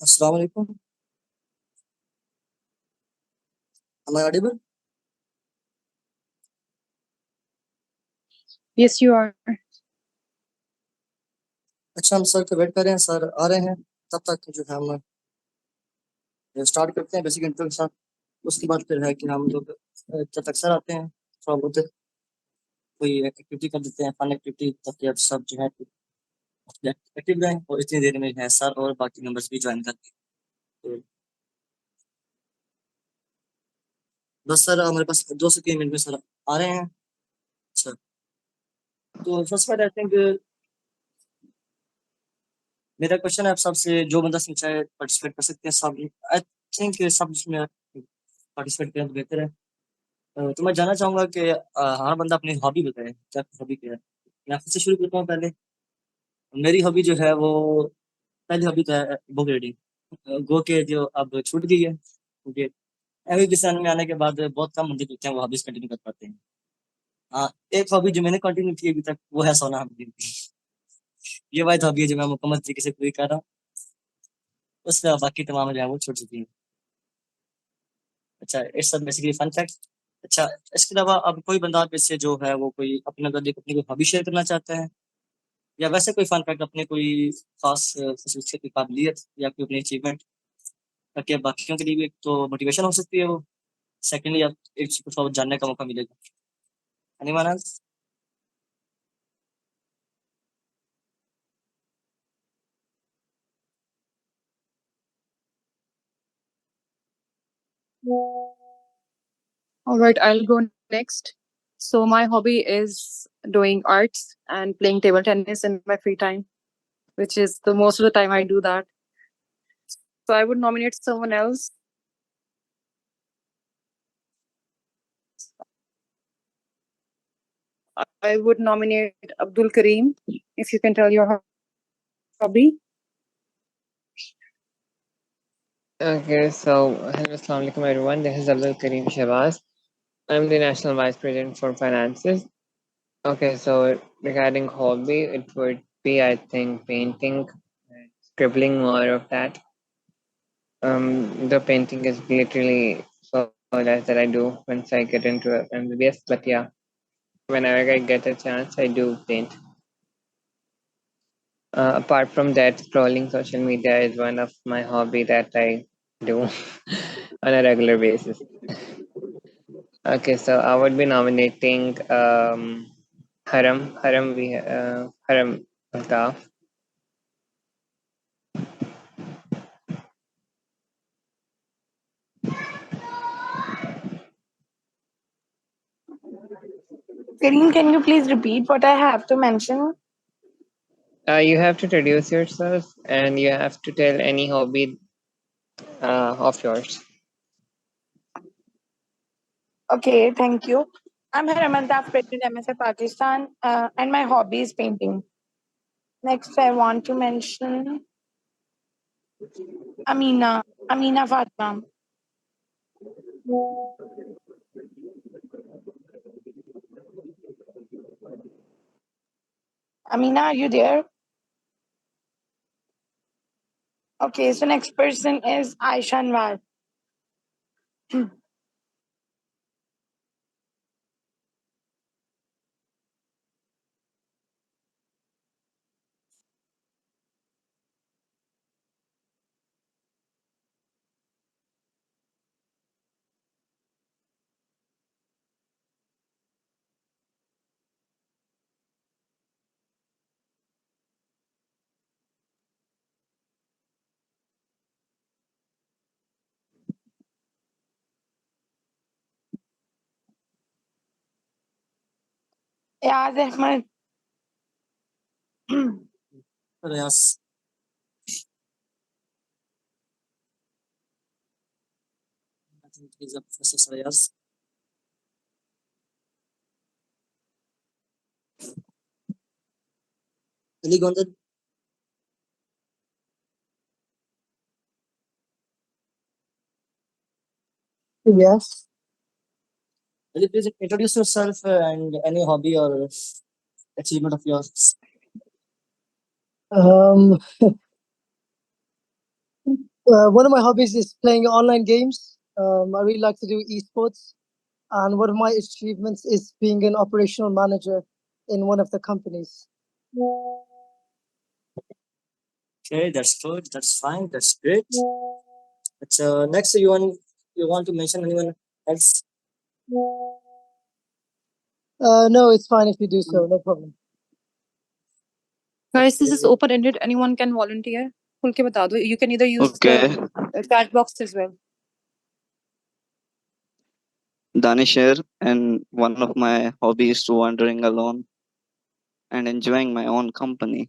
Assalamu alaikum. Am I audible? Yes, you are. अच्छा हम sir का वेट कर रहे हैं सर आ रहे हैं तब तक जो है हम स्टार्ट करते हैं बेसिक इंट्रो के साथ उसके बाद फिर है कि हम लोग जब तक सर आते हैं थोड़ा बहुत कोई एक्टिविटी कर देते हैं फन एक्टिविटी ताकि आप सब जो है एक्टिव रहें और इतनी देर में है सर और बाकी मेंबर्स भी ज्वाइन करते हैं तो बस सर हमारे पास 2 से 3 मिनट में सर आ रहे हैं सर तो फर्स्ट बार आई थिंक मेरा क्वेश्चन है आप सबसे जो बंदा इसमें चाहे पार्टिसिपेट कर सकते हैं सब आई थिंक सब इसमें पार्टिसिपेट करें तो बेहतर है तो मैं जानना चाहूंगा कि हर बंदा अपनी हॉबी बताए क्या हॉबी क्या है मैं खुद से शुरू करता हूँ पहले मेरी हॉबी जो है वो पहली हॉबी तो है बुक रीडिंग गो के जो अब छूट गई है क्योंकि एजुकेशन में आने के बाद बहुत कम बंदे होते हैं वो हॉबीज कंटिन्यू कर पाते हैं हाँ एक हॉबी जो मैंने कंटिन्यू की अभी तक वो है सोना हॉबी ये वाली हॉबी है जो मैं मुकम्मल तरीके से पूरी कर रहा हूँ उसके बाद बाकी तमाम जो है वो छूट चुकी है अच्छा इट्स बेसिकली फन फैक्ट अच्छा इसके अलावा अब कोई बंदा आप इससे जो है वो कोई अपना अपनी कोई हॉबी शेयर करना चाहता है या वैसे कोई फन फैक्ट अपने कोई खास खसूसियत की काबिलियत या कोई अपनी अचीवमेंट ताकि अब बाकियों के लिए भी एक तो मोटिवेशन हो सकती है वो सेकेंडली आप एक चीज को थोड़ा जानने का मौका मिलेगा anyone else All right, I'll go next. So, my hobby is doing arts and playing table tennis in my free time, which is the most of the time I do that. So, I would nominate someone else. I would nominate Abdul Kareem, if you can tell your hobby. Okay, so hello, assalamu alaikum everyone. This is Abdul Kareem Shahbaz. I'm the National Vice President for Finances. Okay, so regarding hobby, it would be, I think, painting, scribbling, more of that. The painting is literally so less that I do once I get into MBBS, but yeah, whenever I get a chance, I do paint. Apart from that, scrolling social media is one of my hobby that I do on a regular basis. Okay, so I would be nominating Haram Altaf. Kareem, can you please repeat what I have to mention? You have to introduce yourself and you have to tell any hobby of yours. Okay, thank you. I'm Haramaldaf, President MSF Pakistan, and my hobby is painting. Next, I want to mention Amina Fatma. Amina, are you there? Okay, so next person is Aisha Anwar. Yaz Ahmed. प्रयास I think he's a Professor Sayas. Ali Gondad. Yes. Will you please introduce yourself and any hobby or achievement of yours? Um, One of my hobbies is playing online games. I really like to do esports. And one of my achievements is being an operational manager in one of the companies. Okay, that's good. That's fine. That's great. But next, you want to mention anyone else? No, it's fine if you do so, no problem. Guys, this is open-ended. Anyone can volunteer. खुल के बता दो. You can either use the chat box as well. Danish here, and one of my hobbies is wandering alone and enjoying my own company.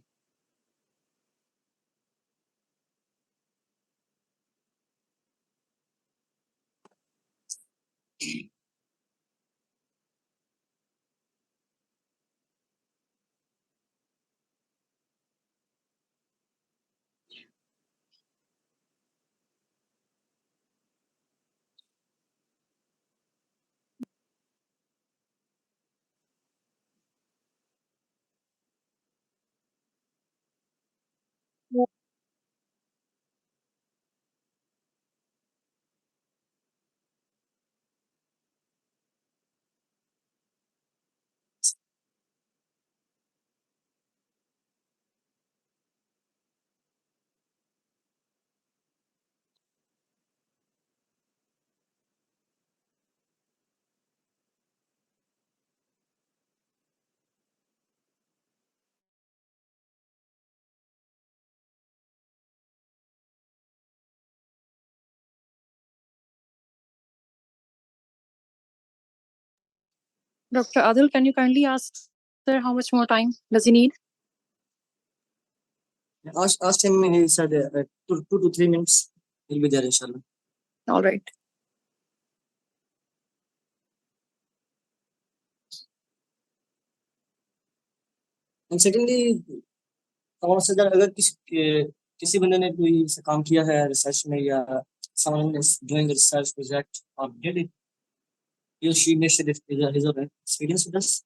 Dr. Adil, can you kindly ask sir how much more time does he need? Ask him. He said 2 to 3 minutes. He'll be there, inshallah. All right. And secondly, I want to say that अगर किसी बंदे ने कोई ऐसा काम किया है research में या someone is doing a research project or did it, he or she may share his or her experience with us.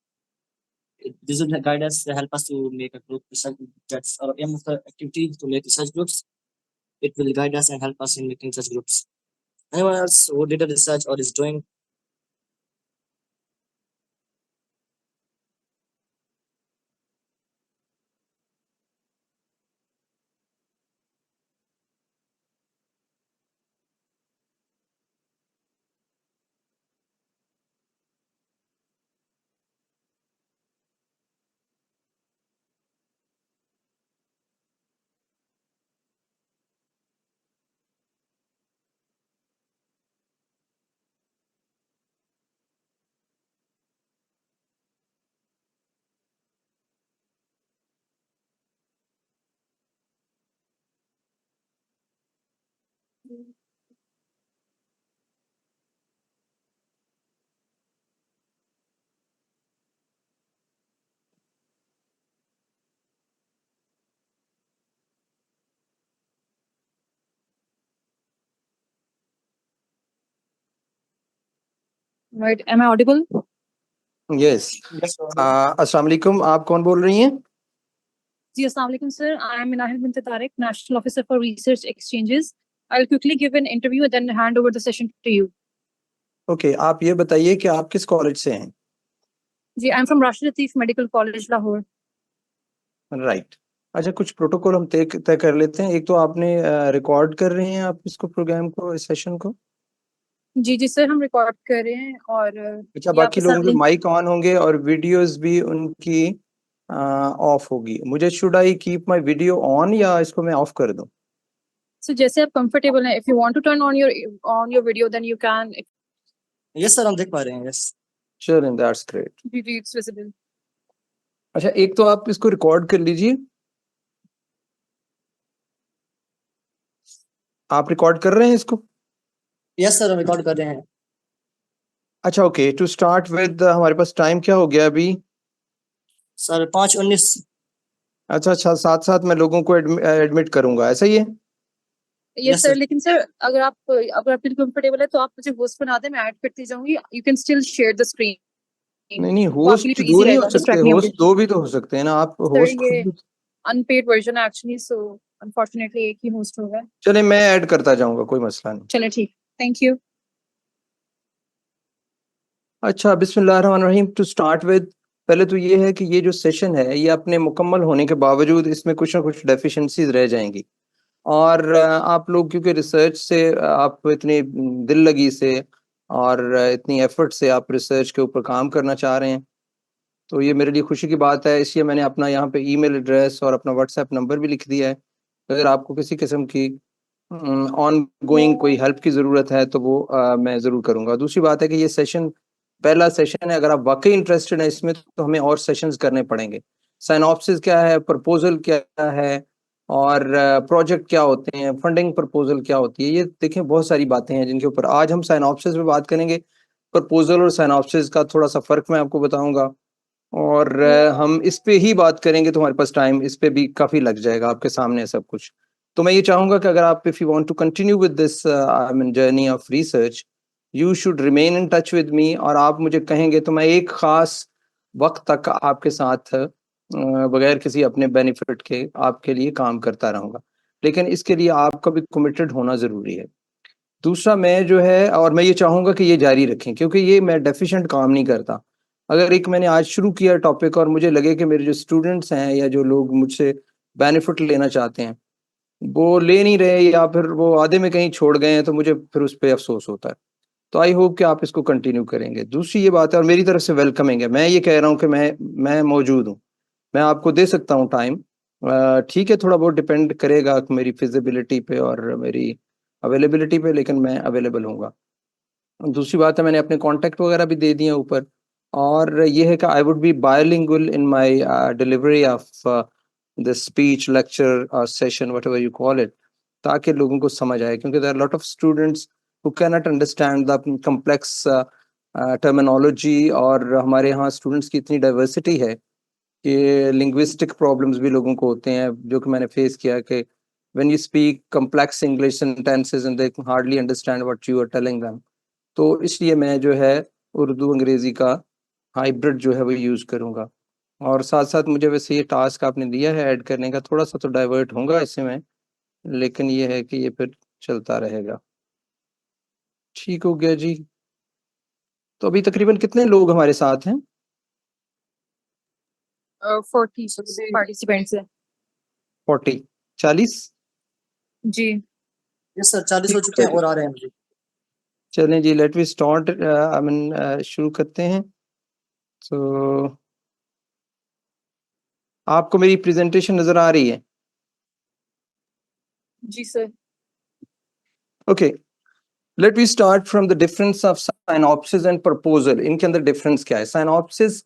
This will guide us, help us to make a group research. That's our aim of the activity, to make research groups. It will guide us and help us in making such groups. Anyone else who did a research or is doing? Right. Am I audible? Yes अस्सलाम वालेकुम, आप कौन बोल रही हैं? जी, अस्सलाम वालेकुम sir. I am Minahil Bint Tariq, National Officer for Research Exchanges. I'll quickly give an interview and then hand over the session to you. Okay, आप ये बताइए कि आप किस कॉलेज से हैं? जी, I'm from Rashid Latif Medical College, Lahore. Right. अच्छा, कुछ प्रोटोकॉल हम तय कर लेते हैं। एक तो आपने रिकॉर्ड कर रहे हैं आप इसको, प्रोग्राम को, इस सेशन को? जी जी सर, हम रिकॉर्ड कर रहे हैं और अच्छा, बाकी लोगों के माइक ऑन होंगे और वीडियोस भी उनकी ऑफ होगी। मुझे should I keep my video on या इसको मैं ऑफ कर दूं? सो जैसे आप कंफर्टेबल हैं, if you want to turn on your video then you can. Yes sir, हम देख पा रहे हैं। यस चलिए, दैट्स ग्रेट। जी जी, इट्स विजिबल। अच्छा, एक तो आप इसको रिकॉर्ड कर लीजिए। आप रिकॉर्ड कर रहे हैं इसको? यस सर, हम रिकॉर्ड कर रहे हैं। अच्छा, ओके, टू स्टार्ट विद हमारे पास टाइम क्या हो गया अभी? सर 5:19। अच्छा, साथ साथ मैं लोगों को एडमिट करूंगा, ऐसा ही है? यस सर, लेकिन सर अगर आपके लिए कंफर्टेबल है तो आप मुझे होस्ट बना दें, मैं ऐड करती जाऊंगी। You can still share the screen. नहीं, होस्ट दो नहीं हो सकते, होस्ट दो भी तो हो सकते हैं ना। आप host unpaid version actually, so unfortunately एक ही होस्ट होगा। चले मैं ऐड करता जाऊंगा, कोई मसला नहीं। चलो ठीक, थैंक यू। अच्छा, बिस्मिल्लाहिर्रहमानिर्रहीम। टू स्टार्ट विद, पहले तो ये है कि ये जो सेशन है ये अपने मुकम्मल होने के बावजूद इसमें कुछ ना कुछ डेफिशिएंसीज रह जाएंगी, और आप लोग क्योंकि रिसर्च से आप इतनी दिल लगी से और इतनी एफर्ट से आप रिसर्च के ऊपर काम करना चाह रहे हैं, तो ये मेरे लिए खुशी की बात है। इसलिए मैंने अपना यहाँ पे ईमेल एड्रेस और अपना व्हाट्सएप नंबर भी लिख दिया है। अगर आपको किसी किस्म की ऑन गोइंग कोई हेल्प की ज़रूरत है तो वो मैं ज़रूर करूँगा। दूसरी बात है कि ये सेशन पहला सेशन है, अगर आप वाकई इंटरेस्टेड हैं इसमें तो हमें और सेशंस करने पड़ेंगे। साइनॉप्सिस क्या है, प्रपोजल क्या है, और प्रोजेक्ट क्या होते हैं, फंडिंग प्रपोजल क्या होती है, ये देखें बहुत सारी बातें हैं जिनके ऊपर आज हम साइनॉप्सिस पे बात करेंगे। प्रपोजल और साइनॉप्सिस का थोड़ा सा फ़र्क मैं आपको बताऊंगा, और हम इस पे ही बात करेंगे तो हमारे पास टाइम इस पे भी काफ़ी लग जाएगा, आपके सामने है सब कुछ। तो मैं ये चाहूँगा कि अगर आप if you want to continue with this I mean journey of research, you should remain in touch with me, और आप मुझे कहेंगे तो मैं एक ख़ास वक्त तक आपके साथ बगैर किसी अपने बेनिफिट के आपके लिए काम करता रहूँगा। लेकिन इसके लिए आपका भी कमिटेड होना ज़रूरी है। दूसरा मैं जो है, और मैं ये चाहूँगा कि ये जारी रखें क्योंकि ये मैं डेफिशिएंट काम नहीं करता। अगर एक मैंने आज शुरू किया टॉपिक और मुझे लगे कि मेरे जो स्टूडेंट्स हैं या जो लोग मुझसे बेनिफिट लेना चाहते हैं वो ले नहीं रहे या फिर वो आधे में कहीं छोड़ गए हैं, तो मुझे फिर उस पे अफसोस होता है। तो आई होप कि आप इसको कंटिन्यू करेंगे। दूसरी ये बात है, और मेरी तरफ से वेलकमिंग है, मैं ये कह रहा हूँ कि मैं मौजूद हूँ, मैं आपको दे सकता हूँ टाइम। ठीक है, थोड़ा बहुत डिपेंड करेगा मेरी फिजिबिलिटी पे और मेरी अवेलेबिलिटी पे, लेकिन मैं अवेलेबल हूँगा। दूसरी बात है, मैंने अपने कॉन्टैक्ट वगैरह भी दे दिए हैं ऊपर, और ये है कि I would be bilingual in my delivery of the speech lecture session whatever you call it, ताकि लोगों को समझ आए, क्योंकि there are lot of students who can not understand the complex terminology, और हमारे यहाँ स्टूडेंट्स की इतनी डाइवर्सिटी है कि लिंग्विस्टिक प्रॉब्लम्स भी लोगों को होते हैं, जो कि मैंने फेस किया कि when you speak complex English sentences and they hardly understand what you are telling them. तो इसलिए मैं जो है उर्दू अंग्रेज़ी का हाइब्रिड जो है वो यूज़ करूँगा, और साथ साथ मुझे वैसे ये टास्क आपने दिया है ऐड करने का, थोड़ा सा तो डाइवर्ट होऊंगा इससे मैं, लेकिन ये है कि ये फिर चलता रहेगा। ठीक हो गया जी। तो अभी तकरीबन कितने लोग हमारे साथ हैं? 40 पार्टिसिपेंट्स है 40 40? जी। यस सर, 40 हो चुके हैं और आ रहे हैं मुझे। चलें जी, let we start. I mean शुरू करते हैं। तो आपको मेरी प्रेजेंटेशन नजर आ रही है? जी sir. Okay, let we start from the difference of synopsis and proposal. इनके अंदर डिफरेंस क्या है? Synopsis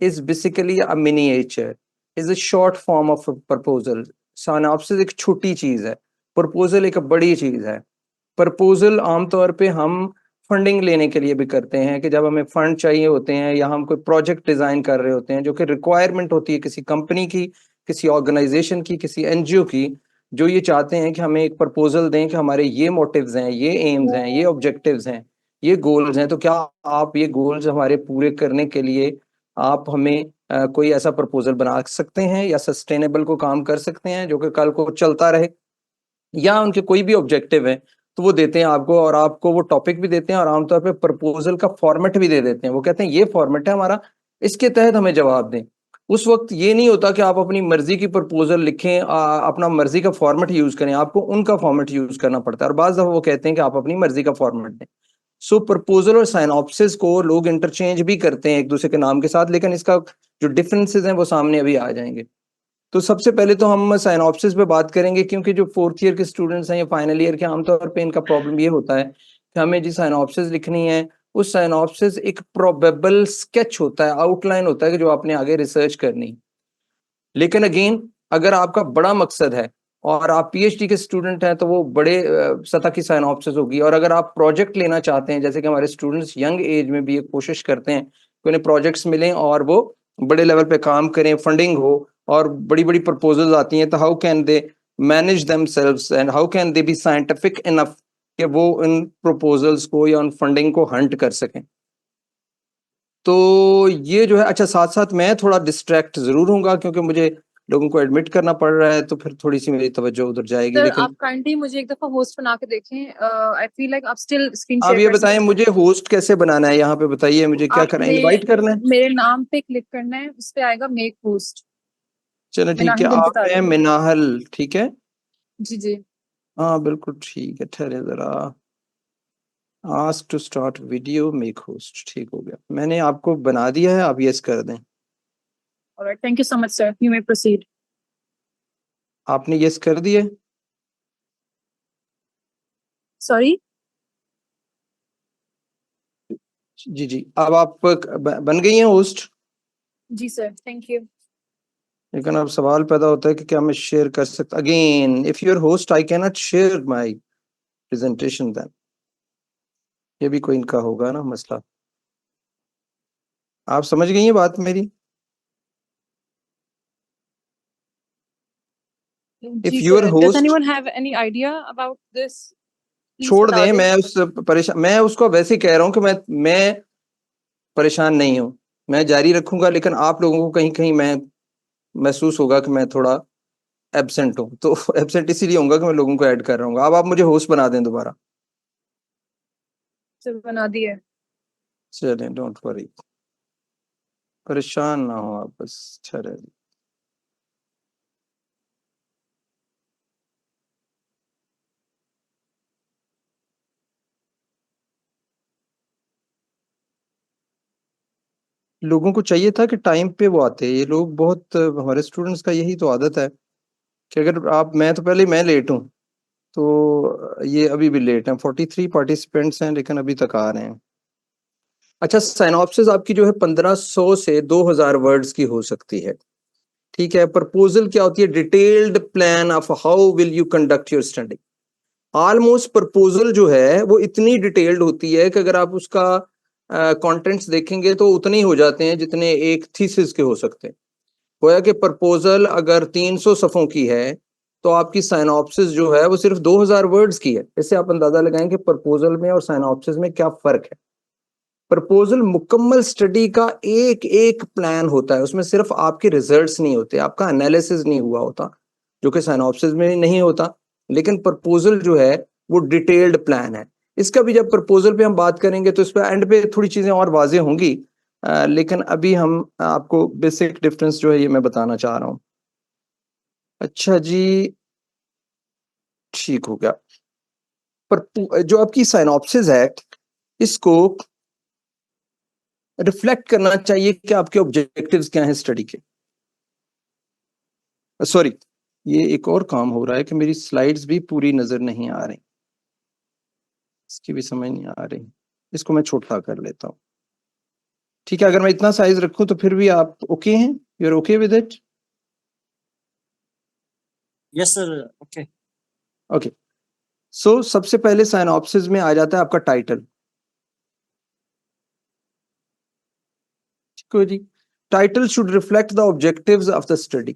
is basically a miniature, is a short form of a proposal. Synopsis एक छोटी चीज है, प्रपोजल एक बड़ी चीज है। प्रपोजल आमतौर पे हम फंडिंग लेने के लिए भी करते हैं, कि जब हमें फंड चाहिए होते हैं या हम कोई प्रोजेक्ट डिजाइन कर रहे होते हैं जो कि रिक्वायरमेंट होती है किसी कंपनी की, किसी ऑर्गेनाइजेशन की, किसी एनजीओ की, जो ये चाहते हैं कि हमें एक प्रपोजल दें कि हमारे ये मोटिव्स हैं, ये एम्स हैं, ये ऑब्जेक्टिव्स हैं, ये गोल्स हैं, तो क्या आप ये गोल्स हमारे पूरे करने के लिए आप हमें कोई ऐसा प्रपोजल बना सकते हैं या सस्टेनेबल को काम कर सकते हैं जो कि कल को चलता रहे, या उनके कोई भी ऑब्जेक्टिव है तो वो देते हैं आपको, और आपको वो टॉपिक भी देते हैं और आमतौर पे प्रपोजल का फॉर्मेट भी दे देते हैं। वो कहते हैं ये फॉर्मेट है हमारा, इसके तहत हमें जवाब दें। उस वक्त ये नहीं होता कि आप अपनी मर्जी की प्रपोजल लिखें, अपना मर्जी का फॉर्मेट यूज करें, आपको उनका फॉर्मेट यूज करना पड़ता है, और बाज़ दफा वो कहते हैं कि आप अपनी मर्जी का फॉर्मेट दें। सो प्रपोजल और साइनॉप्सिस को लोग इंटरचेंज भी करते हैं एक दूसरे के नाम के साथ, लेकिन इसका जो डिफरेंसेस हैं वो सामने अभी आ जाएंगे। तो सबसे पहले तो हम साइनॉप्सिस पे बात करेंगे, क्योंकि जो 4th ईयर के स्टूडेंट्स हैं या फाइनल ईयर के, आमतौर पे इनका प्रॉब्लम ये होता है कि हमें जी साइनॉप्सिस लिखनी है, उस साइनॉप्सिस एक प्रोबेबल स्केच होता है, आउटलाइन होता है कि जो आपने आगे रिसर्च करनी। लेकिन अगेन अगर आपका बड़ा मकसद है और आप पीएचडी के स्टूडेंट हैं तो वो बड़े सतह की साइनॉप्सिस होगी, और अगर आप प्रोजेक्ट लेना चाहते हैं, जैसे कि हमारे स्टूडेंट्स यंग एज में भी एक कोशिश करते हैं कि उन्हें प्रोजेक्ट्स मिलें और वो बड़े लेवल पे काम करें, फंडिंग हो और बड़ी बड़ी प्रपोजल्स आती हैं, तो how can they manage themselves and how can they B scientific enough कि वो इन प्रपोजल्स को या उन फंडिंग को हंट कर सकें। तो ये जो है, अच्छा साथ साथ मैं थोड़ा डिस्ट्रैक्ट जरूर हूँगा क्योंकि मुझे लोगों को एडमिट करना पड़ रहा है तो फिर थोड़ी सी मेरी तवज्जो उधर जाएगी। सर लेकिन आप काइंडली मुझे एक दफा होस्ट बना के देखें। आई फील लाइक आप स्टिल स्क्रीन आप शेयर ये कर बताएं सकते हैं। मुझे होस्ट कैसे बनाना है, यहाँ पे बताइए मुझे क्या करना है, आपने इनवाइट करना है? मेरे नाम पे क्लिक करना है, उस पे आएगा मेक होस्ट। चलो ठीक है, मिनाहिल बिन आप बता हैं रही हूँ। मिनाहल, ठीक है, जी जी। हाँ बिल्कुल ठीक है, ठहरे जरा। Ask to start video make host, ठीक हो गया, मैंने आपको बना दिया है, आप यस कर दें। Alright, thank you so much sir, you may proceed. आपने यस कर दिए? सॉरी। जी जी, अब आप बन गई हैं होस्ट। जी सर, थैंक यू। लेकिन अब सवाल पैदा होता है कि क्या मैं शेयर कर सकता, again if you're host I can not share my presentation then, ये भी कोई इनका होगा ना मसला। आप समझ गई हैं बात मेरी? इफ जी you're sir, does host, anyone have any idea about this? Please छोड़ बता दें, दें। मैं उसको वैसे ही कह रहा हूँ कि मैं परेशान नहीं हूँ, मैं जारी रखूंगा, लेकिन आप लोगों को कहीं कहीं मैं महसूस होगा कि मैं थोड़ा एब्सेंट हूँ, तो एब्सेंट इसीलिए होगा कि मैं लोगों को ऐड कर रहा हूँ। अब आप मुझे होस्ट बना दें दोबारा। सर बना दिए। चलें, डोंट वरी, परेशान ना हो आप, बस ठहरे। लोगों को चाहिए था कि टाइम पे वो आते, ये लोग बहुत, हमारे स्टूडेंट्स का यही तो आदत है कि अगर आप, मैं तो पहले मैं लेट हूँ, तो ये अभी भी लेट हैं। 43 पार्टिसिपेंट्स हैं लेकिन अभी तक आ रहे हैं। अच्छा, साइनॉप्सिस आपकी जो है 1500 से 2000 वर्ड्स की हो सकती है, ठीक है। प्रपोजल क्या होती है? Detailed plan of how will you conduct your study. Almost proposal जो है वो इतनी डिटेल्ड होती है कि अगर आप उसका कंटेंट्स देखेंगे तो उतने ही हो जाते हैं जितने एक थीसिस के हो सकते हैं। गोया कि प्रपोजल अगर 300 सफ़ों की है तो आपकी साइनॉप्सिस जो है वो सिर्फ 2000 वर्ड्स की है। इससे आप अंदाजा लगाएं कि प्रपोजल में और साइनॉप्सिस में क्या फर्क है। प्रपोजल मुकम्मल स्टडी का एक एक प्लान होता है, उसमें सिर्फ आपके रिजल्ट्स नहीं होते, आपका एनालिसिस नहीं हुआ होता, जो कि साइनॉप्सिस में नहीं होता। लेकिन प्रपोजल जो है वो डिटेल्ड प्लान है। इसका भी जब प्रपोजल पे हम बात करेंगे तो इस पर एंड पे थोड़ी चीजें और वाजे होंगी, लेकिन अभी हम आपको बेसिक डिफरेंस जो है ये मैं बताना चाह रहा हूँ। अच्छा जी, ठीक हो गया। पर जो आपकी साइनॉप्सिस है इसको रिफ्लेक्ट करना चाहिए कि आपके ऑब्जेक्टिव्स क्या हैं स्टडी के। सॉरी, ये एक और काम हो रहा है कि मेरी स्लाइड्स भी पूरी नजर नहीं आ रही, इसकी भी समझ नहीं आ रही, इसको मैं छोटा कर लेता हूँ, ठीक है। अगर मैं इतना साइज रखूं तो फिर भी आप ओके हैं? You are okay with it? Yes sir, okay. Okay, so सबसे पहले साइनॉप्सिस में आ जाता है आपका टाइटल। ठीक है जी, title should reflect the objectives of the study.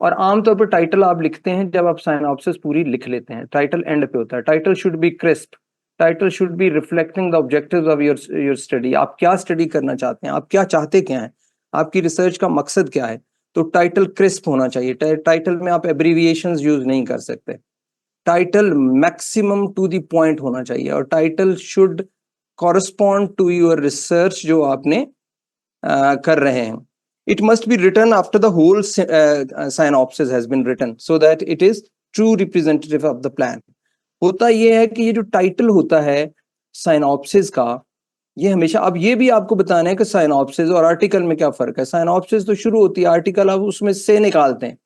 और आमतौर पर टाइटल आप लिखते हैं जब आप साइनॉप्सिस पूरी लिख लेते हैं, टाइटल एंड पे होता है। Title should be crisp, title should be reflecting the objectives of your study. आप क्या स्टडी करना चाहते हैं, आप क्या चाहते क्या हैं, आपकी रिसर्च का मकसद क्या है, तो टाइटल क्रिस्प होना चाहिए। टाइटल में आप एब्रीविएशंस यूज नहीं कर सकते, title maximum to the point होना चाहिए, और title should correspond to your research जो आपने कर रहे हैं। It must be written after the whole synopsis has been written so that it is true representative of the plan. होता यह है कि ये जो टाइटल होता है साइनॉप्सिस का, ये हमेशा, अब ये भी आपको बताना है कि साइनॉप्सिस और आर्टिकल में क्या फर्क है। साइनॉप्सिस तो शुरू होती है, आर्टिकल आप उसमें से निकालते हैं।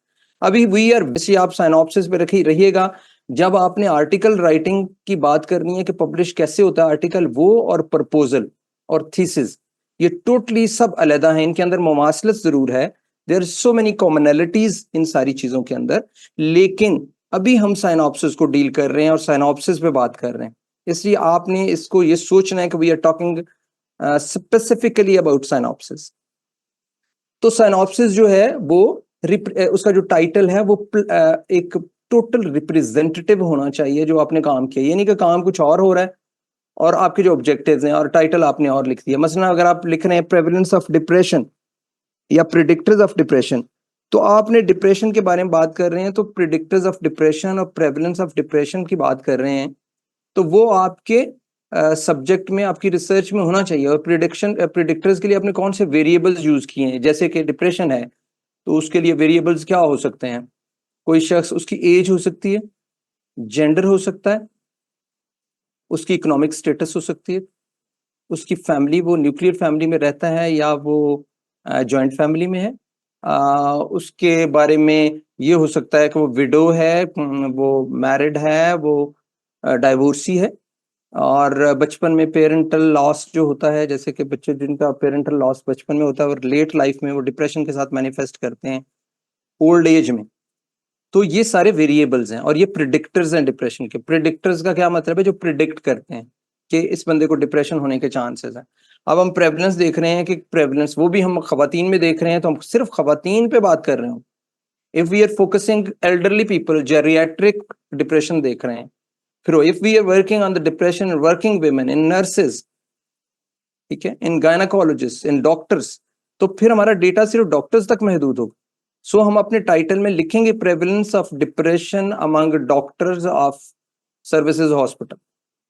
अभी वी आर वैसे आप साइनॉप्सिस पे रहिएगा। जब आपने आर्टिकल राइटिंग की बात करनी है कि पब्लिश कैसे होता है आर्टिकल, वो और प्रपोजल और थीसिस ये टोटली सब अलग हैं, इनके अंदर मुमासलत जरूर है, देयर सो मेनी कॉमनैलिटीज इन सारी चीजों के अंदर, लेकिन अभी हम साइनॉप्सिस को डील कर रहे हैं और साइनॉप्सिस पे बात कर रहे हैं, इसलिए आपने इसको ये सोचना है कि we are talking specifically about synopsis. तो साइनॉप्सिस जो है वो उसका जो टाइटल है वो एक टोटल रिप्रेजेंटेटिव होना चाहिए जो आपने काम किया, यानी कि काम कुछ और हो रहा है और आपके जो ऑब्जेक्टिव्स हैं और टाइटल आपने और लिख दिया। मसलन अगर आप लिख रहे हैं प्रेवलेंस ऑफ डिप्रेशन या प्रिडिक्टर्स ऑफ डिप्रेशन, तो आपने डिप्रेशन के बारे में बात कर रहे हैं, तो प्रिडिक्टर्स ऑफ डिप्रेशन और प्रेवलेंस ऑफ डिप्रेशन की बात कर रहे हैं, तो वो आपके सब्जेक्ट में, आपकी रिसर्च में होना चाहिए। और प्रिडिक्टर्स के लिए आपने कौन से वेरिएबल्स यूज किए हैं? जैसे कि डिप्रेशन है तो उसके लिए वेरिएबल्स क्या हो सकते हैं? कोई शख्स, उसकी एज हो सकती है, जेंडर हो सकता है, उसकी इकोनॉमिक स्टेटस हो सकती है, उसकी फैमिली, वो न्यूक्लियर फैमिली में रहता है या वो जॉइंट फैमिली में है, उसके बारे में ये हो सकता है कि वो विडो है, वो मैरिड है, वो डाइवोर्सी है, और बचपन में पेरेंटल लॉस जो होता है, जैसे कि बच्चे जिनका पेरेंटल लॉस बचपन में होता है और लेट लाइफ में वो डिप्रेशन के साथ मैनिफेस्ट करते हैं ओल्ड एज में। तो ये सारे वेरिएबल्स हैं और ये प्रिडिक्टर्स हैं डिप्रेशन के। प्रिडिक्टर्स का क्या मतलब है? जो प्रिडिक्ट करते हैं कि इस बंदे को डिप्रेशन होने के चांसेस हैं। अब हम प्रेवलेंस देख रहे हैं कि प्रेवलेंस वो भी हम खवातीन में देख रहे हैं, तो हम सिर्फ खवातीन पे बात कर रहे हैं। If we are focusing elderly people, geriatric depression देख रहे हैं। फिर if we are working on the depression in working women, in nurses, ठीक है, इन गायनाकोलॉजिस्ट, इन डॉक्टर्स, तो फिर हमारा डेटा सिर्फ डॉक्टर्स तक महदूद होगा। सो हम अपने टाइटल में लिखेंगे prevalence of depression among doctors of services hospital,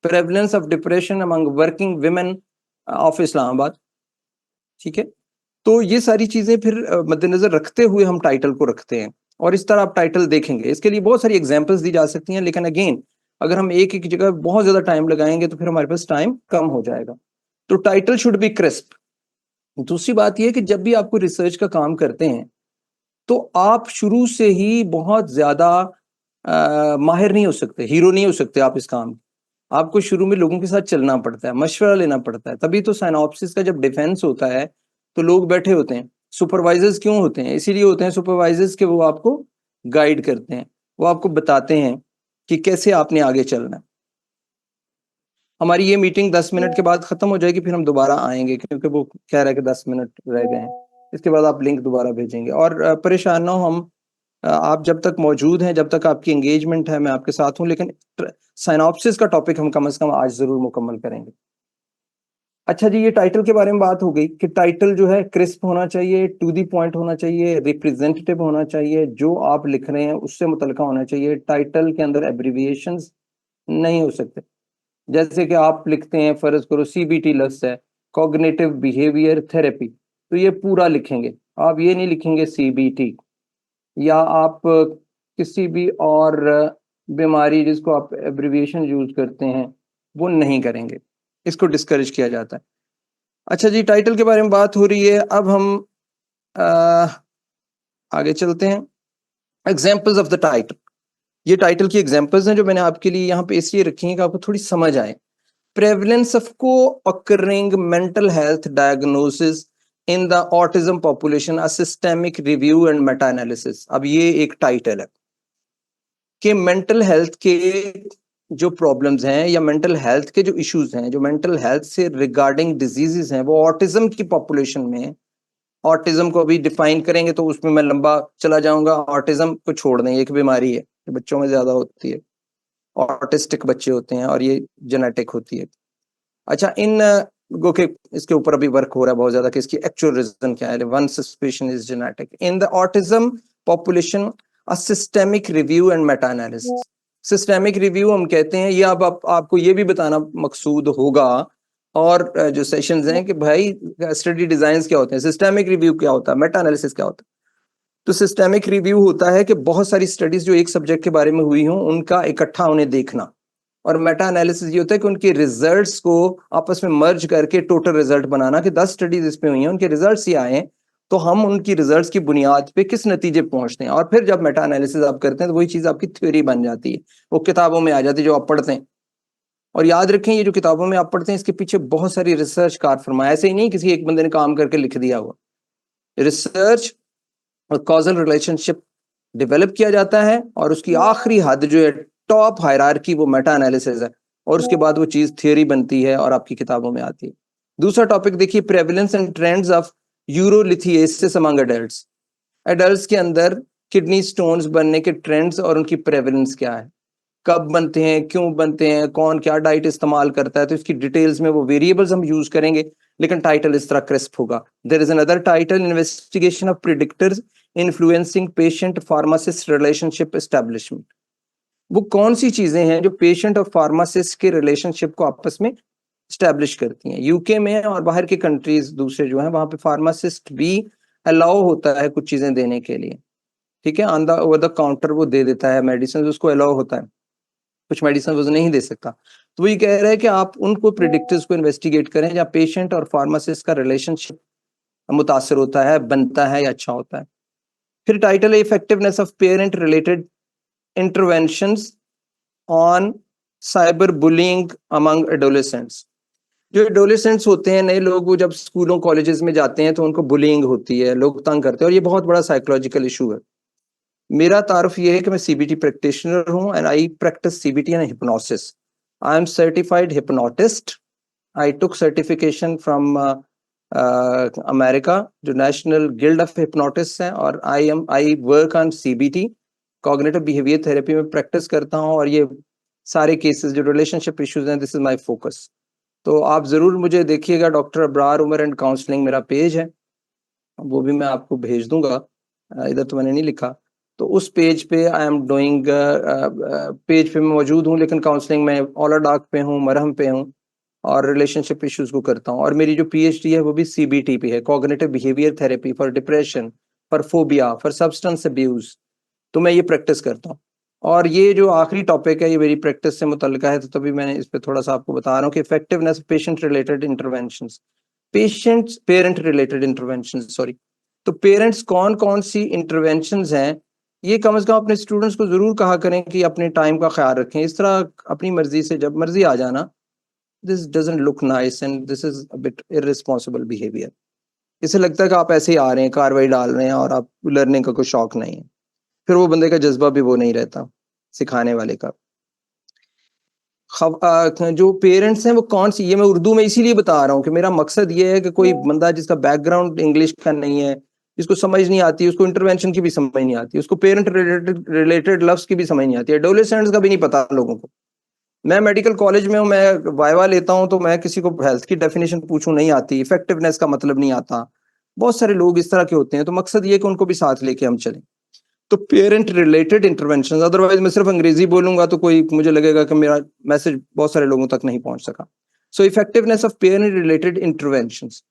prevalence of depression among working women of Islamabad, ठीक है। तो ये सारी चीजें फिर मद्देनजर रखते हुए हम टाइटल को रखते हैं, और इस तरह आप टाइटल देखेंगे। इसके लिए बहुत सारी एग्जांपल्स दी जा सकती हैं, लेकिन अगेन अगर हम एक एक जगह बहुत ज्यादा टाइम लगाएंगे तो फिर हमारे पास टाइम कम हो जाएगा। तो टाइटल शुड बी क्रिस्प। दूसरी बात यह है कि जब भी आपको रिसर्च का काम करते हैं तो आप शुरू से ही बहुत ज्यादा माहिर नहीं हो सकते, हीरो नहीं हो सकते आप इस काम। आपको शुरू में लोगों के साथ चलना पड़ता है, मशवरा लेना पड़ता है, तभी तो साइनॉप्सिस का जब डिफेंस होता है तो लोग बैठे होते हैं। सुपरवाइजर्स क्यों होते हैं? इसीलिए होते हैं सुपरवाइजर्स के वो आपको गाइड करते हैं, वो आपको बताते हैं कि कैसे आपने आगे चलना है। हमारी ये मीटिंग 10 मिनट के बाद खत्म हो जाएगी, फिर हम दोबारा आएंगे क्योंकि वो कह रहा है कि 10 मिनट रह गए हैं। इसके बाद आप लिंक दोबारा भेजेंगे। और परेशान ना हो, हम आप जब तक मौजूद हैं, जब तक आपकी एंगेजमेंट है, मैं आपके साथ हूं, लेकिन साइनॉप्सिस का टॉपिक हम कम से कम आज जरूर मुकम्मल करेंगे। अच्छा जी, ये टाइटल के बारे में बात हो गई कि टाइटल जो है क्रिस्प होना चाहिए, टू दी पॉइंट होना चाहिए, रिप्रेजेंटेटिव होना चाहिए, जो आप लिख रहे हैं उससे मुतलका होना चाहिए। टाइटल के अंदर एब्रिविएशंस नहीं हो सकते। जैसे कि आप लिखते हैं, फर्ज करो CBT लफ्ज़ है, कॉग्निटिव बिहेवियर थेरेपी, तो ये पूरा लिखेंगे, आप ये नहीं लिखेंगे CBT। या आप किसी भी और बीमारी जिसको आप एब्रिविएशन यूज करते हैं वो नहीं करेंगे, इसको डिस्करेज किया जाता है। अच्छा जी, टाइटल के बारे में बात हो रही है, अब हम आगे चलते हैं। एग्जाम्पल्स ऑफ द टाइटल, ये टाइटल की एग्जाम्पल्स हैं जो मैंने आपके लिए यहाँ पे इसलिए रखी हैं कि आपको थोड़ी समझ आए। Prevalence of co-occurring mental health diagnosis in the autism population, a systemic review and meta-analysis। अब ये एक टाइटल है कि मेंटल हेल्थ के जो प्रॉब्लम्स हैं या मेंटल हेल्थ के जो इश्यूज हैं, जो मेंटल हेल्थ से रिगार्डिंग डिजीजेस हैं, वो ऑटिज्म की पॉपुलेशन में, ऑटिज्म को अभी डिफाइन करेंगे तो उसमें मैं लंबा चला जाऊंगा। ऑटिज्म को छोड़ दें, एक बीमारी है, बच्चों में ज्यादा होती है, ऑटिस्टिक बच्चे होते हैं और ये जेनेटिक होती है। अच्छा, इन ओके, इसके ऊपर अभी वर्क हो रहा है बहुत ज्यादा कि इसकी एक्चुअल रीजन क्या है। One suspicion is genetic in the autism population, a systemic review and Meta analysis. Systemic review हम कहते हैं, ये अब आपको ये भी बताना मकसूद होगा और जो सेशंस हैं कि भाई स्टडी डिजाइन क्या होते हैं, सिस्टेमिक रिव्यू क्या होता है, मेटा एनालिसिस क्या होता है। तो सिस्टेमिक रिव्यू होता है कि बहुत सारी स्टडीज जो एक सब्जेक्ट के बारे में हुई हों उनका इकट्ठा उन्हें देखना, और मेटा एनालिसिस ये होता है कि उनके रिजल्ट्स को आपस में मर्ज करके टोटल रिजल्ट बनाना कि 10 स्टडीज इसमें हुई हैं, उनके रिजल्ट्स ये आए तो हम उनकी रिजल्ट्स की बुनियाद पे किस नतीजे पहुंचते हैं। और फिर जब मेटा एनालिसिस आप करते हैं तो वही चीज आपकी थ्योरी बन जाती है, वो किताबों में आ जाती है जो आप पढ़ते हैं। और याद रखें, ये जो किताबों में आप पढ़ते हैं इसके पीछे बहुत सारी रिसर्च कार फरमा, ऐसे ही नहीं किसी एक बंदे ने काम करके लिख दिया हुआ। रिसर्च और कॉजल रिलेशनशिप डेवलप किया जाता है और उसकी आखिरी हद जो है, टॉप हायरार्की, वो मेटा एनालिसिस है, और उसके बाद वो चीज थियरी बनती है और आपकी किताबों में आती है। दूसरा टॉपिक देखिए, prevalence and trends of urolithiasis among adults. Adults के अंदर किडनी स्टोन्स बनने के ट्रेंड्स और उनकी प्रेवलेंस क्या है। कब बनते हैं, क्यों बनते हैं, कौन क्या डाइट इस्तेमाल करता है, तो इसकी डिटेल्स में वो वेरिएबल्स हम यूज करेंगे, लेकिन टाइटल इस तरह क्रिस्प होगा। There is another title, investigation of predictors influencing patient pharmacist relationship establishment. वो कौन सी चीजें हैं जो पेशेंट और फार्मासिस्ट के रिलेशनशिप को आपस में स्टैब्लिश करती हैं। यूके में और बाहर के कंट्रीज दूसरे जो हैं वहां पे फार्मासिस्ट भी अलाउ होता है कुछ चीजें देने के लिए, ठीक है, on the over the counter वो दे देता है मेडिसिन, उसको अलाउ होता है, कुछ मेडिसिन वो नहीं दे सकता। तो वो ये कह रहा है कि आप उनको प्रिडिक्टर्स को इन्वेस्टिगेट करें जहाँ पेशेंट और फार्मासिस्ट का रिलेशनशिप मुतासर होता है, बनता है या अच्छा होता है। फिर टाइटल है effectiveness of parent related interventions on cyber bullying among adolescents. जो एडोलेसेंट्स होते हैं नए लोग, वो जब स्कूलों कॉलेजेस में जाते हैं तो उनको बुलिंग होती है, लोग तंग करते हैं, और ये बहुत बड़ा साइकोलॉजिकल इशू है। मेरा तारुफ ये है कि मैं सीबीटी प्रैक्टिशनर हूं and I practice CBT and hypnosis. I am certified hypnotist. I took certification from America, जो नेशनल गिल्ड ऑफ हिप्नोटिस्ट है, और I work on CBT, cognitive behaviour therapy में प्रैक्टिस करता हूं, और ये सारे केसेस जो रिलेशनशिप इश्यूज हैं, दिस इज माय फोकस। तो आप जरूर मुझे देखिएगा, doctor Abrar Umar and counselling मेरा पेज है, वो भी मैं आपको भेज दूंगा, इधर तो मैंने नहीं लिखा। तो उस पेज पे आई एम डूइंग, पेज पे मैं मौजूद हूँ, लेकिन काउंसलिंग में ओलाडाक पे हूँ, मरहम पे हूँ, और रिलेशनशिप इश्यूज को करता हूँ। और मेरी जो पीएचडी है वो भी सीबीटी पे है, cognitive behaviour therapy for depression, for phobia, for substance abuse. तो मैं ये प्रैक्टिस करता हूँ। और ये जो आखिरी टॉपिक है ये मेरी प्रैक्टिस से मुतल्लिका है, तो तभी मैंने इस पे थोड़ा सा आपको बता रहा हूँ कि effectiveness patient related interventions, patients parent related interventions, sorry. तो पेरेंट्स कौन कौन सी इंटरवेंशंस हैं, ये कम से कम अपने स्टूडेंट्स को जरूर कहा करें कि अपने टाइम का ख्याल रखें। इस तरह अपनी मर्जी से जब मर्जी आ जाना, this doesn't look nice and this is a bit irresponsible behaviour. इसे लगता है कि आप ऐसे ही आ रहे हैं, कार्रवाई डाल रहे हैं, और आप लर्निंग का कोई शौक नहीं है, फिर वो बंदे का जज्बा भी वो नहीं रहता सिखाने वाले का। जो पेरेंट्स हैं वो कौन सी, ये मैं उर्दू में इसीलिए बता रहा हूँ कि मेरा मकसद ये है कि कोई बंदा जिसका बैकग्राउंड इंग्लिश का नहीं है, जिसको समझ नहीं आती, उसको इंटरवेंशन की भी समझ नहीं आती, उसको पेरेंट रिलेटेड लफ्ज की भी समझ नहीं आती, एडोलेसेंट्स का भी नहीं पता लोगों को। मैं मेडिकल कॉलेज में हूँ, मैं वाइवा लेता हूँ, तो मैं किसी को हेल्थ की डेफिनेशन पूछूं, नहीं आती, इफेक्टिवनेस का मतलब नहीं आता। बहुत सारे लोग इस तरह के होते हैं, तो मकसद ये कि उनको भी साथ लेके हम चलें। तो पेरेंट रिलेटेड इंटरवेंशन, अदरवाइज मैं सिर्फ अंग्रेजी बोलूंगा तो कोई मुझे लगेगा कि मेरा मैसेज बहुत सारे लोगों तक नहीं पहुंच सका। So effectiveness of parent related interventions,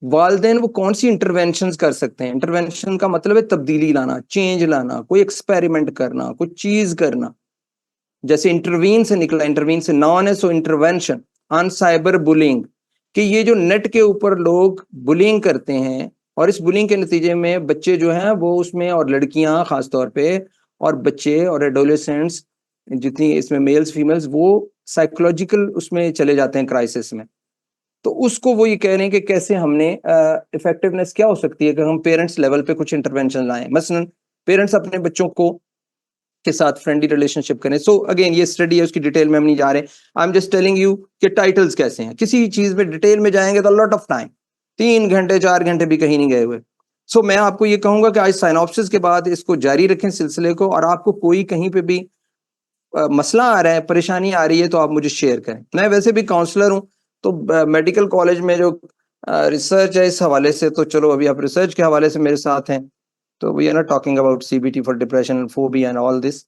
वालदेन वो कौन सी इंटरवेंशंस कर सकते हैं। इंटरवेंशन का मतलब है तब्दीली लाना, चेंज लाना, कोई एक्सपेरिमेंट करना, कोई चीज करना। जैसे इंटरवीन से निकला, इंटरवीन से नॉन है, सो इंटरवेंशन ऑन साइबर बुलिंग, कि ये जो नेट के ऊपर लोग बुलिंग करते हैं, और इस बुलिंग के नतीजे में बच्चे जो हैं वो उसमें, और लड़कियां खास तौर पे, और बच्चे और एडोलेसेंट्स, जितनी इसमें मेल्स फीमेल्स, वो साइकोलॉजिकल उसमें चले जाते हैं, क्राइसिस में। तो उसको वो ये कह रहे हैं कि कैसे हमने इफेक्टिवनेस क्या हो सकती है कि हम पेरेंट्स लेवल पे कुछ इंटरवेंशन लाएं। मसलन पेरेंट्स अपने बच्चों को के साथ फ्रेंडली रिलेशनशिप करें। सो अगेन ये स्टडी है, उसकी डिटेल में हम नहीं जा रहे, I am just telling you कि टाइटल्स कैसे हैं। किसी चीज में डिटेल में जाएंगे तो लॉट ऑफ टाइम, 3 घंटे 4 घंटे भी कहीं नहीं गए हुए। सो मैं आपको ये कहूंगा कि आज साइनॉप्सिस के बाद इसको जारी रखें सिलसिले को, और आपको कोई कहीं पे भी मसला आ रहा है, परेशानी आ रही है, तो आप मुझे शेयर करें। मैं वैसे भी काउंसलर हूँ, तो मेडिकल कॉलेज में जो रिसर्च है इस हवाले से, तो चलो अभी आप रिसर्च के हवाले से मेरे साथ हैं, तो we are not talking about CBT for depression and phobia and all this,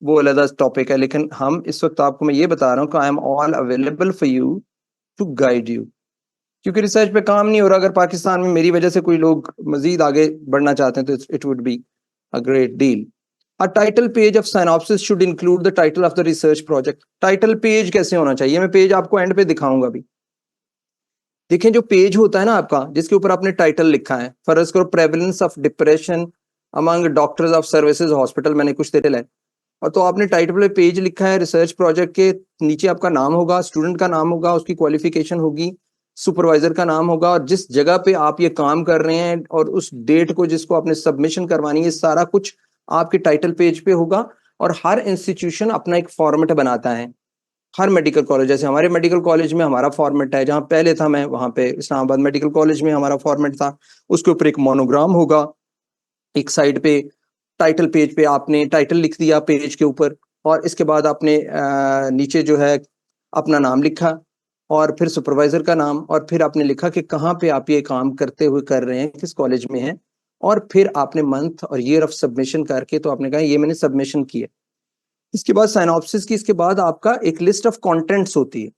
वो अलग टॉपिक है। लेकिन हम इस वक्त आपको मैं ये बता रहा हूँ कि I am all available for you to guide you, क्योंकि रिसर्च पे काम नहीं हो रहा। अगर पाकिस्तान में मेरी वजह से कोई लोग मजीद आगे बढ़ना चाहते हैं तो it would be a great deal. A title page of synopsis should include the title of the research project. Title page कैसे होना चाहिए, मैं पेज आपको एंड पे दिखाऊंगा भी। देखें जो पेज होता है ना आपका, जिसके ऊपर आपने टाइटल लिखा है, फर्ज करो prevalence of depression among doctors of services hospital, मैंने कुछ टाइटल है, और तो आपने टाइटल पे पेज लिखा है रिसर्च प्रोजेक्ट के नीचे आपका नाम होगा, स्टूडेंट का नाम होगा, उसकी क्वालिफिकेशन होगी, सुपरवाइजर का नाम होगा, और जिस जगह पे आप ये काम कर रहे हैं और उस डेट को जिसको आपने सबमिशन करवानी है, सारा कुछ आपके टाइटल पेज पे होगा। और हर इंस्टीट्यूशन अपना एक फॉर्मेट बनाता है, हर मेडिकल कॉलेज, जैसे हमारे मेडिकल कॉलेज में हमारा फॉर्मेट है, जहाँ पहले था मैं वहाँ पे इस्लामाबाद मेडिकल कॉलेज में हमारा फॉर्मेट था, उसके ऊपर एक मोनोग्राम होगा, एक साइड पे टाइटल पेज पे आपने टाइटल लिख दिया पेज के ऊपर, और इसके बाद आपने नीचे जो है अपना नाम लिखा और फिर सुपरवाइजर का नाम और फिर आपने लिखा कि कहाँ पे आप ये काम करते हुए कर रहे हैं, किस कॉलेज में हैं, और फिर आपने मंथ और ईयर ऑफ सबमिशन करके तो आपने कहा ये मैंने सबमिशन किया। इसके बाद साइनॉप्सिस की, इसके बाद आपका एक लिस्ट ऑफ कंटेंट्स होती है,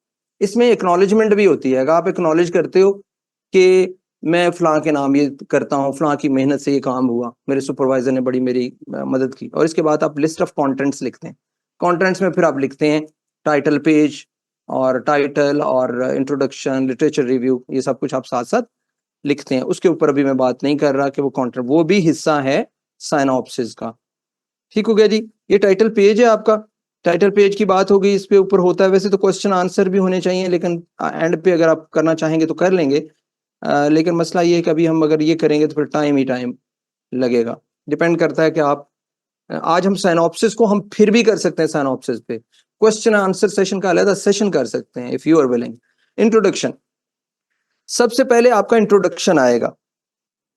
इसमें एक्नॉलेजमेंट भी होती है। अगर आप एक्नॉलेज करते हो कि मैं फलां के नाम ये करता हूँ, फलां की मेहनत से ये काम हुआ, मेरे सुपरवाइजर ने बड़ी मेरी मदद की, और इसके बाद आप लिस्ट ऑफ कंटेंट्स लिखते हैं। कंटेंट्स में फिर आप लिखते हैं टाइटल पेज और टाइटल और इंट्रोडक्शन, लिटरेचर रिव्यू, ये सब कुछ आप साथ साथ लिखते हैं। उसके ऊपर अभी मैं बात नहीं कर रहा कि वो कंटेंट, वो भी हिस्सा है साइनॉप्सिस का। ठीक हो गया जी। ये टाइटल पेज है आपका, टाइटल पेज की बात हो गई, इस पे ऊपर होता है, वैसे तो क्वेश्चन आंसर भी होने चाहिए, लेकिन एंड पे अगर आप करना चाहेंगे तो कर लेंगे। लेकिन मसला ये है कि अभी हम अगर ये करेंगे तो फिर टाइम ही टाइम लगेगा। डिपेंड करता है कि आप, आज हम साइनॉप्सिस को हम फिर भी कर सकते हैं, साइनॉप्सिस पे क्वेश्चन आंसर सेशन का अलग सेशन कर सकते हैं if you are willing. Introduction, सबसे पहले आपका इंट्रोडक्शन आएगा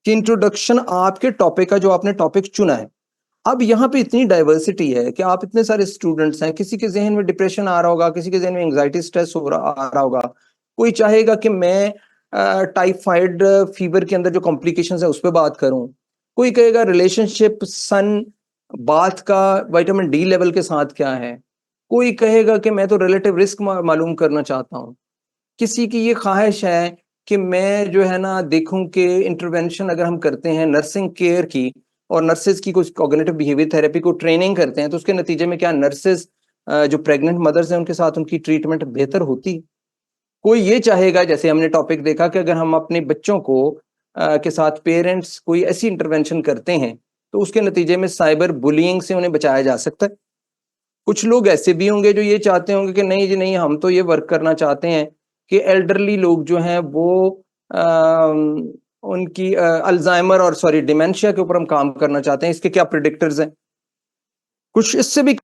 कि इंट्रोडक्शन आपके टॉपिक का, जो आपने टॉपिक चुना है। अब यहाँ पे इतनी डाइवर्सिटी है कि आप इतने सारे स्टूडेंट्स हैं, किसी के जहन में डिप्रेशन आ रहा होगा, किसी के जहन में एंग्जाइटी स्ट्रेस आ रहा होगा, कोई चाहेगा कि मैं टाइफाइड फीवर के अंदर जो कॉम्प्लिकेशंस है उस पर बात करूं, कोई कहेगा रिलेशनशिप सन बाथ का विटामिन डी लेवल के साथ क्या है, कोई कहेगा कि मैं तो रिलेटिव रिस्क मालूम करना चाहता हूं, किसी की ये ख्वाहिश है कि मैं जो है ना देखूं कि इंटरवेंशन अगर हम करते हैं नर्सिंग केयर की और नर्सेज की कुछ कॉग्निटिव बिहेवियर थेरेपी को ट्रेनिंग करते हैं तो उसके नतीजे में क्या नर्सेज जो प्रेग्नेंट मदर्स हैं उनके साथ उनकी ट्रीटमेंट बेहतर होती। कोई ये चाहेगा, जैसे हमने टॉपिक देखा, कि अगर हम अपने बच्चों को के साथ पेरेंट्स कोई ऐसी इंटरवेंशन करते हैं तो उसके नतीजे में साइबर बुलिंग से उन्हें बचाया जा सकता है। कुछ लोग ऐसे भी होंगे जो ये चाहते होंगे कि नहीं जी नहीं, हम तो ये वर्क करना चाहते हैं कि एल्डरली लोग जो हैं वो उनकी अल्जाइमर और सॉरी डिमेंशिया के ऊपर हम काम करना चाहते हैं, इसके क्या प्रिडिक्टर्स हैं, कुछ इससे भी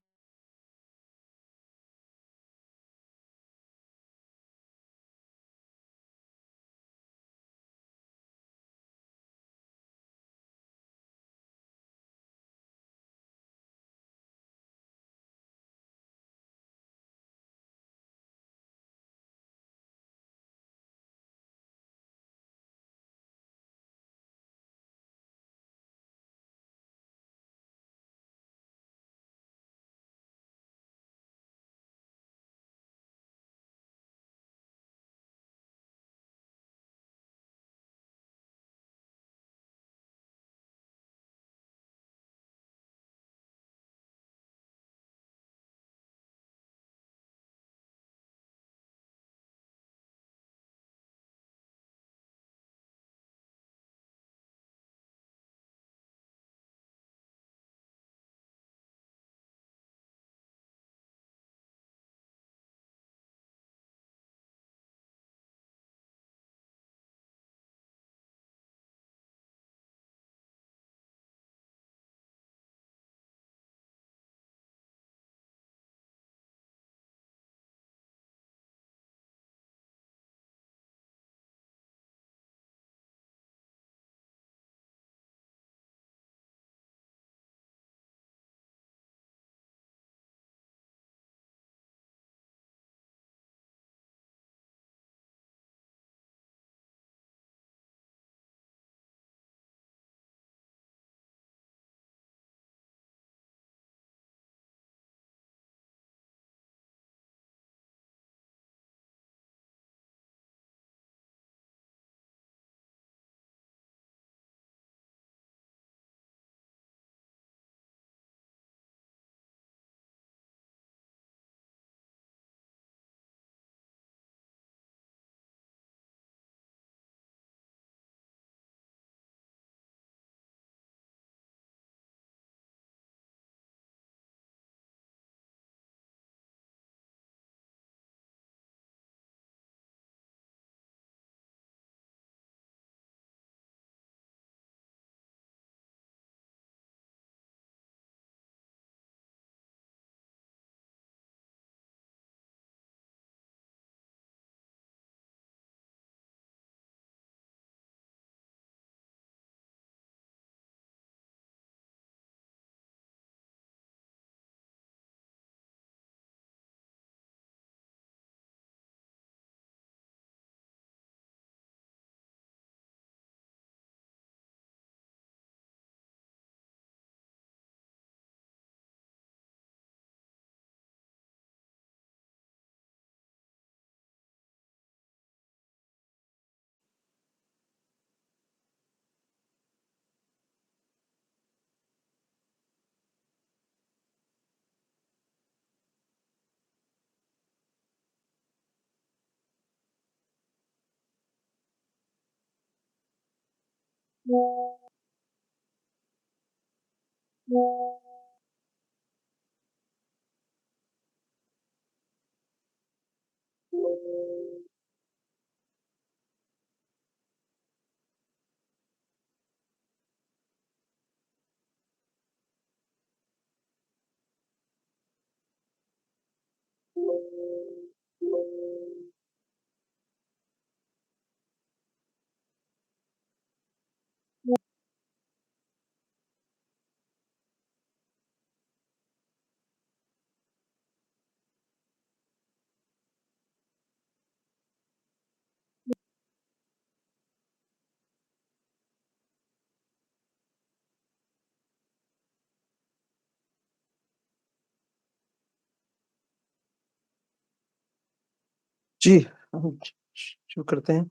जी, हम शुरू करते हैं।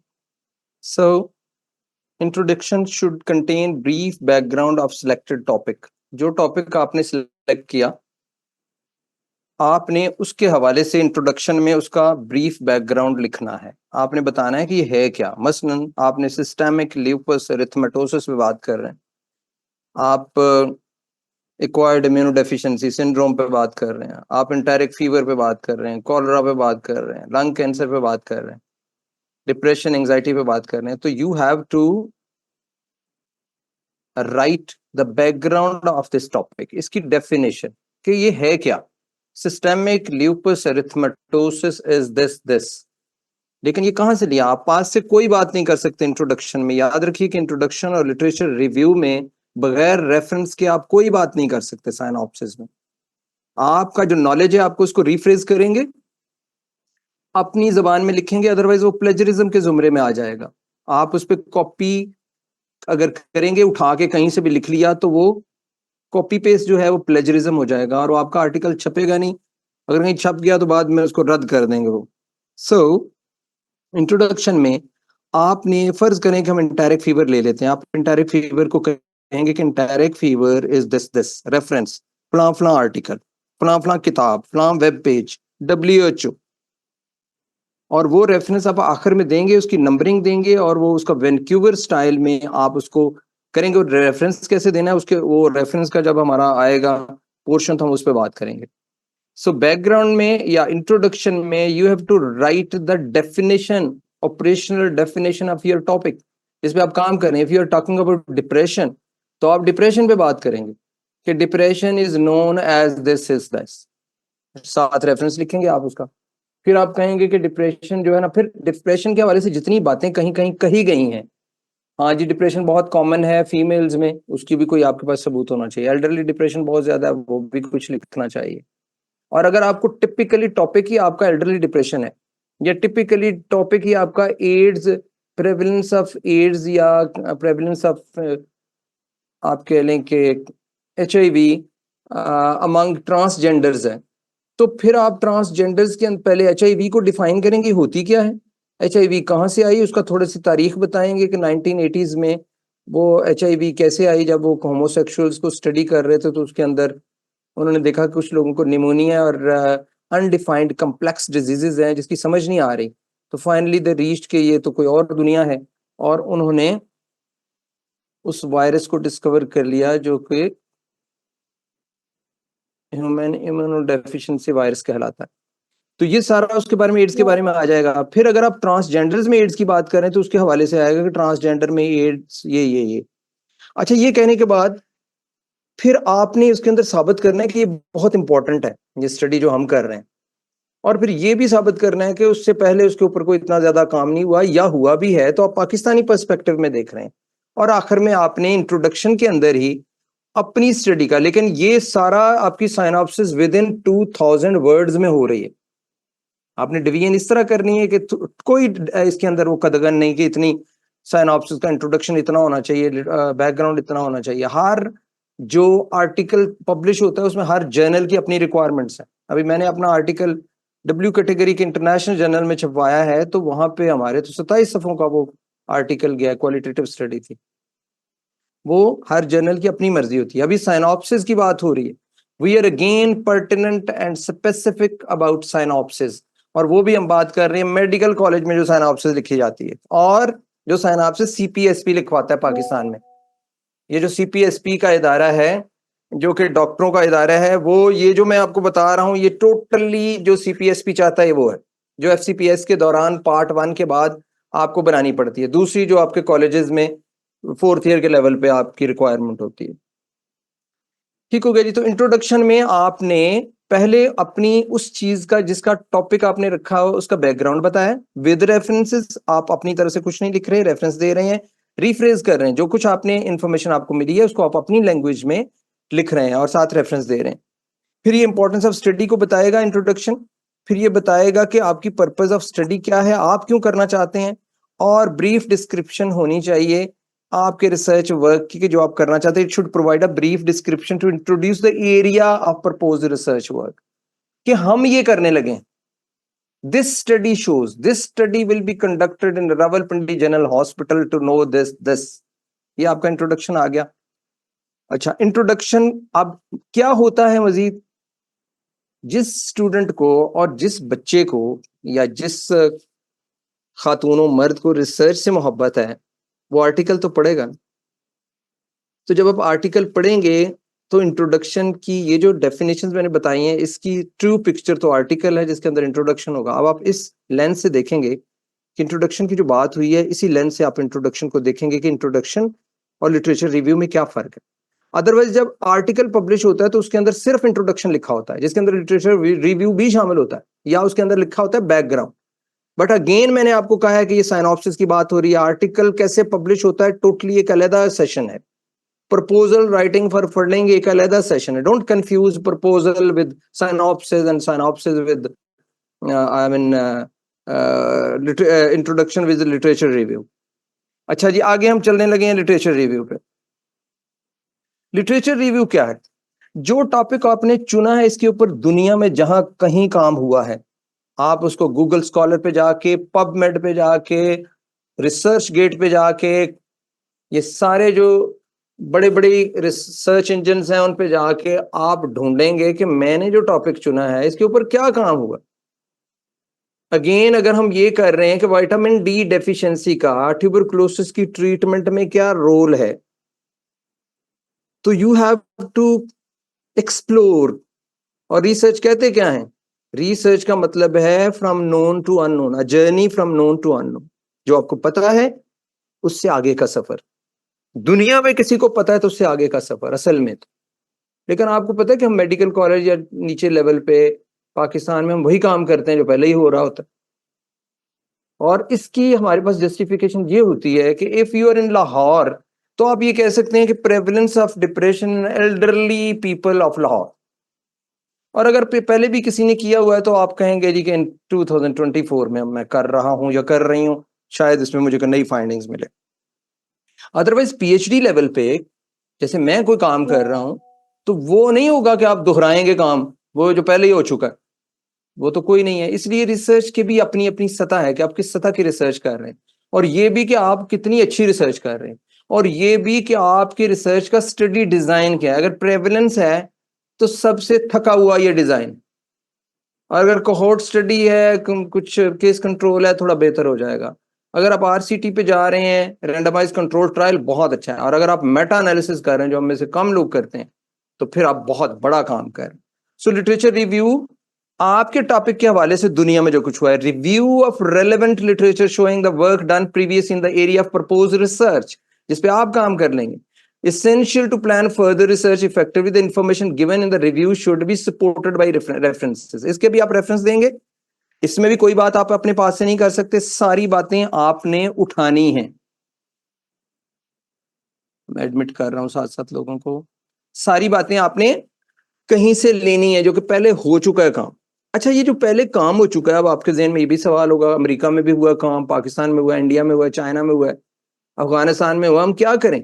So, introduction should contain brief background of selected topic. जो टॉपिक आपने सिलेक्ट किया, आपने उसके हवाले से इंट्रोडक्शन में उसका ब्रीफ बैकग्राउंड लिखना है। आपने बताना है कि ये है क्या। मसलन आपने सिस्टेमिक ल्यूपस एरिथमेटोसिस पे बात कर रहे हैं, आप एक्वायर्ड इम्यूनोडेफिशिएंसी सिंड्रोम पे बात कर रहे हैं, आप एंटेरिक फीवर पे बात कर रहे हैं, कॉलरा पे बात कर रहे हैं, लंग कैंसर पे बात कर रहे हैं, डिप्रेशन एंजाइटी पे बात कर रहे हैं, तो you have to write the background of this topic, इसकी डेफिनेशन कि ये है क्या। Systemic lupus erythematosus is this. लेकिन ये कहाँ से लिया? आप पास से कोई बात नहीं कर सकते इंट्रोडक्शन में। याद रखिए कि इंट्रोडक्शन और लिटरेचर रिव्यू में बगैर रेफरेंस के आप कोई बात नहीं कर सकते। साइनॉप्सिस में आपका जो नॉलेज है आपको उसको रिफ्रेज करेंगे, अपनी जबान में लिखेंगे, अदरवाइज वो प्लेजरिज्म के जुमरे में आ जाएगा। आप उस पर कॉपी अगर करेंगे, उठा के कहीं से भी लिख लिया, तो वो कॉपी पेस्ट जो है वो प्लेजरिज्म हो जाएगा और वो आपका आर्टिकल छपेगा नहीं। अगर कहीं छप गया तो बाद में उसको रद्द कर देंगे वो। सो इंट्रोडक्शन में आपने फर्ज करें कि हम एंटेरिक फीवर ले लेते हैं, आप एंटेरिक फीवर को कहेंगे कि enteric fever is this reference, फलां फलां आर्टिकल, फलां फलां किताब, फलां वेब पेज, WHO, और वो रेफरेंस आप आखिर में देंगे, उसकी नंबरिंग देंगे और वो उसका वैंक्यूवर स्टाइल में आप उसको करेंगे। रेफरेंस कैसे देना है उसके, वो रेफरेंस का जब हमारा आएगा पोर्शन तो हम उस पर बात करेंगे। सो बैकग्राउंड में या इंट्रोडक्शन में you have to write the definition, operational definition of your topic जिस पे आप काम करें। If you are talking about depression तो आप डिप्रेशन पे बात करेंगे कि depression is known as this is this, साथ रेफरेंस लिखेंगे आप उसका। फिर आप कहेंगे कि डिप्रेशन जो है ना, फिर डिप्रेशन के हवाले से जितनी बातें कहीं कहीं कही गई हैं, हाँ जी डिप्रेशन बहुत कॉमन है फीमेल्स में, उसकी भी कोई आपके पास सबूत होना चाहिए। एल्डरली डिप्रेशन बहुत ज्यादा है, वो भी कुछ लिखना चाहिए। और अगर आपको टिपिकली टॉपिक ही आपका एल्डरली डिप्रेशन है या टिपिकली टॉपिक ही आपका एड्स, प्रेवलेंस ऑफ एड्स या प्रेवलेंस ऑफ आप कह लें कि HIV अमंग ट्रांसजेंडर्स है, तो फिर आप ट्रांसजेंडर्स के पहले HIV को डिफाइन करेंगे होती क्या है, HIV कहाँ से आई, उसका थोड़ी सी तारीख बताएंगे कि 1980s में वो HIV कैसे आई। जब वो होमोसेक्सुअल्स को स्टडी कर रहे थे तो उसके अंदर उन्होंने देखा कि कुछ लोगों को निमोनिया और अनडिफाइंड कम्प्लेक्स डिजीजेज हैं जिसकी समझ नहीं आ रही। तो फाइनली दे रीच्ड के ये तो कोई और दुनिया है, और उन्होंने उस वायरस को डिस्कवर कर लिया जो कि ह्यूमन इम्यूनोडेफिशिएंसी वायरस कहलाता है। तो ये सारा उसके बारे में, एड्स के बारे में आ जाएगा। फिर अगर आप ट्रांसजेंडर्स में एड्स की बात करें तो उसके हवाले से आएगा कि ट्रांसजेंडर में एड्स ये। अच्छा, ये कहने के बाद फिर आपने उसके अंदर साबित करना है कि ये बहुत इंपॉर्टेंट है ये स्टडी जो हम कर रहे हैं, और फिर ये भी साबित करना है कि उससे पहले उसके ऊपर कोई इतना ज्यादा काम नहीं हुआ, या हुआ भी है तो आप पाकिस्तानी पर्सपेक्टिव में देख रहे हैं। और आखिर में आपने इंट्रोडक्शन के अंदर ही अपनी स्टडी का, लेकिन ये सारा आपकी साइनॉप्सिस विद इन 2000 वर्ड्स में हो रही है। आपने डिवीजन इस तरह करनी है कि कोई इसके अंदर वो कदगन नहीं कि इतनी साइनॉप्सिस का इंट्रोडक्शन इतना होना चाहिए, बैकग्राउंड इतना होना चाहिए। हर जो आर्टिकल पब्लिश होता है उसमें हर जर्नल की अपनी रिक्वायरमेंट्स है। अभी मैंने अपना आर्टिकल W कैटेगरी के इंटरनेशनल जर्नल में छपवाया है, तो वहां पे हमारे तो 27 सफ़ों का वो आर्टिकल गया, क्वालिटेटिव स्टडी थी। वो हर जर्नल की अपनी मर्जी होती है। अभी साइनॉप्सिस की बात हो रही है, we are again pertinent and specific about synopsis, और वो भी हम बात कर रहे हैं मेडिकल कॉलेज में जो साइनॉप्सिस लिखी जाती है और जो साइनॉप्सिस CPSP लिखवाता है पाकिस्तान में। ये जो CPSP का इदारा है, जो कि डॉक्टरों का इदारा है, वो ये जो मैं आपको बता रहा हूँ, ये टोटली जो CPSP चाहता है वो है, जो FCPS के दौरान पार्ट 1 के बाद आपको बनानी पड़ती है। दूसरी जो आपके कॉलेजेस में 4th ईयर के लेवल पे आपकी रिक्वायरमेंट होती है। ठीक हो गया जी। तो इंट्रोडक्शन में आपने पहले अपनी उस चीज का जिसका टॉपिक आपने रखा हो उसका बैकग्राउंड बताया विद रेफरेंसेस। आप अपनी तरफ से कुछ नहीं लिख रहे, रेफरेंस दे रहे हैं, रिफ्रेज कर रहे हैं, जो कुछ आपने इंफॉर्मेशन आपको मिली है उसको आप अपनी लैंग्वेज में लिख रहे हैं और साथ रेफरेंस दे रहे हैं। फिर ये इंपॉर्टेंस ऑफ स्टडी को बताएगा इंट्रोडक्शन, फिर ये बताएगा कि आपकी पर्पस ऑफ स्टडी क्या है, आप क्यों करना चाहते हैं, और ब्रीफ डिस्क्रिप्शन होनी चाहिए आपके रिसर्च वर्क की जो आप करना चाहते हैं। It should provide a brief description to introduce the area of proposed research work, कि हम ये करने लगे हैं। This study shows, this study will be conducted in Rawalpindi general hospital to know this. ये आपका इंट्रोडक्शन आ गया। अच्छा, इंट्रोडक्शन अब क्या होता है मजीद, जिस स्टूडेंट को और जिस बच्चे को या जिस खातून मर्द को रिसर्च से मोहब्बत है वो आर्टिकल तो पढ़ेगा। तो जब आप आर्टिकल पढ़ेंगे तो इंट्रोडक्शन की ये जो डेफिनेशंस मैंने बताई हैं, इसकी ट्रू पिक्चर तो आर्टिकल है जिसके अंदर इंट्रोडक्शन होगा। अब आप इस लेंस से देखेंगे कि इंट्रोडक्शन की जो बात हुई है, इसी लेंस से आप इंट्रोडक्शन को देखेंगे कि इंट्रोडक्शन और लिटरेचर रिव्यू में क्या फर्क है। अदरवाइज जब आर्टिकल पब्लिश होता है तो उसके अंदर सिर्फ इंट्रोडक्शन लिखा होता है, जिसके अंदर लिटरेचर रिव्यू भी शामिल होता है, या उसके अंदर लिखा होता है बैकग्राउंड। बट अगेन मैंने आपको कहा है कि ये साइनॉप्सिस की बात हो रही है। आर्टिकल कैसे पब्लिश होता है टोटली एक अलग सेशन है। प्रपोजल राइटिंग फॉर फंडिंग एक अलग सेशन है। Don't confuse proposal with synopsis and synopsis with introduction with literature review. अच्छा जी, आगे हम चलने लगे हैं लिटरेचर रिव्यू पे। लिटरेचर रिव्यू क्या है? जो टॉपिक आपने चुना है इसके ऊपर दुनिया में जहां कहीं काम हुआ है, आप उसको गूगल स्कॉलर पे जाके, पबमेड पे जाके, रिसर्च गेट पे जाके, ये सारे जो बड़े बड़ी रिसर्च इंजन हैं उन पे जाके आप ढूंढेंगे कि मैंने जो टॉपिक चुना है इसके ऊपर क्या काम हुआ। अगेन अगर हम ये कर रहे हैं कि विटामिन डी डेफिशिएंसी का ट्यूबरकुलोसिस की ट्रीटमेंट में क्या रोल है, तो यू हैव टू एक्सप्लोर। और रिसर्च कहते क्या है? रिसर्च का मतलब है from known to unknown, a journey from known to unknown. जो आपको पता है उससे आगे का सफर। दुनिया में किसी को पता है तो उससे आगे का सफर असल में तो। लेकिन आपको पता है कि हम मेडिकल कॉलेज या नीचे लेवल पे पाकिस्तान में हम वही काम करते हैं जो पहले ही हो रहा होता है। और इसकी हमारे पास जस्टिफिकेशन ये होती है कि if you are in Lahore तो आप ये कह सकते हैं कि prevalence of depression in elderly people of Lahore. और अगर पहले भी किसी ने किया हुआ है तो आप कहेंगे जी कि इन 2024 में मैं कर रहा हूं या कर रही हूं, शायद इसमें मुझे नई फाइंडिंग्स मिले। अदरवाइज पीएचडी लेवल पे जैसे मैं कोई काम कर रहा हूं तो वो नहीं होगा कि आप दोहराएंगे काम, वो जो पहले ही हो चुका है वो तो कोई नहीं है। इसलिए रिसर्च की भी अपनी अपनी सतह है कि आप किस सतह की रिसर्च कर रहे हैं, और ये भी कि आप कितनी अच्छी रिसर्च कर रहे हैं, और ये भी कि आपकी रिसर्च का स्टडी डिजाइन क्या है। अगर प्रेवलेंस है तो सबसे थका हुआ ये डिजाइन, और अगर कोहोर्ट स्टडी है, कुछ केस कंट्रोल है, थोड़ा बेहतर हो जाएगा। अगर आप आरसीटी पे जा रहे हैं, रैंडमाइज कंट्रोल ट्रायल, बहुत अच्छा है। और अगर आप मेटा एनालिसिस कर रहे हैं जो हम में से कम लोग करते हैं, तो फिर आप बहुत बड़ा काम कर रहे हैं। सो लिटरेचर रिव्यू आपके टॉपिक के हवाले से दुनिया में जो कुछ हुआ है, review of relevant literature showing the work done previous in the area of proposed research, जिस पे आप काम कर लेंगे। Essential to plan further research effectively, the information given in the review should be supported by references. इसके भी आप reference देंगे, इसमें भी कोई बात आप अपने पास से नहीं कर सकते, सारी बातें आपने उठानी हैं। मैं एडमिट कर रहा हूं साथ साथ लोगों को, सारी बातें आपने कहीं से लेनी है जो कि पहले हो चुका है काम। अच्छा, ये जो पहले काम हो चुका है, अब आपके ज़हन में ये भी सवाल होगा, अमेरिका में भी हुआ काम, पाकिस्तान में हुआ, इंडिया में हुआ, चाइना में हुआ, अफगानिस्तान में हुआ, हम क्या करें?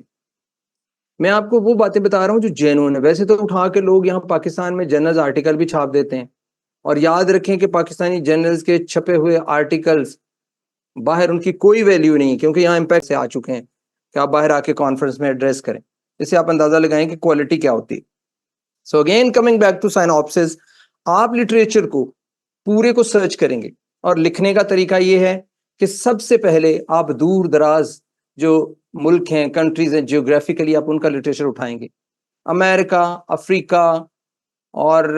मैं आपको वो बातें बता रहा हूँ जो जेन्युइन है। वैसे तो उठा के लोग यहाँ पाकिस्तान में जर्नल्स आर्टिकल भी छाप देते हैं, और याद रखें कि पाकिस्तानी जर्नल्स के छपे हुए आर्टिकल्स बाहर उनकी कोई वैल्यू नहीं, क्योंकि यहाँ इम्पैक्ट से आ चुके हैं कि आप बाहर आके कॉन्फ्रेंस में एड्रेस करें। इससे आप अंदाजा लगाएं कि क्वालिटी क्या होती है। So again coming back to synopsis, आप लिटरेचर को पूरे को सर्च करेंगे, और लिखने का तरीका ये है कि सबसे पहले आप दूर दराज जो मुल्क हैं, कंट्रीज हैं, जियोग्राफिकली आप उनका लिटरेचर उठाएंगे, अमेरिका, अफ्रीका, और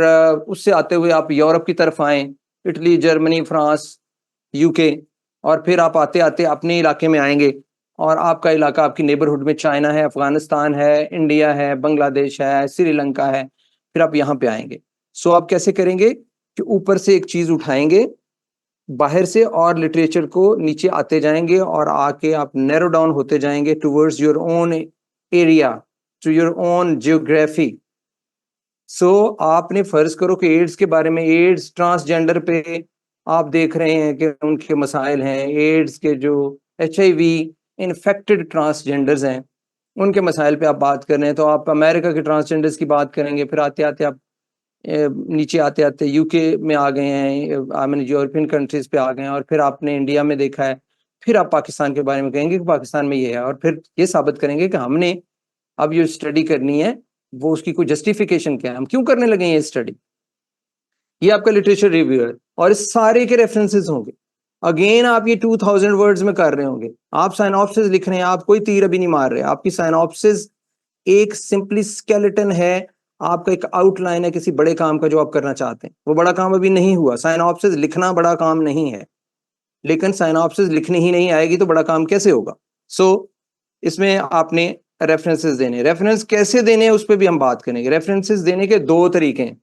उससे आते हुए आप यूरोप की तरफ आए, इटली, जर्मनी, फ्रांस, यूके, और फिर आप आते आते अपने इलाके में आएंगे, और आपका इलाका आपकी नेबरहुड में चाइना है, अफगानिस्तान है, इंडिया है, बांग्लादेश है, श्रीलंका है, फिर आप यहाँ पे आएंगे। सो आप कैसे करेंगे कि ऊपर से एक चीज उठाएंगे बाहर से और लिटरेचर को नीचे आते जाएंगे और आके आप नैरो डाउन होते जाएंगे towards your own area, to your own geography. So आपने फर्ज करो कि एड्स के बारे में, एड्स ट्रांसजेंडर पे आप देख रहे हैं कि उनके मसाइल हैं, एड्स के जो HIV इन्फेक्टेड ट्रांसजेंडर्स हैं उनके मसाइल पे आप बात कर रहे हैं, तो आप अमेरिका के ट्रांसजेंडर्स की बात करेंगे, फिर आते आते आप नीचे आते आते यूके में आ गए हैं, आई मीन यूरोपियन कंट्रीज पे आ गए हैं, और फिर आपने इंडिया में देखा है, फिर आप पाकिस्तान के बारे में कहेंगे कि पाकिस्तान में ये है, और फिर ये साबित करेंगे कि हमने अब ये स्टडी करनी है, वो उसकी कोई जस्टिफिकेशन क्या है, हम क्यों करने लगे ये स्टडी। ये आपका लिटरेचर रिव्यू है, और इस सारे के रेफरेंसेस होंगे। अगेन आप ये 2000 वर्ड्स में कर रहे होंगे, आप साइनॉप्सिस लिख रहे हैं, आप कोई तीर अभी नहीं मार रहे, आपकी साइनॉप्सिस एक सिंपली स्केलेटन है, आपका एक आउटलाइन है किसी बड़े काम का जो आप करना चाहते हैं। वो बड़ा काम अभी नहीं हुआ, साइनॉप्सिस लिखना बड़ा काम नहीं है, लेकिन साइनॉप्सिस लिखनी ही नहीं आएगी तो बड़ा काम कैसे होगा। सो इसमें आपने रेफरेंसेस देने, रेफरेंस कैसे देने उस पर भी हम बात करेंगे। रेफरेंसेस देने के दो तरीके हैं,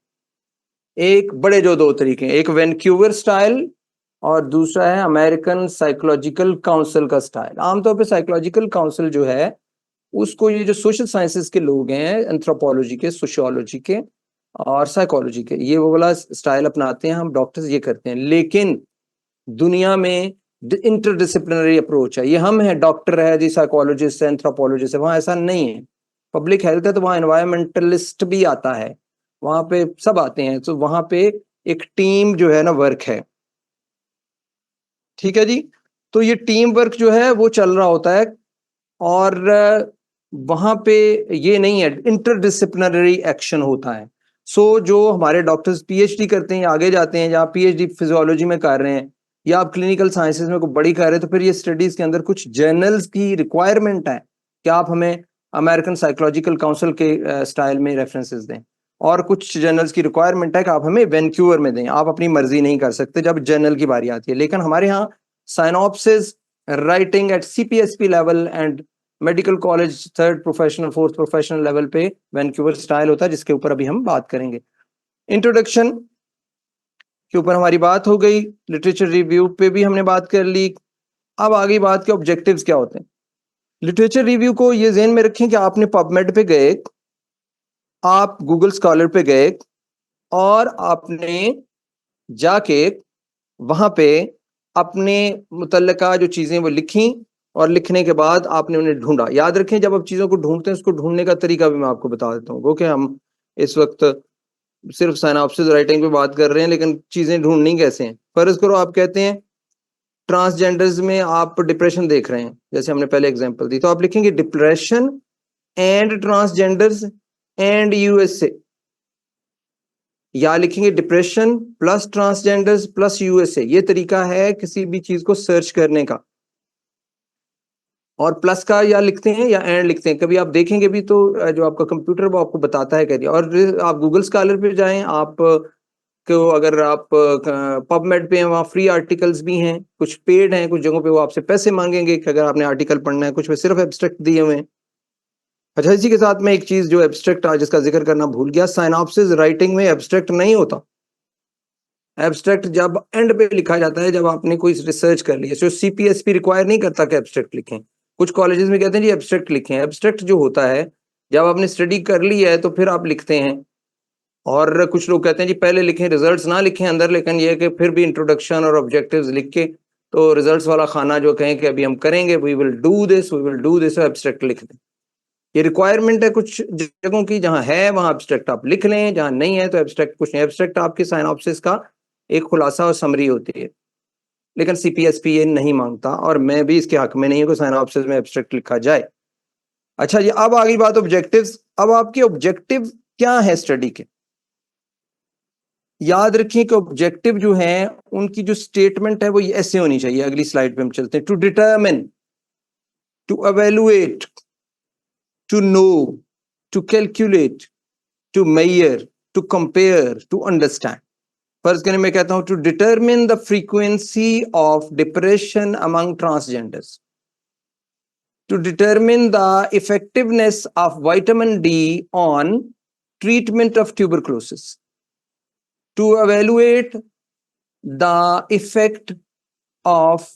एक बड़े जो दो तरीके हैं, एक वैंकूवर स्टाइल और दूसरा है अमेरिकन साइकोलॉजिकल काउंसिल का स्टाइल। आमतौर पे साइकोलॉजिकल काउंसिल जो है उसको ये जो सोशल साइंसेस के लोग हैं, एंथ्रोपोलॉजी के, सोशियोलॉजी के और साइकोलॉजी के, ये वो वाला स्टाइल अपनाते हैं, हम डॉक्टर्स ये करते हैं। लेकिन दुनिया में इंटरडिसिप्लिनरी अप्रोच है, ये हम हैं, डॉक्टर है जी, साइकोलॉजिस्ट है, एंथ्रोपोलॉजिस्ट है, वहाँ ऐसा नहीं है। पब्लिक हेल्थ है तो वहाँ एनवायरमेंटलिस्ट भी आता है, वहाँ पे सब आते हैं, तो वहाँ पे एक टीम जो है ना वर्क है, ठीक है जी। तो ये टीम वर्क जो है वो चल रहा होता है, और वहां पे ये नहीं है, इंटरडिसिप्लिनरी एक्शन होता है। सो जो हमारे डॉक्टर्स PhD करते हैं, आगे जाते हैं, या PhD फिजियोलॉजी में कर रहे हैं, या आप क्लिनिकल साइंसेज में कोई बड़ी कर रहे हैं, तो फिर ये स्टडीज के अंदर कुछ जर्नल्स की रिक्वायरमेंट है कि आप हमें अमेरिकन साइकोलॉजिकल काउंसिल के स्टाइल में रेफरेंसेस दें, और कुछ जर्नल्स की रिक्वायरमेंट है कि आप हमें वैंकूवर में दें। आप अपनी मर्जी नहीं कर सकते जब जर्नल की बारी आती है, लेकिन हमारे यहाँ synopsis writing at CPSP level and medical college 3rd professional 4th professional level पे वैंकूवर स्टाइल होता है, जिसके ऊपर अभी हम बात करेंगे। इंट्रोडक्शन के ऊपर हमारी बात हो गई, लिटरेचर रिव्यू पे भी हमने बात कर ली। अब आगे बात के ऑब्जेक्टिव्स क्या होते हैं। लिटरेचर रिव्यू को ये ज़हन में रखें कि आपने पबमेड पे गए, आप गूगल स्कॉलर पे गए, और आपने जाके वहां पे अपने मुतल्लिका जो चीजें वो लिखी, और लिखने के बाद आपने उन्हें ढूंढा। याद रखें जब आप चीजों को ढूंढते हैं, उसको ढूंढने का तरीका भी मैं आपको बता देता हूँ, क्योंकि हम इस वक्त सिर्फ साइनॉप्सिस राइटिंग पे बात कर रहे हैं, लेकिन चीजें ढूंढनी कैसे हैं। फर्ज करो आप कहते हैं ट्रांसजेंडर्स में आप डिप्रेशन देख रहे हैं, जैसे हमने पहले एग्जांपल दी, तो आप लिखेंगे depression and transgenders and USA, या लिखेंगे depression plus transgenders plus USA। ये तरीका है किसी भी चीज को सर्च करने का, और प्लस का या लिखते हैं या एंड लिखते हैं। कभी आप देखेंगे भी तो जो आपका कंप्यूटर वो आपको बताता है करिए। और आप गूगल स्कॉलर पे जाएं, आप को अगर आप पबमेड पे हैं, वहाँ फ्री आर्टिकल्स भी हैं, कुछ पेड हैं, कुछ जगहों पे वो आपसे पैसे मांगेंगे कि अगर आपने आर्टिकल पढ़ना है, कुछ पे सिर्फ एब्स्ट्रैक्ट दिए हुए हैं। अच्छा, इसी के साथ में एक चीज जो एब्स्ट्रैक्ट आज जिसका जिक्र करना भूल गया, साइनॉप्सिस राइटिंग में एब्स्ट्रैक्ट नहीं होता। एब्स्ट्रैक्ट जब एंड पे लिखा जाता है, जब आपने कोई रिसर्च कर ली है। सो CPSP रिक्वायर नहीं करता कि एब्स्ट्रैक्ट लिखें। कुछ कॉलेजेस में कहते हैं जी एब्स्ट्रैक्ट लिखें। एब्स्ट्रैक्ट जो होता है, जब आपने स्टडी कर ली है तो फिर आप लिखते हैं। और कुछ लोग कहते हैं जी पहले लिखें, रिजल्ट्स ना लिखें अंदर, लेकिन ये है कि फिर भी इंट्रोडक्शन और ऑब्जेक्टिव्स लिख के तो रिजल्ट्स वाला खाना जो कहें कि अभी हम करेंगे, we will do this, abstract लिख दें। ये रिक्वायरमेंट है कुछ जगहों की, जहां है वहां एब्स्ट्रैक्ट आप लिख लें, जहां नहीं है तो एब्स्ट्रैक्ट कुछ नहीं। एब्स्ट्रैक्ट आपके साइनॉप्सिस का एक खुलासा और समरी होती है, लेकिन CPSP ये नहीं मांगता, और मैं भी इसके हक में नहीं हूं कि साइनॉप्सिस में एब्स्ट्रैक्ट लिखा जाए। अच्छा जी, अब आगे बात ऑब्जेक्टिव्स। अब आपके ऑब्जेक्टिव क्या है स्टडी के। याद रखिए कि ऑब्जेक्टिव जो है उनकी जो स्टेटमेंट है वो ऐसे होनी चाहिए। अगली स्लाइड पे हम चलते हैं। To determine to evaluate, to know, to calculate, to measure, to compare, to understand. फर्ज करें मैं कहता हूं to determine the frequency of depression among transgenders, to determine the effectiveness of vitamin D on treatment of tuberculosis, to evaluate the effect of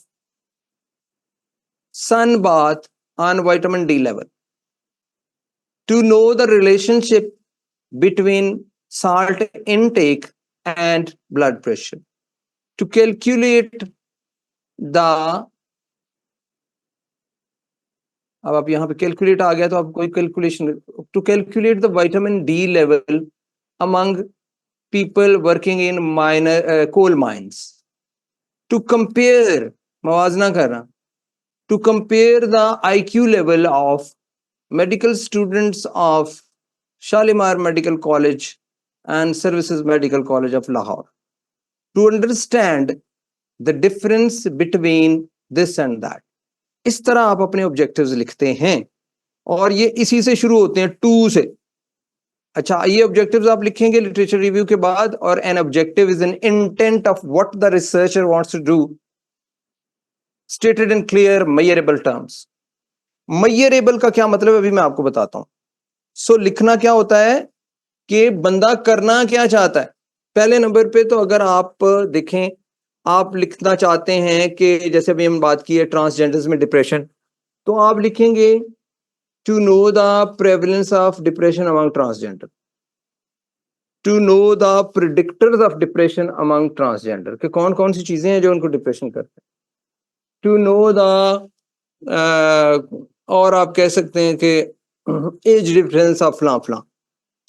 sun bath on vitamin D level, to know the relationship between salt intake and blood pressure, to calculate the, अब आप यहाँ पे calculate आ गया तो आप कोई calculation, to calculate the vitamin D level among people working in coal mines, to compare, मवाजना करना, to compare the IQ level of medical students of Shalimar Medical College and Services Medical College of Lahore, to understand the difference between this and that. इस तरह आप अपने objectives लिखते हैं और ये इसी से शुरू होते हैं, टू से। अच्छा, ये ऑब्जेक्टिव्स आप लिखेंगे लिटरेचर रिव्यू के बाद, और an objective is an intent of what the researcher wants to do, stated in clear measurable terms. Measurable का क्या मतलब है अभी मैं आपको बताता हूं। सो लिखना क्या होता है कि बंदा करना क्या चाहता है। पहले नंबर पे तो अगर आप देखें, आप लिखना चाहते हैं कि जैसे अभी हम बात की है ट्रांसजेंडर्स में डिप्रेशन, तो आप लिखेंगे to know the prevalence of depression among transgender, to know the predictors of depression among transgender, कि कौन कौन सी चीजें हैं जो उनको डिप्रेशन करते हैं, to know the और आप कह सकते हैं कि एज डिफरेंस ऑफ फलां फलां।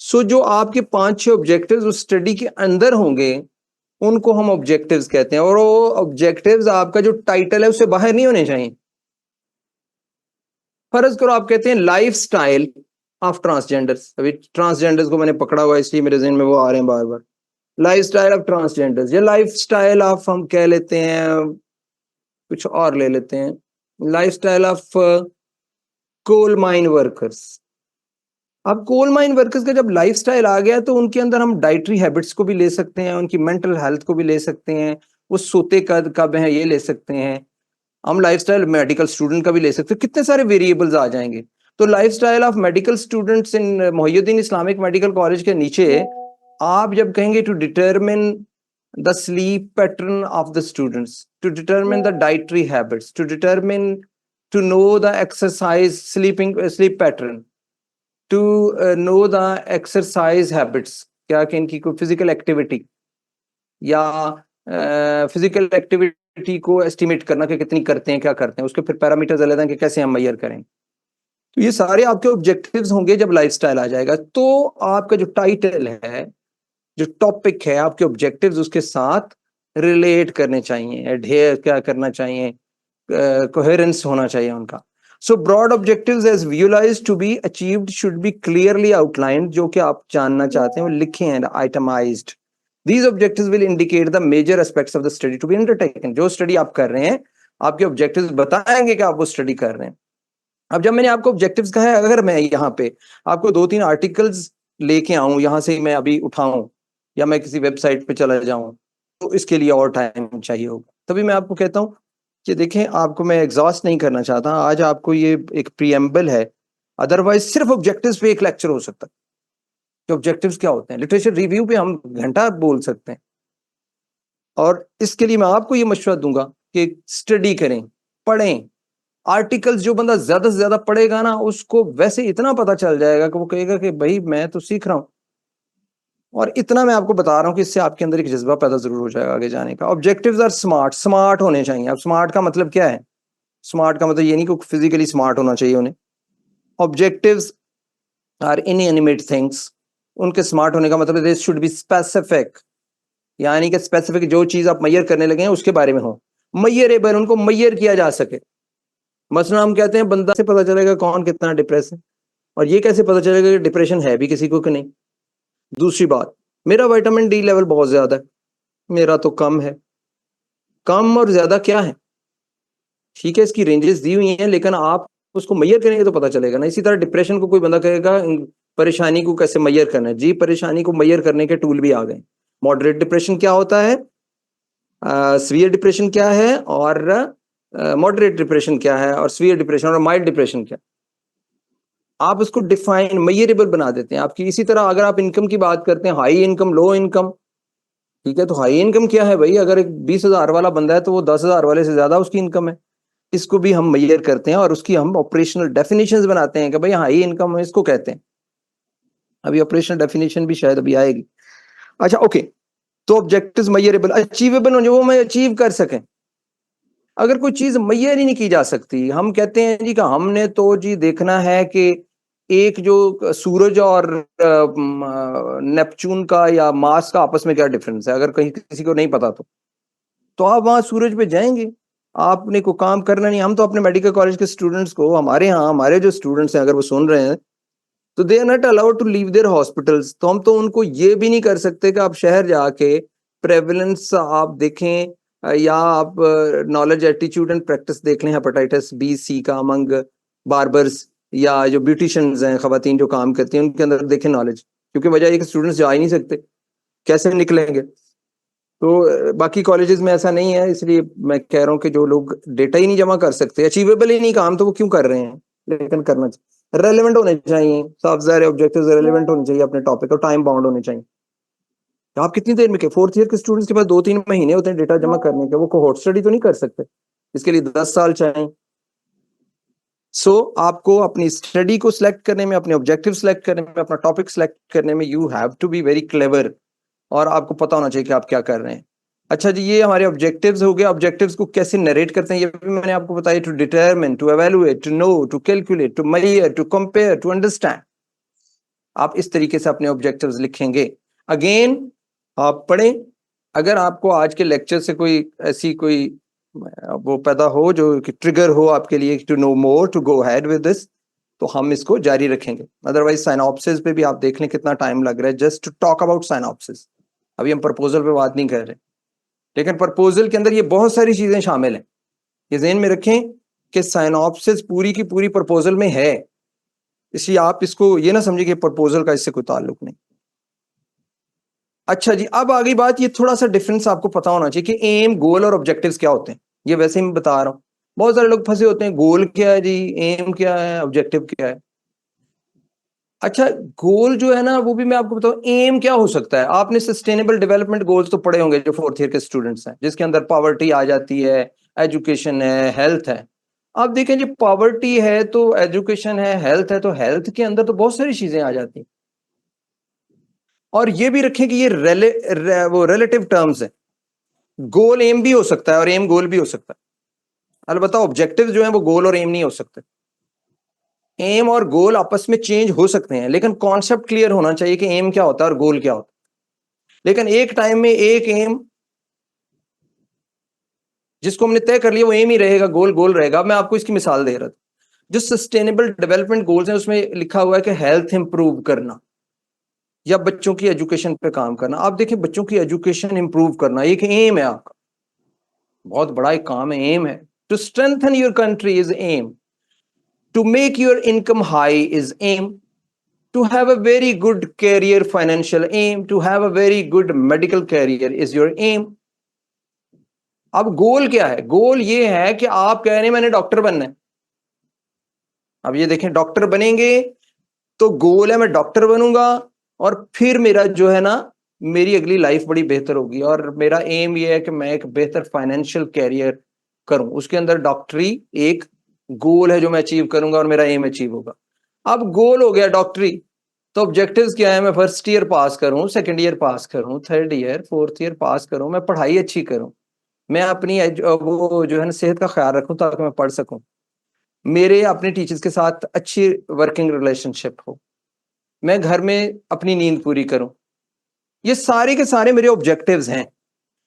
सो जो आपके 5-6 ऑब्जेक्टिव्स उस स्टडी के अंदर होंगे उनको हम ऑब्जेक्टिव्स कहते हैं, और वो ऑब्जेक्टिव्स आपका जो टाइटल है उससे बाहर नहीं होने चाहिए। फर्ज करो आप कहते हैं लाइफ स्टाइल ऑफ ट्रांसजेंडर्स, अभी ट्रांसजेंडर्स को मैंने पकड़ा हुआ है इसलिए मेरे ज़हन में वो आ रहे हैं बार बार, लाइफ स्टाइल ऑफ ट्रांसजेंडर्स, या लाइफ स्टाइल ऑफ, हम कह लेते हैं कुछ और ले लेते हैं, lifestyle of coal mine workers. अब कोल माइन वर्कर्स का जब लाइफ स्टाइल आ गया तो उनके अंदर हम डाइटरी हैबिट्स को भी ले सकते हैं, उनकी मेंटल हेल्थ को भी ले सकते हैं, वो सोते कब हैं ये ले सकते हैं, हम लाइफस्टाइल मेडिकल स्टूडेंट का भी ले सकते हैं, कितने सारे वेरिएबल्स आ जाएंगे। तो lifestyle of medical students in Mohiuddin Islamic medical college के नीचे आप जब कहेंगे to determine the sleep pattern of the students, to determine the dietary habits, to determine, to know the exercise sleep pattern, to know the exercise habits, क्या कि इनकी कोई physical activity या फिजिकल एक्टिविटी को एस्टिमेट करना कि कितनी करते हैं, क्या करते हैं, उसके फिर पैरामीटर्स अलग हैं कि कैसे हम मेजर करें। तो ये सारे आपके ऑब्जेक्टिव्स होंगे जब लाइफस्टाइल आ जाएगा। तो आपका जो टाइटल है, जो टॉपिक है, आपके ऑब्जेक्टिव्स उसके साथ रिलेट करने चाहिए, एडहेयर क्या करना चाहिए, कोहेरेंस होना चाहिए उनका। So broad objectives as visualised to be achieved should be clearly outlined, जो कि आप जानना चाहते हैं वो लिखे हैं, itemised. These objectives will indicate the major aspects of the study to be undertaken. जो स्टडी आप कर रहे हैं आपके ऑब्जेक्टिव्स बताएंगे कि आप वो स्टडी कर रहे हैं। अब जब मैंने आपको ऑब्जेक्टिव्स कहा है, अगर मैं यहाँ पे आपको 2-3 आर्टिकल्स लेके आऊं, यहाँ से मैं अभी उठाऊं या मैं किसी वेबसाइट पे चला जाऊं, तो इसके लिए और टाइम चाहिए होगा। तभी मैं आपको कहता हूँ कि देखें, आपको मैं एग्जॉस्ट नहीं करना चाहता, आज आपको ये एक प्रीएम्बल है, अदरवाइज सिर्फ ऑब्जेक्टिव्स पे एक लेक्चर हो सकता है। ऑब्जेक्टिव्स क्या होते हैं, लिटरेचर रिव्यू पे हम घंटा बोल सकते हैं, और इसके लिए मैं आपको ये मशवरा दूंगा कि स्टडी करें, पढ़ें आर्टिकल्स। जो बंदा ज्यादा से ज्यादा पढ़ेगा ना, उसको वैसे इतना पता चल जाएगा कि वो कहेगा कि भाई मैं तो सीख रहा हूं, और इतना मैं आपको बता रहा हूं कि इससे आपके अंदर एक जज्बा पैदा जरूर हो जाएगा आगे जाने का। ऑब्जेक्टिव्स आर स्मार्ट, स्मार्ट होने चाहिए। अब स्मार्ट का मतलब क्या है? स्मार्ट का मतलब ये नहीं कि फिजिकली स्मार्ट होना चाहिए उन्हें। ऑब्जेक्टिव्स आर इनएनिमेट थिंग्स, उनके स्मार्ट होने का मतलब दिस शुड बी स्पेसिफिक, यानी कि स्पेसिफिक जो चीज आप मेजर करने लगे हैं उसके बारे में हो, मेजरेबल, उनको मेजर किया जा सके। मसलन हम कहते हैं बंदा से पता चलेगा कौन कितना डिप्रेस है, और ये कैसे पता चलेगा कि डिप्रेशन है भी किसी को कि नहीं। दूसरी बात, मेरा विटामिन डी लेवल बहुत ज्यादा है, मेरा तो कम है। कम और ज्यादा क्या है? ठीक है, इसकी रेंजेस दी हुई हैं, लेकिन आप उसको मैयर करेंगे तो पता चलेगा ना। इसी तरह डिप्रेशन को कोई बंदा कहेगा परेशानी को कैसे मैयर करना है, जी परेशानी को मैयर करने के टूल भी आ गए। मॉडरेट डिप्रेशन क्या होता है, सीवियर डिप्रेशन क्या है, और मॉडरेट डिप्रेशन क्या है, और सीवियर डिप्रेशन और माइल्ड डिप्रेशन क्या है, आप उसको डिफाइन मैयरेबल बना देते हैं आपकी। इसी तरह अगर आप इनकम की बात करते हैं, हाई इनकम, लो इनकम, ठीक है, तो हाई इनकम क्या है भाई, अगर एक 20,000 वाला बंदा है तो वो 10,000 वाले से ज्यादा उसकी इनकम है। इसको भी हम मैयर करते हैं और उसकी हम ऑपरेशनल डेफिनेशंस बनाते हैं कि भाई हाई इनकम है, इसको कहते हैं। अभी ऑपरेशनल डेफिनेशन भी शायद अभी आएगी। अच्छा ओके, तो ऑब्जेक्टिव्स मैयरेबल, अचीवेबल हो, जो वो मैं अचीव कर सकें। अगर कोई चीज मैयर ही नहीं की जा सकती, हम कहते हैं जी कि हमने तो जी देखना है कि एक जो सूरज और नेपच्यून का या मार्स का आपस में क्या डिफरेंस है, अगर कहीं किसी को नहीं पता तो आप वहां सूरज पे जाएंगे, आपने को काम करना नहीं। हम तो अपने मेडिकल कॉलेज के स्टूडेंट्स को, हमारे यहाँ हमारे जो स्टूडेंट्स हैं अगर वो सुन रहे हैं, तो they are not allowed to leave their hospitals. तो हम तो उनको ये भी नहीं कर सकते कि आप शहर जाके प्रेवलेंस आप देखें या आप नॉलेज एटीट्यूड एंड प्रैक्टिस देख लें हेपेटाइटिस बी सी का अमंग बार्बर्स या जो ब्यूटिशियंस हैं, खवातीन जो काम करती हैं, उनके अंदर देखें नॉलेज। क्योंकि वजह ये कि स्टूडेंट्स जा ही नहीं सकते, कैसे निकलेंगे। तो बाकी कॉलेजेस में ऐसा नहीं है, इसलिए मैं कह रहा हूँ कि जो लोग डेटा ही नहीं जमा कर सकते, अचीवेबल ही नहीं काम, तो वो क्यों कर रहे हैं। लेकिन करना चाहिए, रेलेवेंट होने चाहिए, साफ ज़ाहिर ऑब्जेक्टिव्स रेलेवेंट होने चाहिए अपने टॉपिक और टाइम बाउंड होने चाहिए। आप कितनी देर में के 4th ईयर के स्टूडेंट्स के पास 2-3 महीने होते हैं डेटा जमा करने के, वो कोहोर्ट स्टडी तो नहीं कर सकते, इसके लिए 10 साल चाहिए। सो आपको अपनी स्टडी को सिलेक्ट करने में, अपने ऑब्जेक्टिव सिलेक्ट करने में, अपना टॉपिक सिलेक्ट करने में you have to be very clever, और आपको पता होना चाहिए कि आप क्या कर रहे हैं। अच्छा जी, ये हमारे ऑब्जेक्टिव्स हो गए। ऑब्जेक्टिव्स को कैसे नरेट करते हैं ये भी मैंने आपको बताया, to determine, to evaluate, to know, to calculate, to measure, to compare, to understand. आप इस तरीके से अपने ऑब्जेक्टिव्स लिखेंगे। अगेन आप पढ़ें, अगर आपको आज के लेक्चर से कोई ऐसी कोई वो पैदा हो जो कि ट्रिगर हो आपके लिए to know more, to go ahead with this, तो हम इसको जारी रखेंगे। अदरवाइज साइनॉप्सिस पे भी आप देख लें कितना टाइम लग रहा है just to talk about synopsis. अभी हम प्रपोजल पे बात नहीं कर रहे, लेकिन प्रपोजल के अंदर ये बहुत सारी चीजें शामिल हैं। ये ज़हन में रखें कि साइनॉप्सिस पूरी की पूरी प्रपोजल में है, इसलिए आप इसको ये ना समझिए कि प्रपोजल का इससे कोई ताल्लुक नहीं। अच्छा जी, अब आगे बात, ये थोड़ा सा डिफरेंस आपको पता होना चाहिए कि एम, गोल और ऑब्जेक्टिव्स क्या होते हैं। ये वैसे ही मैं बता रहा हूँ, बहुत सारे लोग फंसे होते हैं, गोल क्या है जी, एम क्या है, ऑब्जेक्टिव क्या है। अच्छा, गोल जो है ना वो भी मैं आपको बताऊं, एम क्या हो सकता है। आपने सस्टेनेबल डेवलपमेंट गोल्स तो पढ़े होंगे जो 4th ईयर के स्टूडेंट्स हैं, जिसके अंदर पॉवर्टी आ जाती है, एजुकेशन है, हेल्थ है। आप देखें जी, पॉवर्टी है तो एजुकेशन है, हेल्थ है तो हेल्थ के अंदर तो बहुत सारी चीजें आ जाती हैं। और ये भी रखें कि ये वो रिलेटिव टर्म्स है। गोल एम भी हो सकता है और एम गोल भी हो सकता है। अलबत्ता ऑब्जेक्टिव जो है वो गोल और एम नहीं हो सकते। एम और गोल आपस में चेंज हो सकते हैं, लेकिन कॉन्सेप्ट क्लियर होना चाहिए कि एम क्या होता है और गोल क्या होता है। लेकिन एक टाइम में एक एम जिसको हमने तय कर लिया वो एम ही रहेगा, गोल गोल रहेगा। मैं आपको इसकी मिसाल दे रहा था, जो सस्टेनेबल डेवलपमेंट गोल्स हैं उसमें लिखा हुआ है कि हेल्थ इंप्रूव करना या बच्चों की एजुकेशन पे काम करना। आप देखिए, बच्चों की एजुकेशन इंप्रूव करना एक एम है आपका, बहुत बड़ा एक काम है, एम है। To strengthen your country is aim, to make your income high is aim, to have a very good career, financial aim, to have a very good medical career is your aim. अब गोल क्या है? गोल ये है कि आप कह रहे हैं मैंने डॉक्टर बनना है। अब ये देखें, डॉक्टर बनेंगे तो गोल है मैं डॉक्टर बनूंगा और फिर मेरा जो है ना, मेरी अगली लाइफ बड़ी बेहतर होगी और मेरा एम ये है कि मैं एक बेहतर फाइनेंशियल कैरियर करूं। उसके अंदर डॉक्टरी एक गोल है जो मैं अचीव करूंगा और मेरा एम अचीव होगा। अब गोल हो गया डॉक्टरी, तो ऑब्जेक्टिव्स क्या है? मैं 1st ईयर पास करूं, 2nd ईयर पास करूं, 3rd ईयर, 4th ईयर पास करूं, मैं पढ़ाई अच्छी करूं, मैं अपनी वो जो है ना सेहत का ख्याल रखूं ताकि मैं पढ़ सकूं, मेरे अपने टीचर्स के साथ अच्छी वर्किंग रिलेशनशिप हो, मैं घर में अपनी नींद पूरी करूं। ये सारे के सारे मेरे ऑब्जेक्टिव्स हैं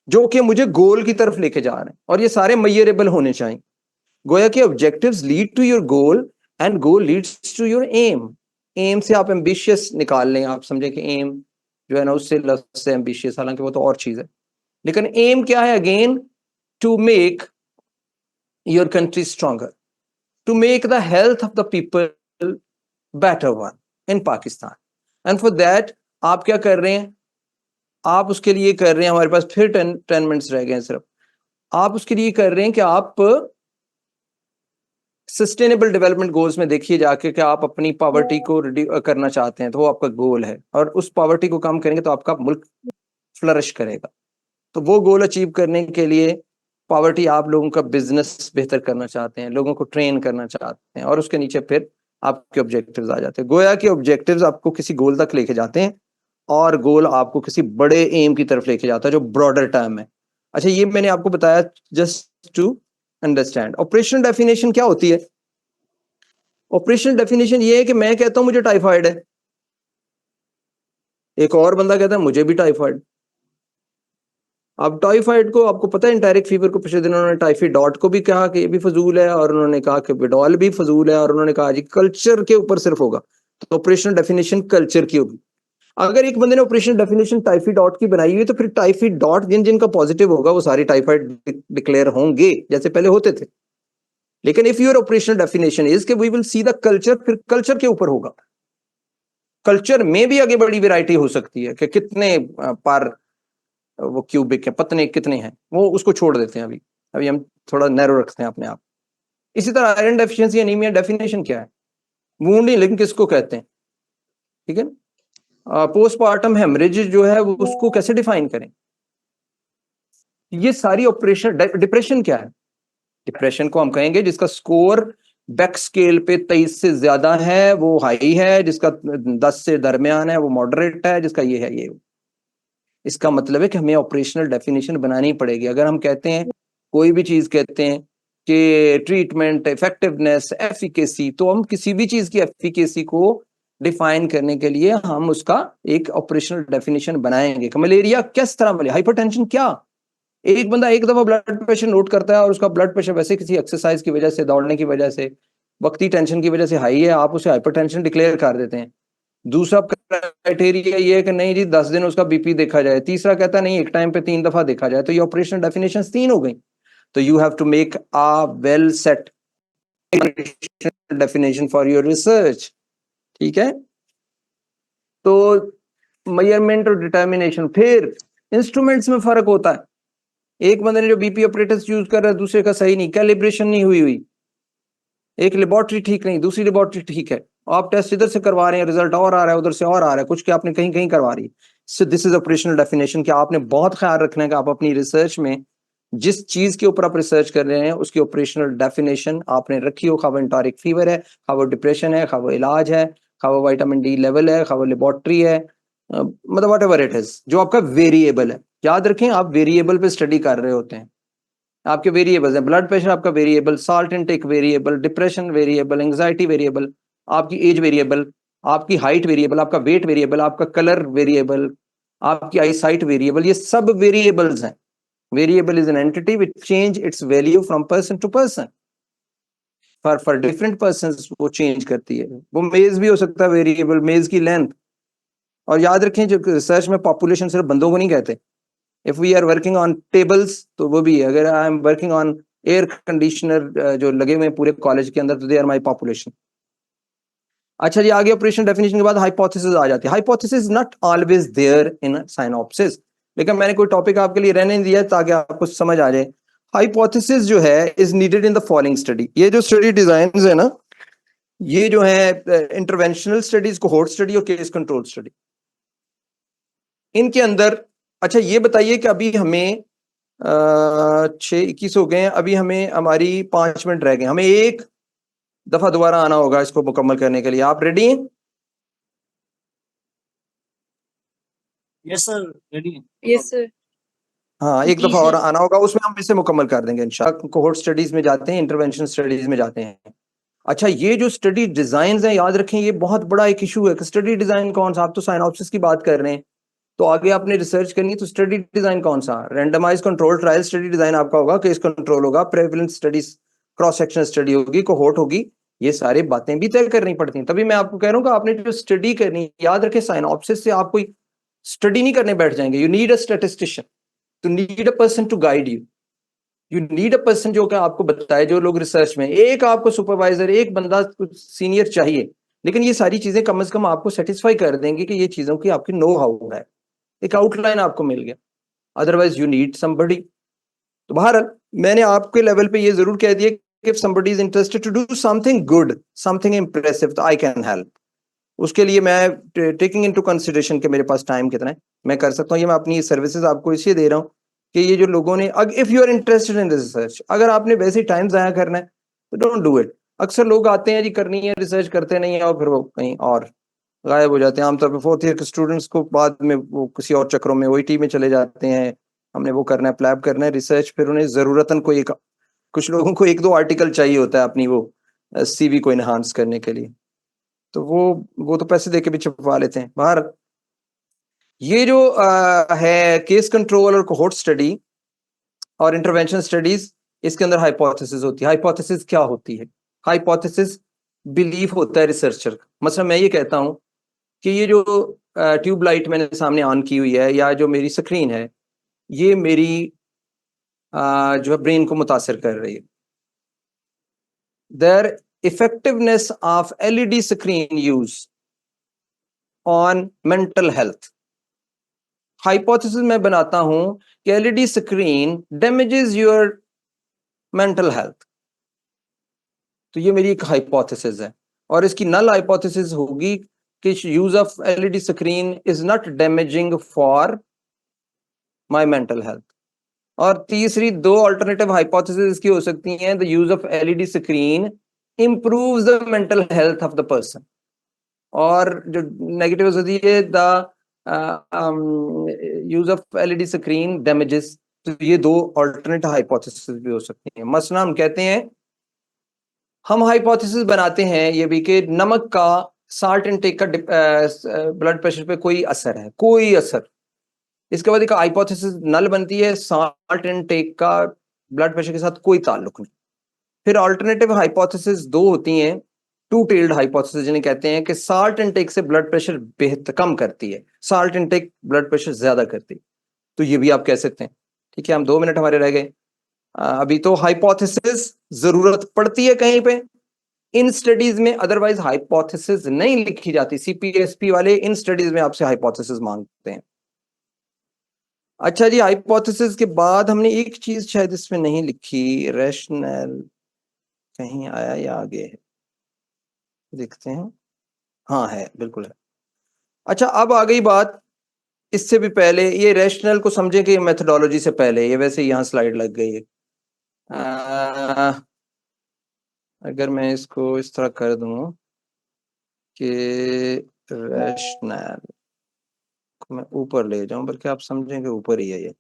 जो कि मुझे गोल की तरफ लेके जा रहे हैं और ये सारे मेजरेबल होने चाहिए। गोया कि objectives lead to your goal and goal leads to your aim. Aim से आप एम्बिशियस निकाल लें, आप समझें कि एम जो है ना उससे लफ्ज़ से एम्बिशियस, हालांकि वो तो और चीज है। लेकिन एम क्या है? Again to make your country stronger, to make the health of the people better one in Pakistan. And for that आप क्या कर रहे हैं, आप उसके लिए कर रहे हैं, हमारे पास फिर 10 मिनट्स रह गए हैं सिर्फ, आप उसके लिए कर रहे हैं कि आप सस्टेनेबल डेवलपमेंट गोल्स में देखिए जाके कि आप अपनी पॉवर्टी को करना चाहते हैं, तो वो आपका गोल है, और उस पॉवर्टी को कम करेंगे तो आपका मुल्क फ्लरिश करेगा। तो वो गोल अचीव करने के लिए पॉवर्टी, आप लोगों का बिजनेस बेहतर करना चाहते हैं, लोगों को ट्रेन करना चाहते हैं, और उसके नीचे फिर आपके ऑब्जेक्टिव्स आ जाते हैं। गोया के ऑब्जेक्टिव्स आपको किसी गोल तक लेके जाते हैं, और गोल आपको किसी बड़े एम की तरफ लेके जाता है जो ब्रॉडर टर्म है। अच्छा, ये मैंने आपको बताया just to understand. Operational definition क्या होती है? ऑपरेशनल डेफिनेशन ये है कि मैं कहता हूं मुझे टाइफाइड है, एक और बंदा कहता है मुझे भी टाइफाइड। अब टाइफाइड को आपको पता है, एंटेरिक फीवर को पिछले दिन उन्होंने टाइफाइड को भी कहा कि ये भी फजूल है, और उन्होंने कहा कि विडॉल भी फजूल है, और उन्होंने कहा जी कल्चर के ऊपर सिर्फ होगा। तो ऑपरेशनल डेफिनेशन कल्चर की होगी। अगर एक बंदे ने ऑपरेशनल डेफिनेशन टाइफाइड की बनाई हुई है, तो फिर टाइफाइड जिन जिनका पॉजिटिव होगा वो सारी टाइफाइड डिक्लेयर होंगे जैसे पहले होते थे। लेकिन if your operational definition is कि we will see the culture, फिर कल्चर के ऊपर होगा। कल्चर में भी आगे बड़ी वैरायटी हो सकती है कि कितने पर वो क्यूबिक है, पतने कितने हैं, वो उसको छोड़ देते हैं। अभी हम थोड़ा नैरो रखते हैं अपने आप। इसी तरह आयरन डेफिशिएंसी एनीमिया डेफिनेशन क्या है? वूंड नहीं, लेकिन किसको कहते हैं? ठीक है, पोस्टमार्टम हेमरेज जो है वो उसको कैसे डिफाइन करें? ये सारी ऑपरेशन। डिप्रेशन क्या है? डिप्रेशन को हम कहेंगे जिसका स्कोर बेक स्केल पे 23 से ज्यादा है वो हाई है, जिसका 10 से दरमियान है वो मॉडरेट है, जिसका ये है ये। इसका मतलब है कि हमें ऑपरेशनल डेफिनेशन बनानी पड़ेगी। अगर हम कहते हैं, कोई भी चीज कहते हैं कि ट्रीटमेंट, इफेक्टिवनेस, एफिकेसी, तो हम किसी भी चीज की एफिकेसी को डिफाइन करने के लिए हम उसका एक ऑपरेशनल डेफिनेशन बनाएंगे। कि मलेरिया किस तरह मिले, हाइपरटेंशन क्या? एक बंदा एक दफा ब्लड प्रेशर नोट करता है और उसका ब्लड प्रेशर वैसे किसी एक्सरसाइज की वजह से, दौड़ने की वजह से, वक्ती टेंशन की वजह से हाई है, आप उसे हाइपरटेंशन डिक्लेयर कर देते हैं। दूसरा क्राइटेरिया ये है कि नहीं जी 10 दिन उसका बीपी देखा जाए। तीसरा कहता है नहीं एक टाइम पे 3 दफा देखा जाए। तो ये ऑपरेशनल डेफिनेशन 3 हो गई। तो you have to make a well set definition for your research. ठीक है, तो मेजरमेंट और डिटर्मिनेशन। फिर इंस्ट्रूमेंट्स में फर्क होता है। एक बंदे ने जो बीपी ऑपरेटर्स यूज कर रहा है, दूसरे का सही नहीं, कैलिब्रेशन नहीं हुई। एक लेबोरेटरी ठीक नहीं, दूसरी लेबोरेटरी ठीक है। आप टेस्ट इधर से करवा रहे हैं, रिजल्ट और आ रहा है, उधर से और आ रहा है, कुछ के आपने कहीं कहीं करवा रही है। So this is operational definition. कि आपने बहुत ख्याल रखना है कि आप अपनी रिसर्च में जिस चीज के ऊपर आप रिसर्च कर रहे हैं उसकी ऑपरेशनल डेफिनेशन आपने रखी हो। खा वो एंटारिक फीवर है, खा वो डिप्रेशन है, खा वो इलाज है, खा वो विटामिन डी लेवल है, खा वो लेबोरेटरी है, मतलब वट एवर इट इज, जो आपका वेरिएबल है। याद रखें, आप वेरिएबल पे स्टडी कर रहे होते हैं। आपके वेरिएबल्स हैं, ब्लड प्रेशर आपका variable, salt intake variable, depression variable, anxiety variable, आपकी एज वेरिएबल, आपकी हाइट वेरिएबल, आपका वेट वेरिएबल, आपका कलर वेरिएबल, आपकी आई साइट वेरिएबल, ये सब वेरिएबल्स हैं। Variable is an entity which change its value from person to person. For different persons वो change करती है। वो मेज भी हो सकता है वेरिएबल, मेज की लेंथ। और याद रखें, जो रिसर्च में पॉपुलेशन सिर्फ बंदों को नहीं कहते। If we are working on tables तो वो भी है। अगर I am working on air conditioner जो लगे हुए हैं पूरे कॉलेज के अंदर, तो दे आर माई पॉपुलेशन। अच्छा जी, आगे ऑपरेशन डेफिनेशन के बाद हाइपोथेसिस आ जाती है। Hypothesis not always there in synopsis, लेकिन मैंने कोई टॉपिक आपके लिए रहने नहीं दिया ताकि आपको समझ आ जाए। हाइपोथेसिस जो है is needed in the following study. ये जो स्टडी डिजाइन है ना, ये जो है इंटरवेंशनल स्टडीज, कोहोर्ट स्टडी और केस कंट्रोल स्टडी, इनके अंदर। अच्छा ये बताइए कि अभी हमें 6:21 हो गए हैं, अभी हमें हमारी 5 मिनट रह गए। हमें एक दफा दोबारा आना होगा इसको मुकम्मल करने के लिए। आप रेडी हैं? यस सर, रेडी है। Yes, sir. हाँ, एक जी, दफा और sir. आना होगा, उसमें हम इसे मुकम्मल कर देंगे इंशाल्लाह। कोहोर्ट स्टडीज में जाते हैं, इंटरवेंशन स्टडीज में जाते हैं। अच्छा, ये जो स्टडी डिजाइन है, याद रखें ये बहुत बड़ा एक इशू है कि स्टडी डिजाइन कौन सा। आप तो साइनॉप्सिस की बात कर रहे हैं, तो आगे आपने रिसर्च करनी है, तो स्टडी डिजाइन कौन सा? Randomise control trial study design आपका होगा, केस कंट्रोल होगा, prevalence studies, cross sectional study होगी, कोहोर्ट होगी। ये सारी बातें भी तय करनी पड़ती हैं। तभी मैं आपको कह रहा हूँ कि आपने जो स्टडी करनी, याद रखें साइनॉप्सिस से आप कोई स्टडी नहीं करने बैठ जाएंगे। You need a statistician, to need a person to guide you. You need a person जो कि आपको बताए, जो लोग रिसर्च में, एक आपको सुपरवाइजर, एक बंदा कुछ सीनियर चाहिए, लेकिन ये सारी चीजें कम से कम आपको सेटिस्फाई कर देंगे कि ये चीजों की आपकी नो हाउ है, एक आउटलाइन आपको मिल गया। Otherwise you need somebody. तो बहरहाल मैंने आपके लेवल पे ये जरूर कह दिया कि if somebody is interested to do something good, something impressive, तो आई कैन हेल्प। उसके लिए मैं टेकिंग इनटू कंसिडरेशन कि मेरे पास टाइम कितना है, मैं कर सकता हूँ। ये मैं अपनी सर्विसेज आपको इसलिए दे रहा हूँ कि ये जो लोगों ने, if you are interested in research, अगर आपने वैसे ही टाइम जाया करना है तो डोंट डू इट। अक्सर लोग आते हैं जी करनी है, रिसर्च करते नहीं है और फिर वो कहीं और गायब हो जाते हैं। आमतौर पर फोर्थ ईयर के स्टूडेंट्स को बाद में वो किसी और चक्रों में OIT में चले जाते हैं, हमने वो करना है, प्लैब करना है, रिसर्च, फिर उन्हें जरूरतन कोई एक, कुछ लोगों को 1-2 आर्टिकल चाहिए होता है अपनी वो CV को इनहांस करने के लिए, तो वो तो पैसे देके भी छपवा लेते हैं। बाहर ये जो है केस कंट्रोल और कोहोर्ट स्टडी और इंटरवेंशन स्टडीज, इसके अंदर हाइपोथेसिस होती है। हाइपोथेसिस क्या होती है? हाइपोथेसिस बिलीफ होता है रिसर्चर का। मतलब मैं ये कहता हूं कि ये जो ट्यूब लाइट मैंने सामने ऑन की हुई है, या जो मेरी स्क्रीन है, ये मेरी जो है ब्रेन को मुतासिर कर रही है। Their effectiveness of LED screen use on mental health. Hypothesis मैं बनाता हूं कि LED screen damages your mental health, तो ये मेरी एक हाइपोथेसिस है। और इसकी नल हाइपोथेसिस होगी कि use of LED screen is not damaging for my mental health. और तीसरी 2 अल्टरनेटिव हाइपोथेसिस इसकी हो सकती हैं, the use of LED screen improves the mental health of the person. और जो नेगेटिव होती है, the use of LED screen damages. तो ये 2 अल्टरनेट हाइपोथेसिस भी हो सकती हैं। मसला हम कहते हैं, हम हाइपोथेसिस बनाते हैं ये भी कि नमक का, साल्ट इनटेक का ब्लड प्रेशर पे कोई असर है, कोई असर। इसके बाद एक हाइपोथेसिस नल बनती है, साल्ट इनटेक का ब्लड प्रेशर के साथ कोई ताल्लुक नहीं। फिर अल्टरनेटिव हाइपोथेसिस 2 होती हैं, टू टेल्ड हाइपोथेसिस, जिन्हें कहते हैं कि साल्ट इनटेक से ब्लड प्रेशर बेहतर कम करती है, साल्ट इनटेक ब्लड प्रेशर ज्यादा करती है। तो ये भी आप कह सकते हैं। ठीक है, हम 2 मिनट हमारे रह गए। अभी तो हाइपोथेसिस जरूरत पड़ती है कहीं पे इन स्टडीज में, अदरवाइज हाइपोथेसिस नहीं लिखी जाती। CPSP वाले इन स्टडीज में आपसे हाइपोथेसिस मांगते हैं। अच्छा जी, हाइपोथेसिस के बाद हमने एक चीज शायद इसमें नहीं लिखी, रैशनल, कहीं आया या आगे है, देखते हैं। हाँ है, बिल्कुल है। अच्छा, अब आ गई बात, इससे भी पहले ये रैशनल को समझे कि मेथोडोलॉजी से पहले, ये वैसे यहाँ स्लाइड लग गई है। अगर मैं इसको इस तरह कर दूं कि रैशनल को मैं ऊपर ले जाऊं, बल्कि आप समझेंगे ऊपर ही है ये।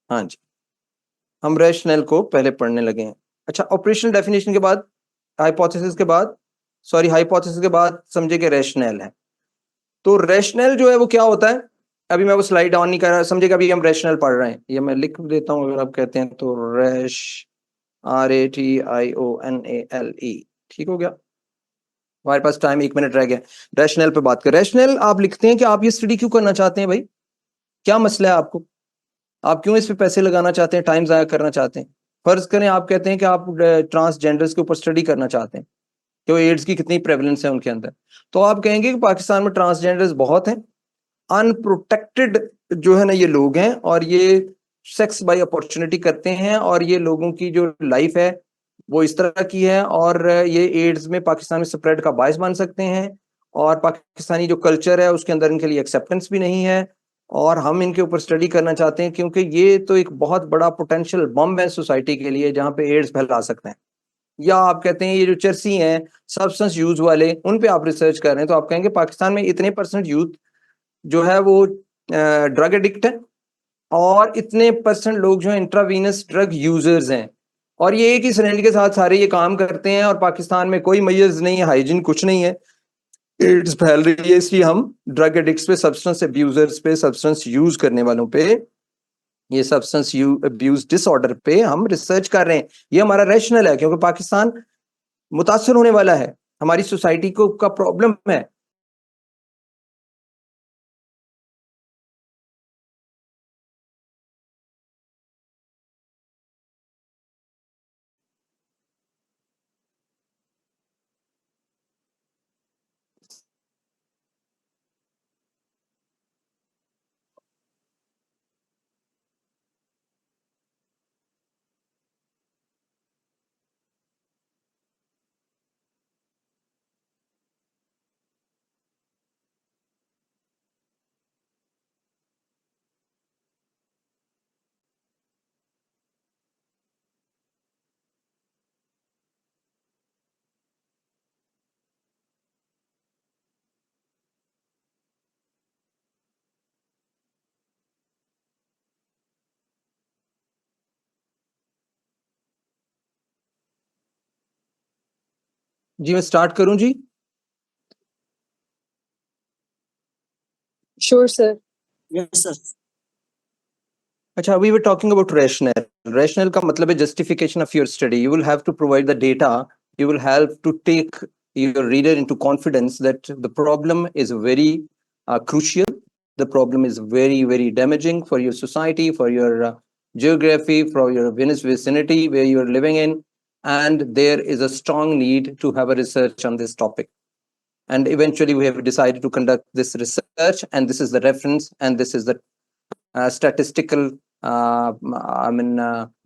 हाँ जी, हम रैशनल को पहले पढ़ने लगे हैं। अच्छा, ऑपरेशनल डेफिनेशन के बाद, हाइपोथेसिस के बाद, सॉरी हाइपोथेसिस के बाद समझे कि रैशनल है। तो रैशनल जो है वो क्या होता है, अभी मैं वो स्लाइड ऑन नहीं कर रहा, समझे कि अभी हम रैशनल पढ़ रहे हैं। ये मैं लिख देता हूँ, अगर आप कहते हैं तो, RATIONALE। ठीक हो गया, हमारे पास टाइम 1 मिनट रह गया। रैशनल पे बात कर, रैशनल आप लिखते हैं कि आप ये स्टडी क्यों करना चाहते हैं भाई, क्या मसला है आपको, आप क्यों इस पे पैसे लगाना चाहते हैं, टाइम जाया करना चाहते हैं। फर्ज करें आप कहते हैं कि आप ट्रांसजेंडर्स के ऊपर स्टडी करना चाहते हैं कि वो एड्स की कितनी प्रेवलेंस है उनके अंदर। तो आप कहेंगे कि पाकिस्तान में ट्रांसजेंडर्स बहुत हैं, अनप्रोटेक्टेड जो है ना ये लोग हैं, और ये सेक्स बाय अपॉर्चुनिटी करते हैं, और ये लोगों की जो लाइफ है वो इस तरह की है, और ये एड्स में पाकिस्तान में स्प्रेड का बायस बन सकते हैं, और पाकिस्तानी जो कल्चर है उसके अंदर इनके लिए एक्सेप्टेंस भी नहीं है, और हम इनके ऊपर स्टडी करना चाहते हैं क्योंकि ये तो एक बहुत बड़ा पोटेंशियल बम है सोसाइटी के लिए, जहाँ पे एड्स फैला सकते हैं। या आप कहते हैं ये जो चर्सी हैं, सब्सटेंस यूज वाले, उन पे आप रिसर्च कर रहे हैं, तो आप कहेंगे पाकिस्तान में इतने % यूथ जो है वो ड्रग एडिक्ट है, और इतने % लोग जो है इंट्रावीनस ड्रग यूजर्स हैं, और ये एक ही सिलेंडर के साथ सारे ये काम करते हैं, और पाकिस्तान में कोई मैयर्स नहीं है, हाइजीन कुछ नहीं है, एड्स फैल रही है। इसलिए हम ड्रग एडिक्ट्स पे, सब्सटेंस अब्यूजर्स पे, सब्सटेंस यूज करने वालों पे, ये सब्सटेंस अब्यूज डिसऑर्डर पे हम रिसर्च कर रहे हैं। ये हमारा रैशनल है, क्योंकि पाकिस्तान मुतासर होने वाला है, हमारी सोसाइटी को का प्रॉब्लम है। जी मैं स्टार्ट करूं जी? Sure, sir. Yes, sir. अच्छा, we were talking about rationale. Rationale का मतलब है justification of your study. You will have to provide the data. You will have to take your reader into confidence that the problem is very crucial. The problem is very, very damaging for your society, for your geography, for your vicinity where you are living in. And there is a strong need to have a research on this topic. And eventually we have decided to conduct this research, and this is the reference, and this is the statistical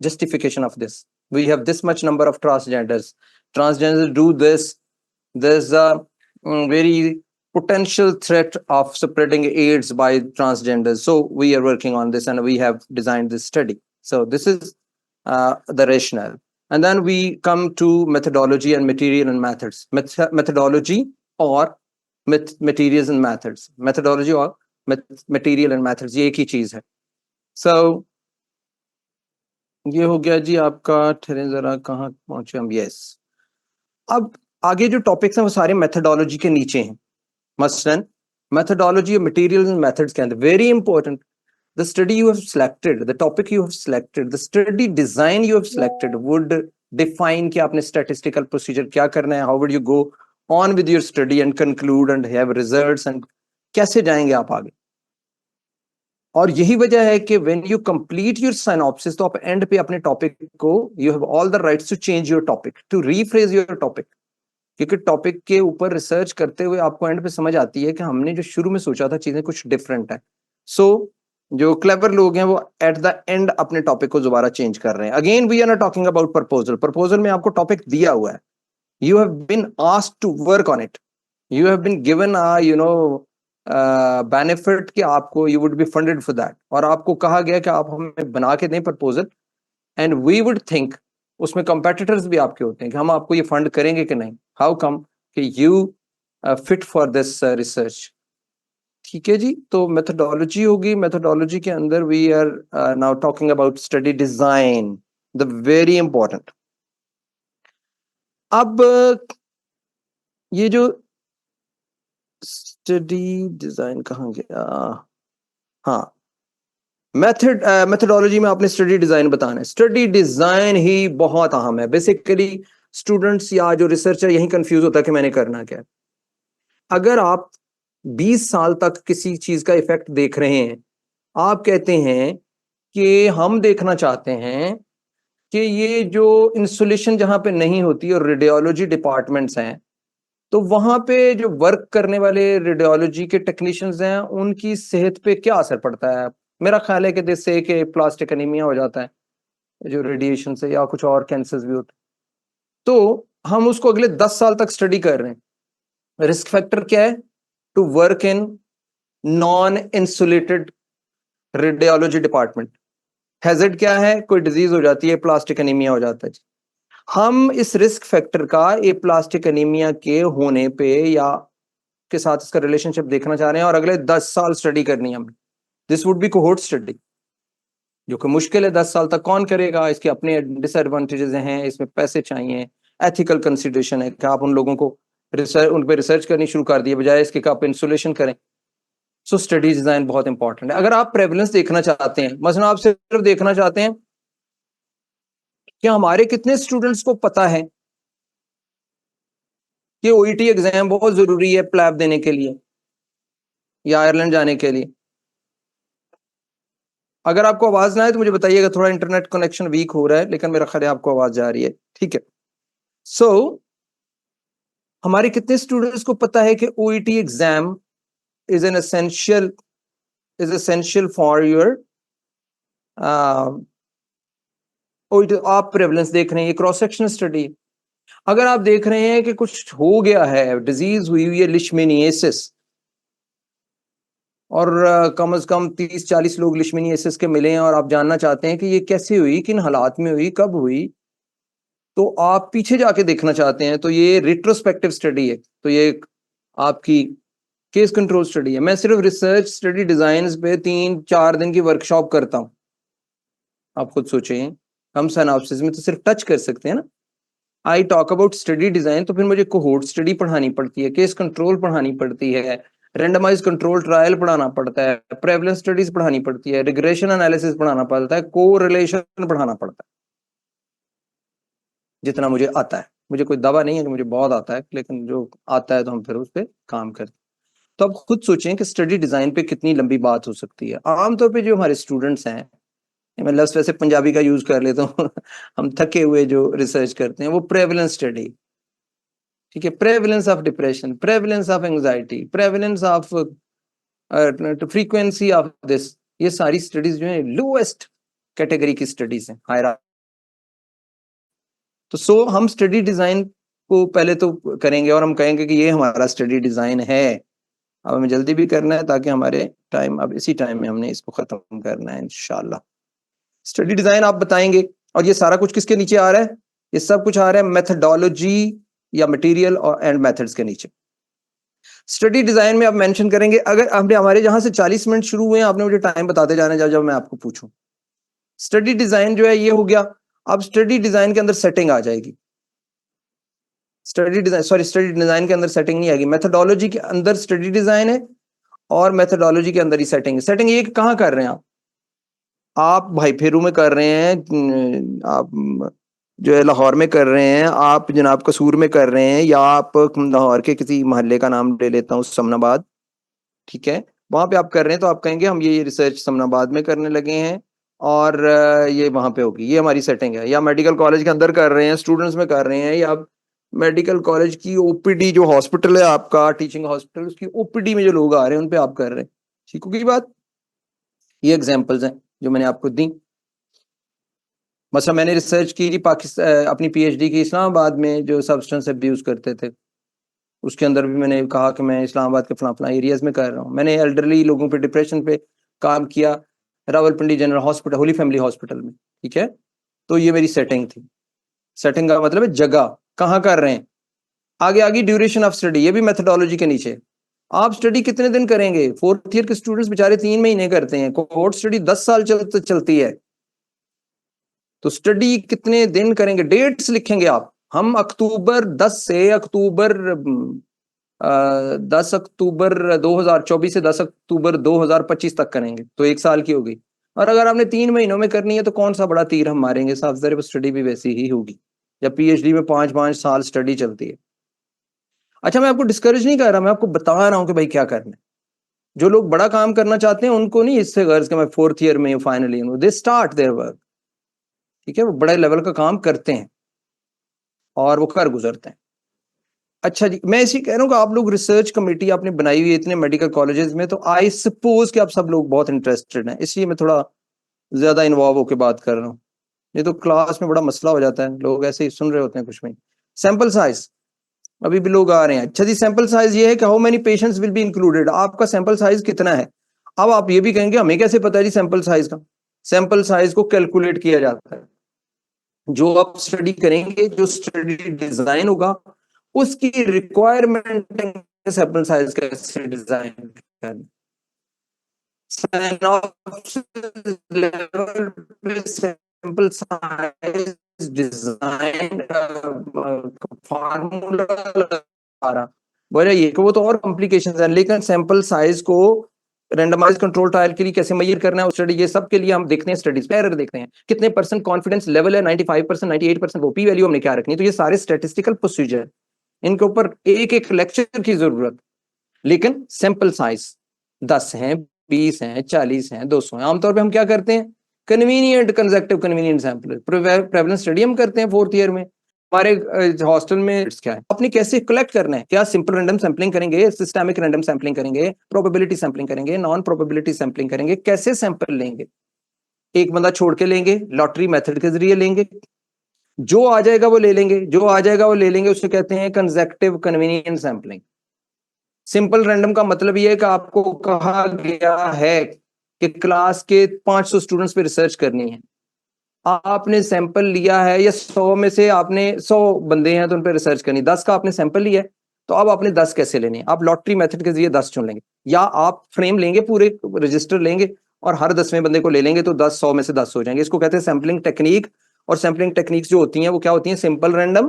justification of this. We have this much number of transgenders. Transgenders do this. There's a very potential threat of spreading AIDS by transgenders. So we are working on this, and we have designed this study. So this is the rationale. And then we come to methodology and material and methods. Methodology or materials and methods. Methodology or material and methods, ये एक ही चीज है. So ये हो गया जी आपका. ठहरें जरा, कहाँ पहुंचे हम? यस. अब आगे जो टॉपिक्स हैं वो सारे मेथोडोलॉजी के नीचे हैं. मसलन मेथोडोलॉजी और मटेरियल्स एंड मेथड्स के अंदर very important, the study you have selected, the topic you have selected, the study design you have selected would define कि आपने statistical procedure क्या करना है, how would you go on with your study and conclude and have results, and कैसे जाएंगे आप आगे. और यही वजह है कि when you complete your synopsis, तो आप एंड पे अपने टॉपिक को you have all the rights to change your topic, to rephrase your topic. क्योंकि टॉपिक के ऊपर रिसर्च करते हुए आपको एंड पे समझ आती है कि हमने जो शुरू में सोचा था चीजें कुछ डिफरेंट है. सो जो क्लेवर लोग हैं वो एट द एंड अपने टॉपिक को दोबारा चेंज कर रहे हैं. Again we are not talking about proposal. Proposal में आपको टॉपिक दिया हुआ है. You have been asked to work on it. You have been given benefit कि आपको you would be funded for that, और आपको कहा गया कि आप हमें बना के दें proposal, and we would think उसमें कंपेटिटर्स भी आपके होते हैं कि हम आपको ये फंड करेंगे कि नहीं. हाउ कम कि you fit for this research. ठीक है जी. तो मेथोडोलॉजी होगी. मेथोडोलॉजी के अंदर we are now talking about study design, the very important. अब ये जो स्टडी डिजाइन कहाँ गया? हाँ, मेथोडोलॉजी में आपने स्टडी डिजाइन बताना है. स्टडी डिजाइन ही बहुत अहम है. बेसिकली स्टूडेंट्स या जो रिसर्चर यही कंफ्यूज होता है कि मैंने करना क्या है. अगर आप 20 साल तक किसी चीज का इफेक्ट देख रहे हैं, आप कहते हैं कि हम देखना चाहते हैं कि ये जो इंसुलेशन जहां पे नहीं होती और रेडियोलॉजी डिपार्टमेंट्स हैं, तो वहां पे जो वर्क करने वाले रेडियोलॉजी के टेक्नीशियंस हैं उनकी सेहत पे क्या असर पड़ता है. मेरा ख्याल है कि जिससे कि प्लास्टिक एनीमिया हो जाता है जो रेडिएशन से, या कुछ और कैंसर्स भी होते हैं. तो हम उसको अगले 10 साल तक स्टडी कर रहे हैं. रिस्क फैक्टर क्या है? To work in non insulated radiology department. Hazard क्या है? कोई डिजीज हो जाती है, प्लास्टिक एनीमिया हो जाता है. हम इस रिस्क फैक्टर का ये प्लास्टिक एनीमिया के होने पे या के साथ इसका रिलेशनशिप देखना चाह रहे हैं, और अगले 10 साल स्टडी करनी है हमें. This would be cohort study, जो कि मुश्किल है. 10 साल तक कौन करेगा? इसके अपने डिसएडवांटेजेस हैं, इसमें पैसे चाहिए, एथिकल कंसिडरेशन है कि आप उन लोगों को उन पर रिसर्च करनी शुरू कर दिए बजाय इसके कि आप इंसुलेशन करें. सो स्टडी डिजाइन बहुत इंपॉर्टेंट है. अगर आप प्रेवलेंस देखना चाहते हैं, मतलब आप सिर्फ देखना चाहते हैं कि हमारे कितने स्टूडेंट्स को पता है कि ओईटी एग्जाम बहुत जरूरी है प्लैब देने के लिए या आयरलैंड जाने के लिए. अगर आपको आवाज ना आए तो मुझे बताइएगा. थोड़ा इंटरनेट कनेक्शन वीक हो रहा है, लेकिन मेरा ख्याल है आपको आवाज जा रही है. ठीक है. सो हमारे कितने स्टूडेंट्स को पता है कि OET exam is essential for your आप प्रेवलेंस देख रहे हैं, ये क्रॉस सेक्शनल स्टडी. अगर आप देख रहे हैं कि कुछ हो गया है, डिजीज हुई हुई है लिशमेनियासिस, और कम से कम 30-40 लोग लिशमेनियासिस के मिले हैं, और आप जानना चाहते हैं कि ये कैसे हुई, किन हालात में हुई, कब हुई, तो आप पीछे जाके देखना चाहते हैं, तो ये रिट्रोस्पेक्टिव स्टडी है. तो ये आपकी केस कंट्रोल स्टडी है. मैं सिर्फ रिसर्च स्टडी डिजाइन पे 3-4 दिन की वर्कशॉप करता हूं. आप खुद सोचें, हम सिनॉप्सिस में तो सिर्फ टच कर सकते हैं ना. I talk about study design, तो फिर मुझे कोहोर्ट स्टडी पढ़ानी पड़ती है, केस कंट्रोल पढ़ानी पड़ती है, रेंडमाइज कंट्रोल ट्रायल पढ़ाना पड़ता है, प्रेवलेंस स्टडीज पढ़ानी पड़ती है, रिग्रेशन एनालिसिस पढ़ाना पड़ता है, कोरिलेशन पढ़ाना पड़ता है। जितना मुझे आता है, मुझे कोई दावा नहीं है कि मुझे बहुत आता है, लेकिन जो आता है तो हम फिर उस पर काम करते हैं। तो आप खुद सोचें कि स्टडी डिजाइन पे कितनी लंबी बात हो सकती है। आमतौर पे जो हमारे स्टूडेंट्स हैं, मैं लफ्ज़ वैसे पंजाबी का यूज कर लेता हूँ हम थके हुए जो रिसर्च करते हैं वो प्रेवलेंस स्टडी, ठीक है, prevalence of depression, prevalence of anxiety, prevalence of frequency of this, ये सारी स्टडीज जो है लोएस्ट कैटेगरी की स्टडीज हैं, हायर। तो हम स्टडी डिजाइन को पहले तो करेंगे और हम कहेंगे कि ये हमारा स्टडी डिजाइन है। अब हमें जल्दी भी करना है ताकि हमारे टाइम, अब इसी टाइम में हमने इसको खत्म करना है इंशाल्लाह। स्टडी डिजाइन आप बताएंगे, और ये सारा कुछ किसके नीचे आ रहा है? ये सब कुछ आ रहा है मेथडोलॉजी या मटेरियल और एंड मेथड्स के नीचे। स्टडी डिजाइन में आप मेंशन करेंगे, अगर आपने हमारे जहां से 40 मिनट शुरू हुए हैं, आपने मुझे टाइम बताते जाना जब मैं आपको पूछूं। स्टडी डिजाइन जो है ये हो गया। अब स्टडी डिजाइन के अंदर सेटिंग आ जाएगी। स्टडी डिजाइन के अंदर सेटिंग नहीं आएगी, मेथडोलॉजी के अंदर स्टडी डिजाइन है और मेथडोलॉजी के अंदर ही सेटिंग है। सेटिंग ये कहाँ कर रहे हैं आप भाई फेरू में कर रहे हैं, आप जो है लाहौर में कर रहे हैं, आप जनाब कसूर में कर रहे हैं, या आप लाहौर के किसी मोहल्ले का नाम ले लेता हूँ समनाबाद, ठीक है, वहां पे आप कर रहे हैं, तो आप कहेंगे हम ये रिसर्च समनाबाद में करने लगे हैं और ये वहां पे होगी, ये हमारी सेटिंग है। या मेडिकल कॉलेज के अंदर कर रहे हैं, स्टूडेंट्स में कर रहे हैं, या मेडिकल कॉलेज की ओपीडी जो हॉस्पिटल है आपका, टीचिंग हॉस्पिटल, उसकी ओपीडी में जो लोग आ रहे हैं उन पे आप कर रहे हैं, ठीक होगी बात। ये एग्जांपल्स हैं जो मैंने आपको दी। मतलब मैंने रिसर्च की थी पाकिस्तान, अपनी पीएचडी की इस्लामाबाद में जो सब्सटेंस अब्यूज करते थे, उसके अंदर भी मैंने कहा कि मैं इस्लामाबाद के फला एरियाज में कर रहा हूँ। मैंने एल्डरली लोगों पे डिप्रेशन पे काम किया Rawalpindi general hospital, Holi family hospital में, ठीक है। तो ये मेरी सेटिंग थी। सेटिंग का मतलब है जगह, कहाँ कर रहे हैं। आगे आगे ड्यूरेशन ऑफ स्टडी, ये भी मेथडोलॉजी के नीचे। आप स्टडी कितने दिन करेंगे? 4th ईयर के स्टूडेंट्स बेचारे 3 महीने करते हैं, कोहोर्ट स्टडी 10 साल चलती है। तो स्टडी कितने दिन करेंगे, डेट्स लिखेंगे आप। हम अक्टूबर 10 से अक्टूबर 10 अक्टूबर 2024 से 10 अक्टूबर 2025 तक करेंगे, तो 1 साल की होगी। और अगर आपने 3 महीनों में करनी है तो कौन सा बड़ा तीर हम मारेंगे साहब, जरा स्टडी भी वैसी ही होगी। या पीएचडी में 5-5 साल स्टडी चलती है। अच्छा, मैं आपको डिस्करेज नहीं कर रहा, मैं आपको बता रहा हूं कि भाई क्या करना है। जो लोग बड़ा काम करना चाहते हैं उनको नहीं इससे गर्ज कि मैं 4th ईयर में finally, they start their work, ठीक है, वो बड़े लेवल का काम करते हैं और वो कर गुजरते हैं। अच्छा जी, मैं इसी कह रहा हूँ कि आप लोग रिसर्च कमेटी आपने बनाई हुई है इतने मेडिकल कॉलेजेस में, तो आई सपोज कि आप सब लोग बहुत इंटरेस्टेड हैं, इसलिए मैं थोड़ा ज्यादा इन्वॉल्व होकर बात कर रहा हूँ। ये तो क्लास में बड़ा मसला हो जाता है, लोग ऐसे ही सुन रहे होते हैं कुछ में। सैंपल साइज, अभी भी लोग आ रहे हैं। अच्छा जी, सैंपल साइज ये है कि how many patients will be included, आपका सैंपल साइज कितना है। अब आप ये भी कहेंगे हमें कैसे पता है जी सैंपल साइज का? सैंपल साइज को कैलकुलेट किया जाता है। जो आप स्टडी करेंगे, जो स्टडी डिजाइन होगा, उसकी रिक्वायरमेंट सैंपल साइज कैसे डिजाइन करना। लेवल पे सैंपल साइज डिजाइन फार्मूला आ रहा वजह ये कि वो तो और कॉम्प्लिकेशंस है, लेकिन सैंपल साइज को रैंडमाइज कंट्रोल ट्रायल के लिए कैसे मेजर करना है स्टडी, ये सब के लिए हम देखते हैं स्टडीज पे एरर देखते हैं, कितने परसेंट कॉन्फिडेंस लेवल है, 95%, 98%, वो पी वैल्यू हमने क्या रखनी है। तो ये सारे स्टैटिस्टिकल प्रोसीजर, इनके ऊपर एक एक लेक्चर की जरूरत। लेकिन सैंपल साइज 10 हैं, 20 हैं, 40 हैं, 200 हैं। आमतौर पे हम क्या करते हैं, convenient consecutive convenient sample prevalence study हम करते हैं 4th ईयर में। हमारे हॉस्टल में क्या है, अपनी कैसे कलेक्ट करना है, क्या सिंपल रैंडम सैंपलिंग करेंगे, सिस्टमिक रैंडम सैंपलिंग करेंगे, प्रोबेबिलिटी सैंपलिंग करेंगे, नॉन प्रोबेबिलिटी सैंपलिंग करेंगे, कैसे सैंपल लेंगे, एक बंदा छोड़ के लेंगे, लॉटरी मेथड के जरिए लेंगे, जो आ जाएगा वो ले लेंगे, जो आ जाएगा वो ले लेंगे, उसे कहते हैं consecutive convenient sampling. Simple random का मतलब ये है कि आपको कहा गया है कि क्लास के 500 स्टूडेंट्स पे रिसर्च करनी है, आपने सैंपल लिया है, या 100 में से आपने 100 बंदे हैं तो उन पे रिसर्च करनी, 10 का आपने सैंपल लिया है, तो अब आपने 10 कैसे लेने हैं? आप लॉटरी मेथड के जरिए 10 चुन लेंगे, या आप फ्रेम लेंगे, पूरे रजिस्टर लेंगे और हर 10वें बंदे को ले लेंगे, तो 10 100 में से 10 हो जाएंगे। इसको कहते हैं सैंपलिंग टेक्निक। और सैंपलिंग टेक्निक्स जो होती हैं वो क्या होती हैं, simple random,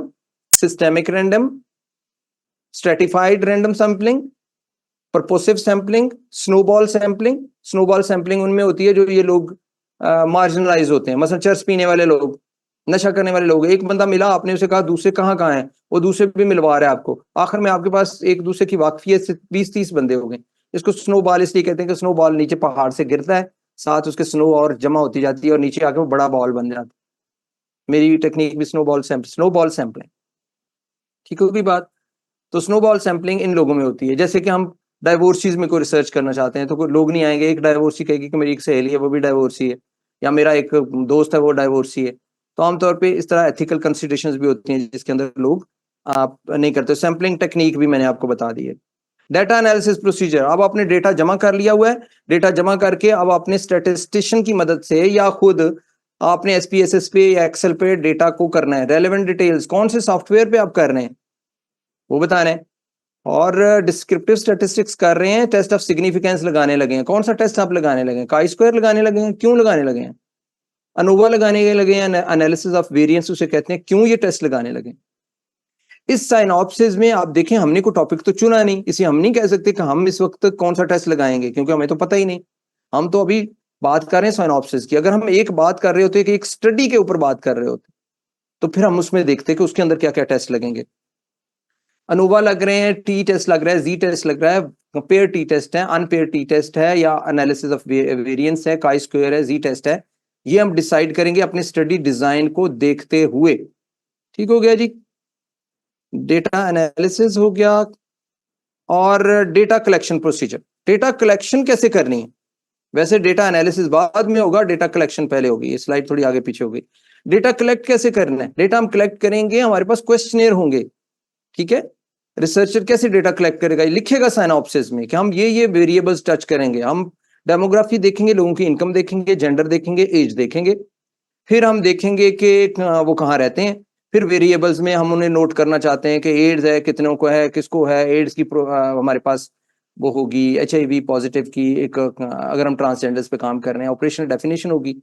systemic random, stratified random sampling, purposive sampling, snowball sampling. Snowball sampling उनमें होती है जो ये लोग मार्जिनलाइज होते हैं, मसलन चर्स पीने वाले लोग, नशा करने वाले लोग। एक बंदा मिला, आपने उसे कहा दूसरे कहाँ कहाँ है, वो दूसरे भी मिलवा रहा है आपको, आखिर में आपके पास एक दूसरे की वाकफियत से 20-30 बंदे हो गए। इसको स्नोबॉल इसलिए कहते हैं कि स्नोबॉल नीचे पहाड़ से गिरता है, साथ उसके स्नो और जमा होती जाती है और नीचे आके वो बड़ा बॉल बन जाता है। मेरी टेक्निक भी स्नोबॉल सैम्पलिंग, ठीक होगी बात। तो स्नोबॉल सैम्पलिंग इन लोगों में होती है। जैसे कि हम डाइवोर्सीज में कोई रिसर्च करना चाहते हैं तो कोई लोग नहीं आएंगे, एक डाइवोर्सी कहेगी कि मेरी एक सहेली है वो भी डाइवोर्सी है, या मेरा एक दोस्त है वो डाइवोर्सी है। तो आमतौर पे इस तरह एथिकल कंसिडरेशंस भी होती हैं जिसके अंदर लोग आप नहीं करते। सैम्पलिंग टेक्निक भी मैंने आपको बता दी है। डेटा एनालिसिस प्रोसीजर, अब आपने डेटा जमा कर लिया हुआ है, डेटा जमा करके अब आपने स्टैटिस्टिशियन की मदद से या खुद आपने एसपीएसएस पे या एक्सेल पे डेटा को करना है। रेलेवेंट डिटेल्स कौन से सॉफ्टवेयर पे आप कर रहे हैं वो बता रहे हैं, और डिस्क्रिप्टिव स्टैटिस्टिक्स कर रहे हैं, टेस्ट ऑफ सिग्निफिकेंस लगाने लगे हैं। कौन सा टेस्ट आप लगाने लगे हैं? काई स्क्वायर लगाने लगे हैं, क्यों लगाने लगे हैं? अनोवा लगाने लगे हैं, एनालिसिस ऑफ वेरिएंस उसे कहते हैं, क्यों ये टेस्ट लगाने लगे? इस साइनॉप्सिस में आप देखें, हमने कोई टॉपिक तो चुना नहीं, इसलिए हम नहीं कह सकते कि हम इस वक्त कौन सा टेस्ट लगाएंगे, क्योंकि हमें तो पता ही नहीं। हम तो अभी बात कर रहे हैं साइनॉप्सिस की। अगर हम एक बात कर रहे होते कि एक स्टडी के ऊपर बात कर रहे होते तो फिर हम उसमें देखते कि उसके अंदर क्या क्या टेस्ट लगेंगे। अनोवा लग रहे हैं, टी टेस्ट लग रहा है, जी टेस्ट लग रहा है, पेयर टी टेस्ट है, अनपेयर टी टेस्ट है, या एनालिसिस ऑफ वेरिएंस है, काई स्क्वायर है, जी टेस्ट है। ये हम डिसाइड करेंगे अपने स्टडी डिजाइन को देखते हुए। ठीक हो गया जी। डेटा एनालिसिस हो गया। और data collection procedure, data collection कैसे करनी है? वैसे डेटा एनालिसिस बाद में होगा, डेटा कलेक्शन पहले होगी। ये स्लाइड थोड़ी आगे पीछे होगी। डेटा कलेक्ट कैसे करना है? डेटा हम कलेक्ट करेंगे, हमारे पास क्वेश्चनेयर होंगे, ठीक है। रिसर्चर कैसे डेटा कलेक्ट करेगा? लिखेगा साइनॉप्सिस में कि हम ये वेरिएबल्स टच करेंगे, हम डेमोग्राफी देखेंगे, लोगों की इनकम देखेंगे, जेंडर देखेंगे, एज देखेंगे, फिर हम देखेंगे कि वो कहाँ रहते हैं, फिर वेरिएबल्स में हम उन्हें नोट करना चाहते हैं कि एड्स है, कितनों को है, किसको है एड्स की हमारे पास वो होगी HIV पॉजिटिव की एक, अगर हम ट्रांसजेंडर्स पे काम कर रहे हैं ऑपरेशनल डेफिनेशन होगी,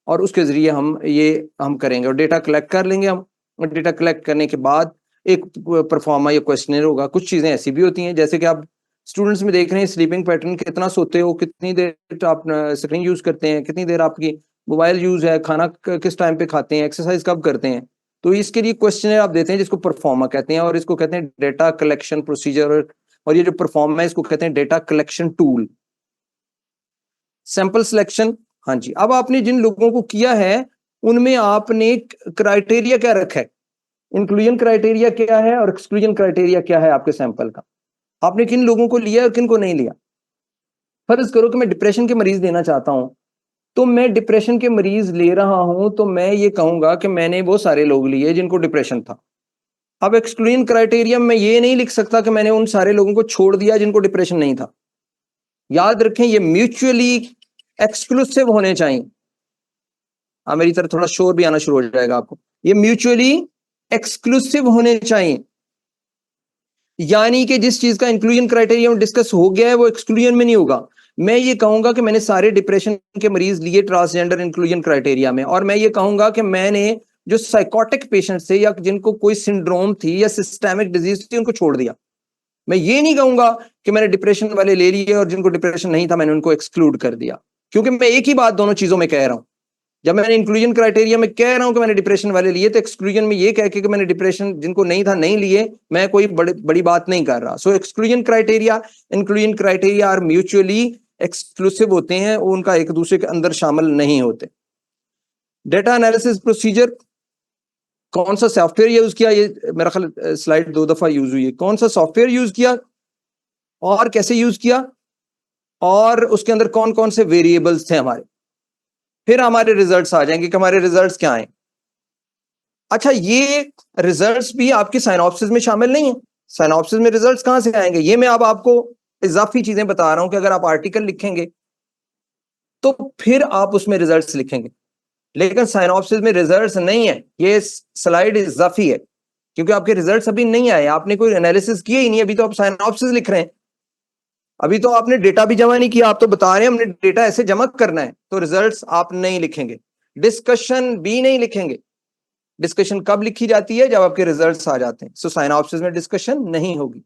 और उसके जरिए हम करेंगे और डेटा कलेक्ट कर लेंगे हम। डेटा कलेक्ट करने के बाद एक परफॉर्मा या क्वेश्चनर होगा। कुछ चीजें ऐसी भी होती हैं जैसे कि आप स्टूडेंट्स में देख रहे हैं स्लीपिंग पैटर्न, कितना सोते हो, कितनी देर आप स्क्रीन यूज करते हैं, कितनी देर आपकी मोबाइल यूज है, खाना किस टाइम पे खाते हैं, एक्सरसाइज कब करते हैं। तो इसके लिए क्वेश्चनर आप देते हैं जिसको परफॉर्मा कहते हैं, और इसको कहते हैं डेटा कलेक्शन प्रोसीजर, और ये जो परफॉर्मा है इसको कहते हैं data collection tool. Sample selection, हाँ जी। अब आपने जिन लोगों को किया है उनमें आपने क्राइटेरिया क्या रखा है, इंक्लूजन क्राइटेरिया क्या है और एक्सक्लूजन क्राइटेरिया क्या है आपके सैंपल का। आपने किन लोगों को लिया और किन को नहीं लिया। फर्ज करो कि मैं डिप्रेशन के मरीज देना चाहता हूं, तो मैं डिप्रेशन के मरीज ले रहा हूं तो मैं ये कहूंगा कि मैंने वो सारे लोग लिए जिनको डिप्रेशन था। अब एक्सक्लूजन क्राइटेरिया में ये नहीं लिख सकता कि मैंने उन सारे लोगों को छोड़ दिया जिनको डिप्रेशन नहीं था। याद रखें ये म्यूचुअली एक्सक्लूसिव होने चाहिए। मेरी तरफ थोड़ा शोर भी आना शुरू हो जाएगा आपको। ये म्यूचुअली एक्सक्लूसिव होने चाहिए, यानी कि जिस चीज का इंक्लूजन क्राइटेरिया में डिस्कस हो गया है वो एक्सक्लूजन में नहीं होगा। मैं ये कहूंगा कि मैंने सारे डिप्रेशन के मरीज लिए ट्रांसजेंडर इंक्लूजन क्राइटेरिया में, और मैं ये कहूंगा कि मैंने जो साइकोटिक पेशेंट थे या जिनको कोई सिंड्रोम थी या सिस्टेमिक डिजीज थी उनको छोड़ दिया। मैं ये नहीं कहूंगा कि मैंने डिप्रेशन वाले ले लिए और जिनको डिप्रेशन नहीं था मैंने उनको एक्सक्लूड कर दिया, क्योंकि मैं एक ही बात दोनों चीजों में कह रहा हूं। जब मैंने इंक्लूजन क्राइटेरिया में कह रहा हूं कि मैंने डिप्रेशन वाले लिए, तो एक्सक्लूजन में ये कह के कि मैंने डिप्रेशन जिनको नहीं था नहीं लिए, मैं कोई बड़ी बात नहीं कर रहा। So exclusion criteria, inclusion criteria are mutually exclusive होते हैं, उनका एक दूसरे के अंदर शामिल नहीं होते। डेटा एनालिसिस प्रोसीजर, कौन सा सॉफ्टवेयर यूज किया, ये मेरा ख्याल स्लाइड 2 दफा यूज हुई है। कौन सा सॉफ्टवेयर यूज किया और कैसे यूज किया, और उसके अंदर कौन कौन से वेरिएबल्स थे हमारे, फिर हमारे रिजल्ट्स आ जाएंगे कि हमारे रिजल्ट्स क्या आए। अच्छा, ये रिजल्ट्स भी आपके साइनॉप्सिस में शामिल नहीं है। साइनॉप्सिस में रिजल्ट्स कहां से आएंगे, ये मैं अब आपको इजाफी चीजें बता रहा हूं कि अगर आप आर्टिकल लिखेंगे तो फिर आप उसमें रिजल्ट्स लिखेंगे, लेकिन साइनॉप्सिस में रिजल्ट्स नहीं है। ये स्लाइड इजाफी है क्योंकि आपके रिजल्ट्स अभी नहीं आए, आपने कोई एनालिसिस किया ही नहीं, अभी तो आप साइनॉप्सिस लिख रहे हैं, अभी तो आपने डेटा भी जमा नहीं किया। आप तो बता रहे हैं हमने डेटा ऐसे जमा करना है, तो रिजल्ट्स आप नहीं लिखेंगे, डिस्कशन भी नहीं लिखेंगे। डिस्कशन कब लिखी जाती है? जब आपके रिजल्ट्स आ जाते हैं। सो साइनॉप्सिस में डिस्कशन नहीं होगी।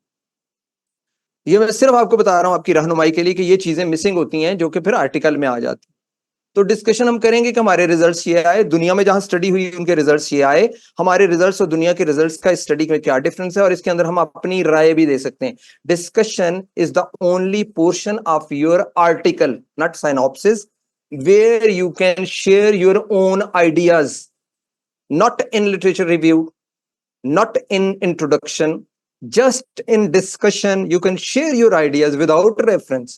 ये मैं सिर्फ आपको बता रहा हूं आपकी रहनुमाई के लिए कि ये चीजें मिसिंग होती हैं जो कि फिर आर्टिकल में आ जाती हैं। तो डिस्कशन हम करेंगे कि हमारे रिजल्ट्स ये आए, दुनिया में जहां स्टडी हुई उनके रिजल्ट्स ये आए, हमारे रिजल्ट्स और दुनिया के रिजल्ट्स का स्टडी में क्या डिफरेंस है, और इसके अंदर हम अपनी राय भी दे सकते हैं। Discussion is the only portion of your article, not synopsis, where you can share your own ideas, not in literature review, not in introduction, just in discussion you can share your ideas without reference,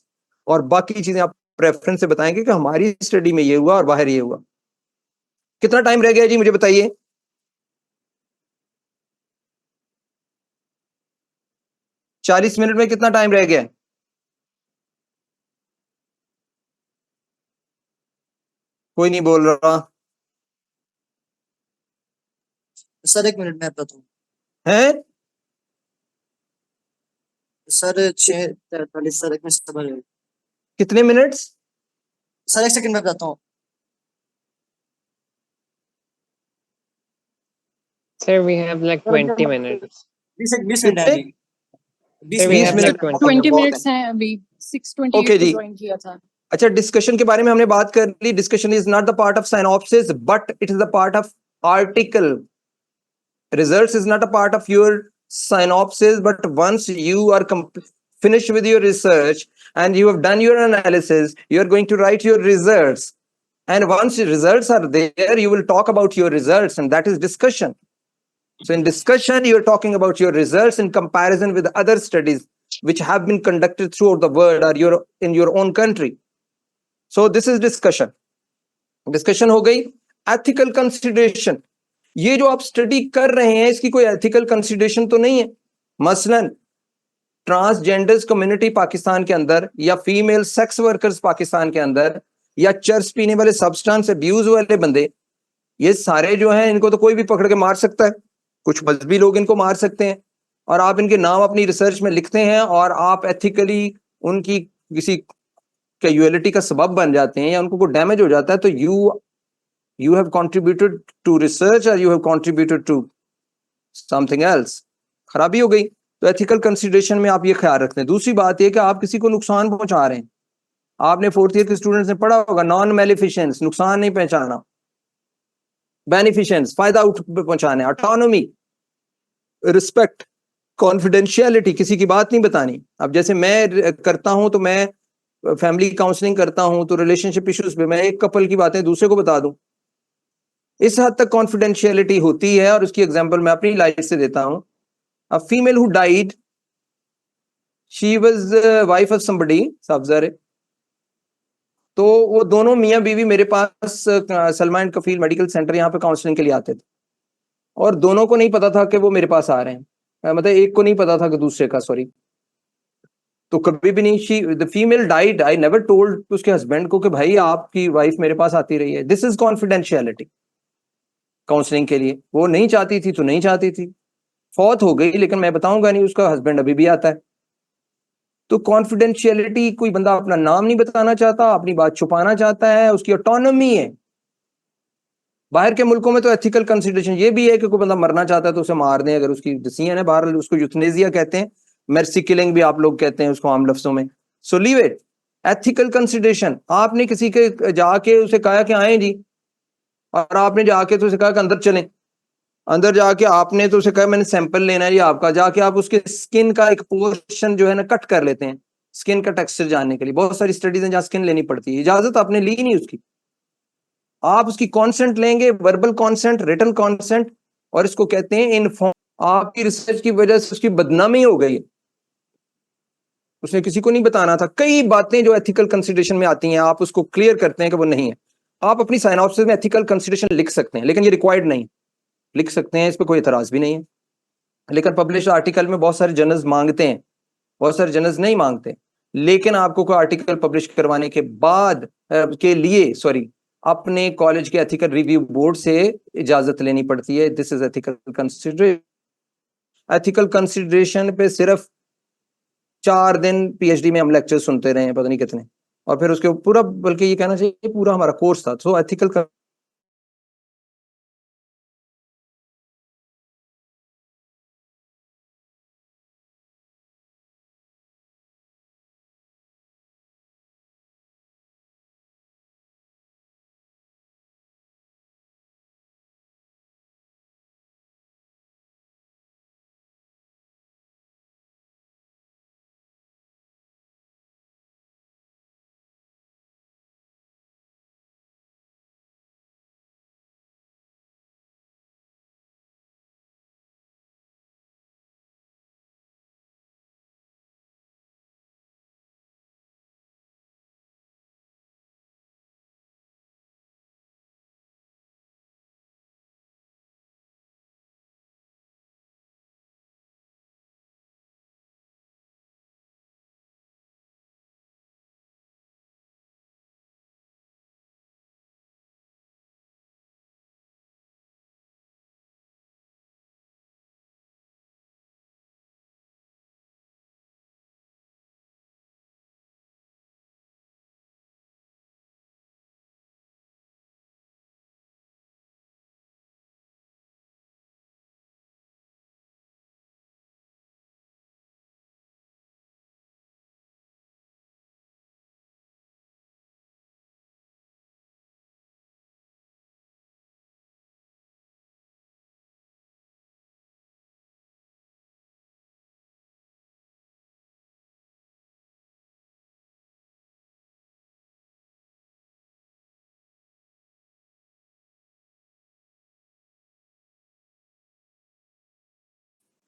और बाकी चीजें आप reference से बताएंगे कि हमारी study में ये हुआ और बाहर ये हुआ। कितना टाइम रह गया जी मुझे बताइए? चालीस मिनट में कितना टाइम रह गया? कोई नहीं बोल रहा सर 1 मिनट में बताता हूँ है। सर। 6:43 सर, 1 मिनट सबर है। कितने मिनट्स? सर 1 सेकंड में बताता हूँ। Sir, we have like 20 minutes. 20 minute है जी। 20 Sir, we 20 have minute. like 20 20 minutes. minutes हैं अभी, 6:28 Okay को जी। ज्वाइन किया था। अच्छा, डिस्कशन के बारे में हमने बात कर ली। Discussion is not the part of synopsis but it is the part of article. Results is not a part of your synopsis, but once you are finished with your research and you have done your analysis, you are going to write your results. And once your results are there, you will talk about your results, and that is discussion. So in discussion, you're talking about your results in comparison with other studies which have been conducted throughout the world or in your own country. So this is discussion. Discussion हो गई। Ethical consideration, ये जो आप study कर रहे हैं इसकी कोई एथिकल कंसिडरेशन तो नहीं है। मसलन ट्रांसजेंडर्स कम्युनिटी पाकिस्तान के अंदर, या फीमेल सेक्स वर्कर्स पाकिस्तान के अंदर, या चर्च पीने वाले, सब्सटेंस अब्यूज वाले बंदे, ये सारे जो हैं इनको तो कोई भी पकड़ के मार सकता है। कुछ मजहबी लोग इनको मार सकते हैं, और आप इनके नाम अपनी रिसर्च में लिखते हैं और आप एथिकली उनकी किसी कैजुअलिटी का सबब बन जाते हैं या उनको कोई डैमेज हो जाता है, तो you have contributed to research or you have contributed to something else, खराबी हो गई। तो एथिकल कंसिडरेशन में आप ये ख्याल रखते हैं। दूसरी बात ये कि आप किसी को नुकसान पहुंचा रहे हैं। आपने 4th ईयर के स्टूडेंट्स ने पढ़ा होगा, नॉन मेलिफिशेंस, नुकसान नहीं पहुंचाना, बेनिफिशेंस, फायदा पहुंचाना, ऑटोनॉमी, रिस्पेक्ट, कॉन्फिडेंशियलिटी, किसी की बात नहीं बतानी। अब जैसे मैं करता हूं तो मैं फैमिली काउंसलिंग करता हूं तो रिलेशनशिप इश्यूज पे मैं एक कपल की बातें दूसरे को बता दूं, इस हद तक कॉन्फिडेंशियलिटी होती है। और उसकी एग्जांपल मैं अपनी लाइफ से देता हूं। A female who died, she was wife of somebody, साहबजारे। तो वो दोनों मियां बीवी मेरे पास Salma and Kafeel medical centre यहाँ पे काउंसलिंग के लिए आते थे, और दोनों को नहीं पता था कि वो मेरे पास आ रहे हैं। मतलब एक को नहीं पता था कि दूसरे का, सॉरी। तो कभी भी नहीं, she the female died, I never told उसके हस्बैंड को कि भाई आपकी वाइफ मेरे पास आती रही है। This is confidentiality. काउंसलिंग के लिए वो नहीं चाहती थी तो नहीं चाहती थी, फौत हो गई, लेकिन मैं बताऊंगा नहीं, उसका हस्बैंड अभी भी आता है। तो कॉन्फिडेंशियलिटी, कोई बंदा अपना नाम नहीं बताना चाहता, अपनी बात छुपाना चाहता है, उसकी ऑटोनॉमी है। बाहर के मुल्कों में तो एथिकल कंसिडरेशन ये भी है कि कोई बंदा मरना चाहता है तो उसे मार दें, अगर उसकी डिसीजन है। बाहर उसको यूथनेसिया कहते हैं, मेर्सी किलिंग भी आप लोग कहते हैं उसको आम लफ्जों में। So leave it. Ethical consideration, आपने किसी के जाके उसे कहा कि आए जी, और आपने जाके तो उसे कहा कि अंदर चलें, अंदर जाके आपने तो उसे कहा मैंने सैंपल लेना है जी आपका, जाके आप उसके स्किन का एक पोर्शन जो है ना कट कर लेते हैं स्किन का टेक्सचर जानने के लिए। बहुत सारी स्टडीज हैं जहाँ स्किन लेनी पड़ती है, इजाजत आपने ली नहीं उसकी। आप उसकी कॉन्सेंट लेंगे, वर्बल कॉन्सेंट, रिटन कॉन्सेंट, और इसको कहते हैं इनफॉर्म। आपकी रिसर्च की वजह से उसकी बदनामी हो गई, उसने किसी को नहीं बताना था। कई बातें जो एथिकल कंसिडरेशन में आती हैं आप उसको क्लियर करते हैं कि वो नहीं है। आप अपनी साइनॉप्सिस में एथिकल कंसिडरेशन लिख सकते हैं, लेकिन ये रिक्वायर्ड नहीं। लिख सकते हैं, इस पर कोई एतराज भी नहीं है, लेकिन पब्लिश आर्टिकल में बहुत सारे जर्नल्स मांगते हैं, बहुत सारे जर्नल्स नहीं मांगते। लेकिन आपको कोई आर्टिकल पब्लिश करवाने के बाद के लिए अपने कॉलेज के एथिकल रिव्यू बोर्ड से इजाजत लेनी पड़ती है। This is ethical consideration. Ethical consideration पे सिर्फ 4 दिन पीएचडी में हम लेक्चर सुनते रहे हैं, पता नहीं कितने, और फिर उसके पूरा, बल्कि ये कहना चाहिए पूरा हमारा कोर्स था। सो एथिकल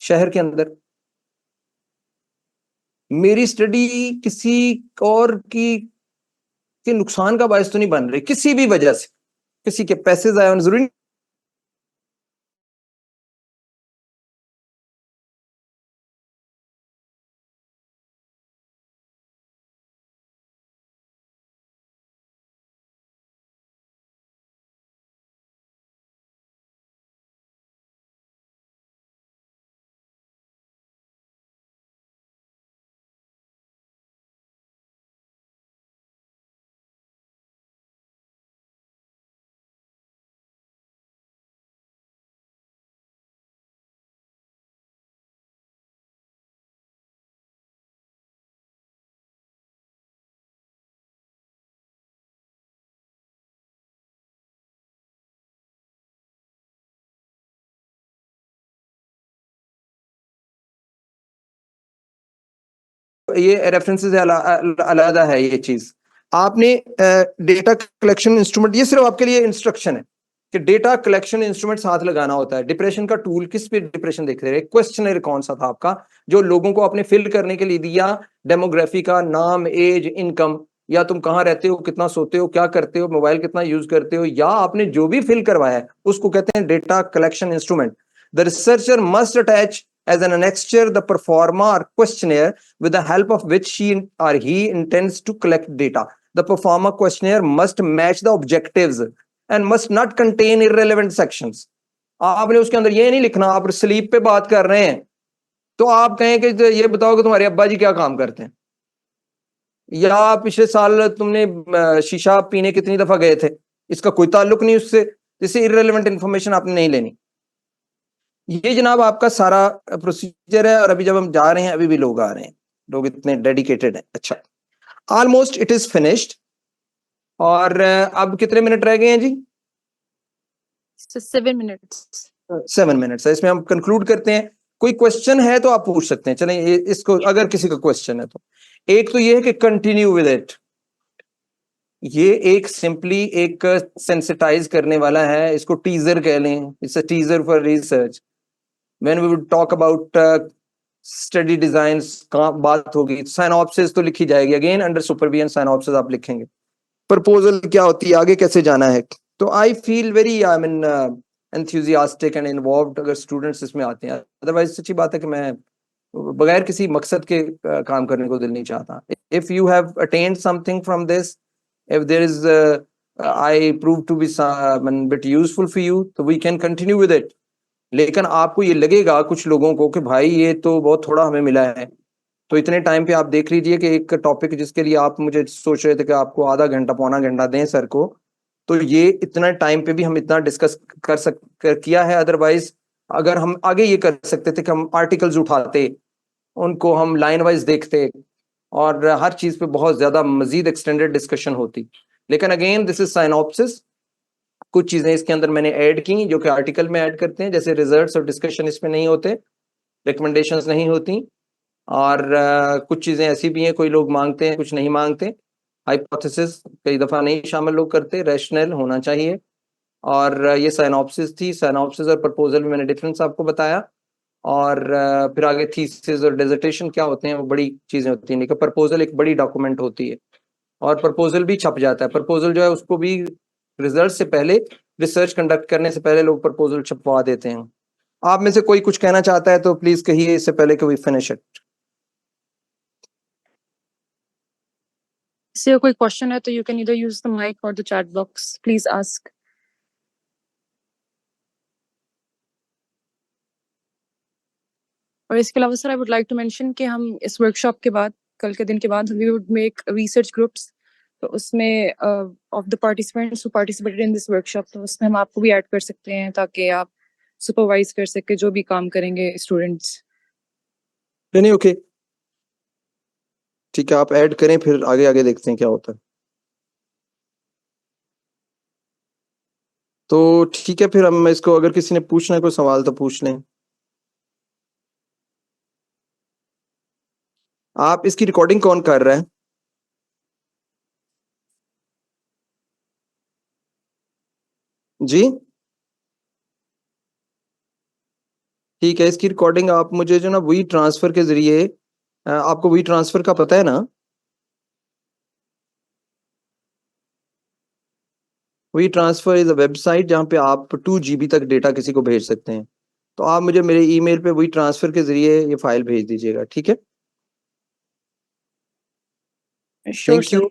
शहर के अंदर। मेरी स्टडी किसी और की के नुकसान का बायस तो नहीं बन रही किसी भी वजह से, किसी के पैसे जाया होने जरूरी ये रेफरेंसेस अलग है। ये चीज आपने डेटा कलेक्शन इंस्ट्रूमेंट, ये सिर्फ आपके लिए इंस्ट्रक्शन है कि डेटा कलेक्शन इंस्ट्रूमेंट साथ लगाना होता है। डिप्रेशन का टूल किस पे डिप्रेशन देख रहे हैं? क्वेश्चनर कौन सा था आपका जो लोगों को आपने फिल करने के लिए दिया? डेमोग्राफी का, नाम, एज, इनकम, या तुम कहाँ रहते हो, कितना सोते हो, क्या करते हो, मोबाइल कितना यूज करते हो, या आपने जो भी फिल करवाया है उसको कहते हैं data collection instrument. The researcher must attach as an annexure the performer or questionnaire with the help of which she or he intends to collect data. The performer questionnaire must match the objectives and must not contain irrelevant sections. आपने उसके अंदर ये नहीं लिखना आप sleep पे बात कर रहे हैं तो आप कहें कि ये बताओ कि तुम्हारे अब्बा जी क्या काम करते हैं, या पिछले साल तुमने शीशा पीने कितनी दफा गए थे, इसका कोई ताल्लुक नहीं उससे। जैसे इररेलेवेंट इंफॉर्मेशन आपने नहीं लेनी। ये जनाब आपका सारा प्रोसीजर है। और अभी जब हम जा रहे हैं अभी भी लोग आ रहे हैं, लोग इतने डेडिकेटेड हैं। अच्छा, ऑलमोस्ट इट इज फिनिश्ड। और अब कितने मिनट रह गए हैं जी? 7 minutes. 7 मिनट्स है, इसमें हम कंक्लूड करते हैं। कोई क्वेश्चन है तो आप पूछ सकते हैं। चलें इसको, अगर किसी का क्वेश्चन है तो। एक तो ये है कि कंटिन्यू विद इट। ये एक सिंपली एक सेंसिटाइज करने वाला है, इसको टीजर कह लें। It's a teaser for research. When we would talk about study design का बात होगी, साइनॉप्सिस तो लिखी जाएगी। अगेन अंडर सुपरविजन साइनॉप्सिस आप लिखेंगे। प्रपोजल क्या होती है, आगे कैसे जाना है। तो I feel very I mean enthusiastic and involved अगर स्टूडेंट्स इसमें आते हैं। अदरवाइज सच्ची बात है कि मैं बगैर किसी मकसद के काम करने को दिल नहीं चाहता। If you have attend something from this, if there is I prove to be bit useful for you, तो we can continue with it। लेकिन आपको ये लगेगा कुछ लोगों को कि भाई ये तो बहुत थोड़ा हमें मिला है, तो इतने टाइम पे आप देख लीजिए कि एक टॉपिक जिसके लिए आप मुझे सोच रहे थे कि आपको आधा घंटा पौना घंटा दें सर को, तो ये इतना टाइम पे भी हम इतना डिस्कस किया है। अदरवाइज अगर हम आगे ये कर सकते थे कि हम आर्टिकल्स उठाते, उनको हम लाइन वाइज देखते और हर चीज पे बहुत ज्यादा मजीद एक्सटेंडेड डिस्कशन होती। लेकिन अगेन दिस इज साइनॉप्सिस। कुछ चीजें इसके अंदर मैंने ऐड की जो कि आर्टिकल में ऐड करते हैं, जैसे रिजल्ट्स और डिस्कशन इसमें नहीं होते, रिकमेंडेशंस नहीं होती। और कुछ चीजें ऐसी भी हैं, कोई लोग मांगते हैं कुछ नहीं मांगते। हाइपोथेसिस कई दफा नहीं शामिल लोग करते, रैशनल होना चाहिए। और ये साइनॉप्सिस थी। साइनॉप्सिस और प्रपोजल में मैंने डिफरेंस आपको बताया। और फिर आगे थीसिस और डिसर्टेशन क्या होते हैं, वो बड़ी चीजें होती हैं। लेकिन प्रपोजल एक बड़ी डॉक्यूमेंट होती है और प्रपोजल भी छप जाता है। प्रपोजल जो है उसको भी रिजल्ट से पहले, रिसर्च कंडक्ट करने से पहले लोग प्रपोजल छपवा देते हैं। आप में से कोई कुछ कहना चाहता है तो प्लीज कहिए इससे पहले कि वी फिनिश इट। So कोई question है तो you can either use the mic or the chat box. Please ask. और इसके अलावा sir I would like to mention कि हम इस वर्कशॉप के बाद, कल के दिन के बाद, we would make research groups. तो उसमें of the participants who participated in this workshop, तो उसमें हम आपको भी ऐड कर सकते हैं ताकि आप सुपरवाइज कर सके जो भी काम करेंगे स्टूडेंट्स। नहीं, ओके, ठीक है, आप ऐड करें, फिर आगे आगे देखते हैं क्या होता है। तो ठीक है, फिर हम इसको, अगर किसी ने पूछना है कोई सवाल तो पूछ लें। आप इसकी रिकॉर्डिंग कौन कर रहा है? जी, ठीक है, इसकी रिकॉर्डिंग आप मुझे जो ना वी ट्रांसफर के जरिए आपको वी ट्रांसफर का पता है ना? WeTransfer is a website जहाँ पे आप 2 GB तक डेटा किसी को भेज सकते हैं। तो आप मुझे मेरे ईमेल पे वी ट्रांसफर के जरिए ये फाइल भेज दीजिएगा, ठीक है? Sure, thank sir. You.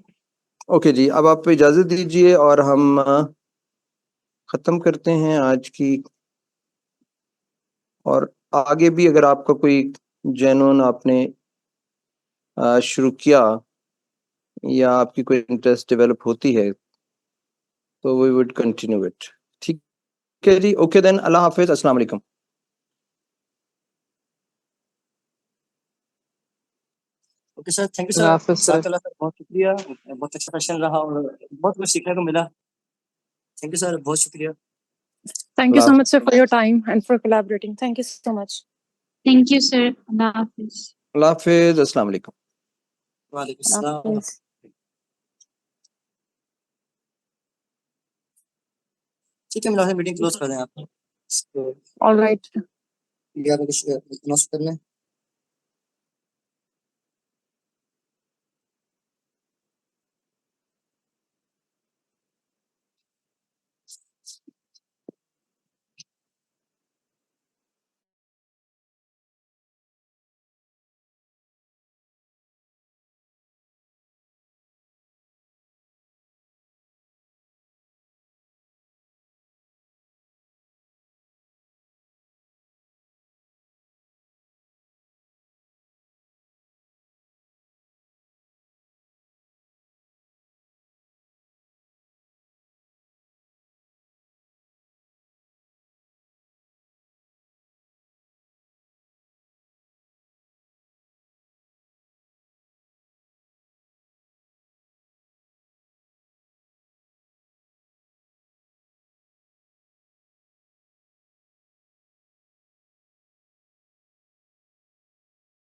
Okay जी, अब आप इजाजत दीजिए और हम खत्म करते हैं आज की। और आगे भी अगर आपका कोई जेन्युइन आपने शुरू किया या आपकी कोई इंटरेस्ट डेवलप होती है तो वी वुड कंटिन्यू इट। ठीक है जी, ओके देन, अल्लाह हाफिज, अस्सलाम वालेकुम। ओके सर, थैंक यू अल्लाह सर। हाफिज सर। जज़ाकल्लाह सर, बहुत शुक्रिया। बहुत अच्छा सेशन रहा और बहुत कुछ सीखने को मिला। थैंक यू सर, बहुत शुक्रिया। Thank you so Allah much, sir, for your time and for collaborating. Thank you so much. Thank you, sir. Allah Hafiz. हाफिज, अस्सलाम वालेकुम। वालेकुम Allah सलाम। Hafiz. ठीक है, मिला मीटिंग क्लोज कर दें आप। All right. या कुछ अनाउंस करना है?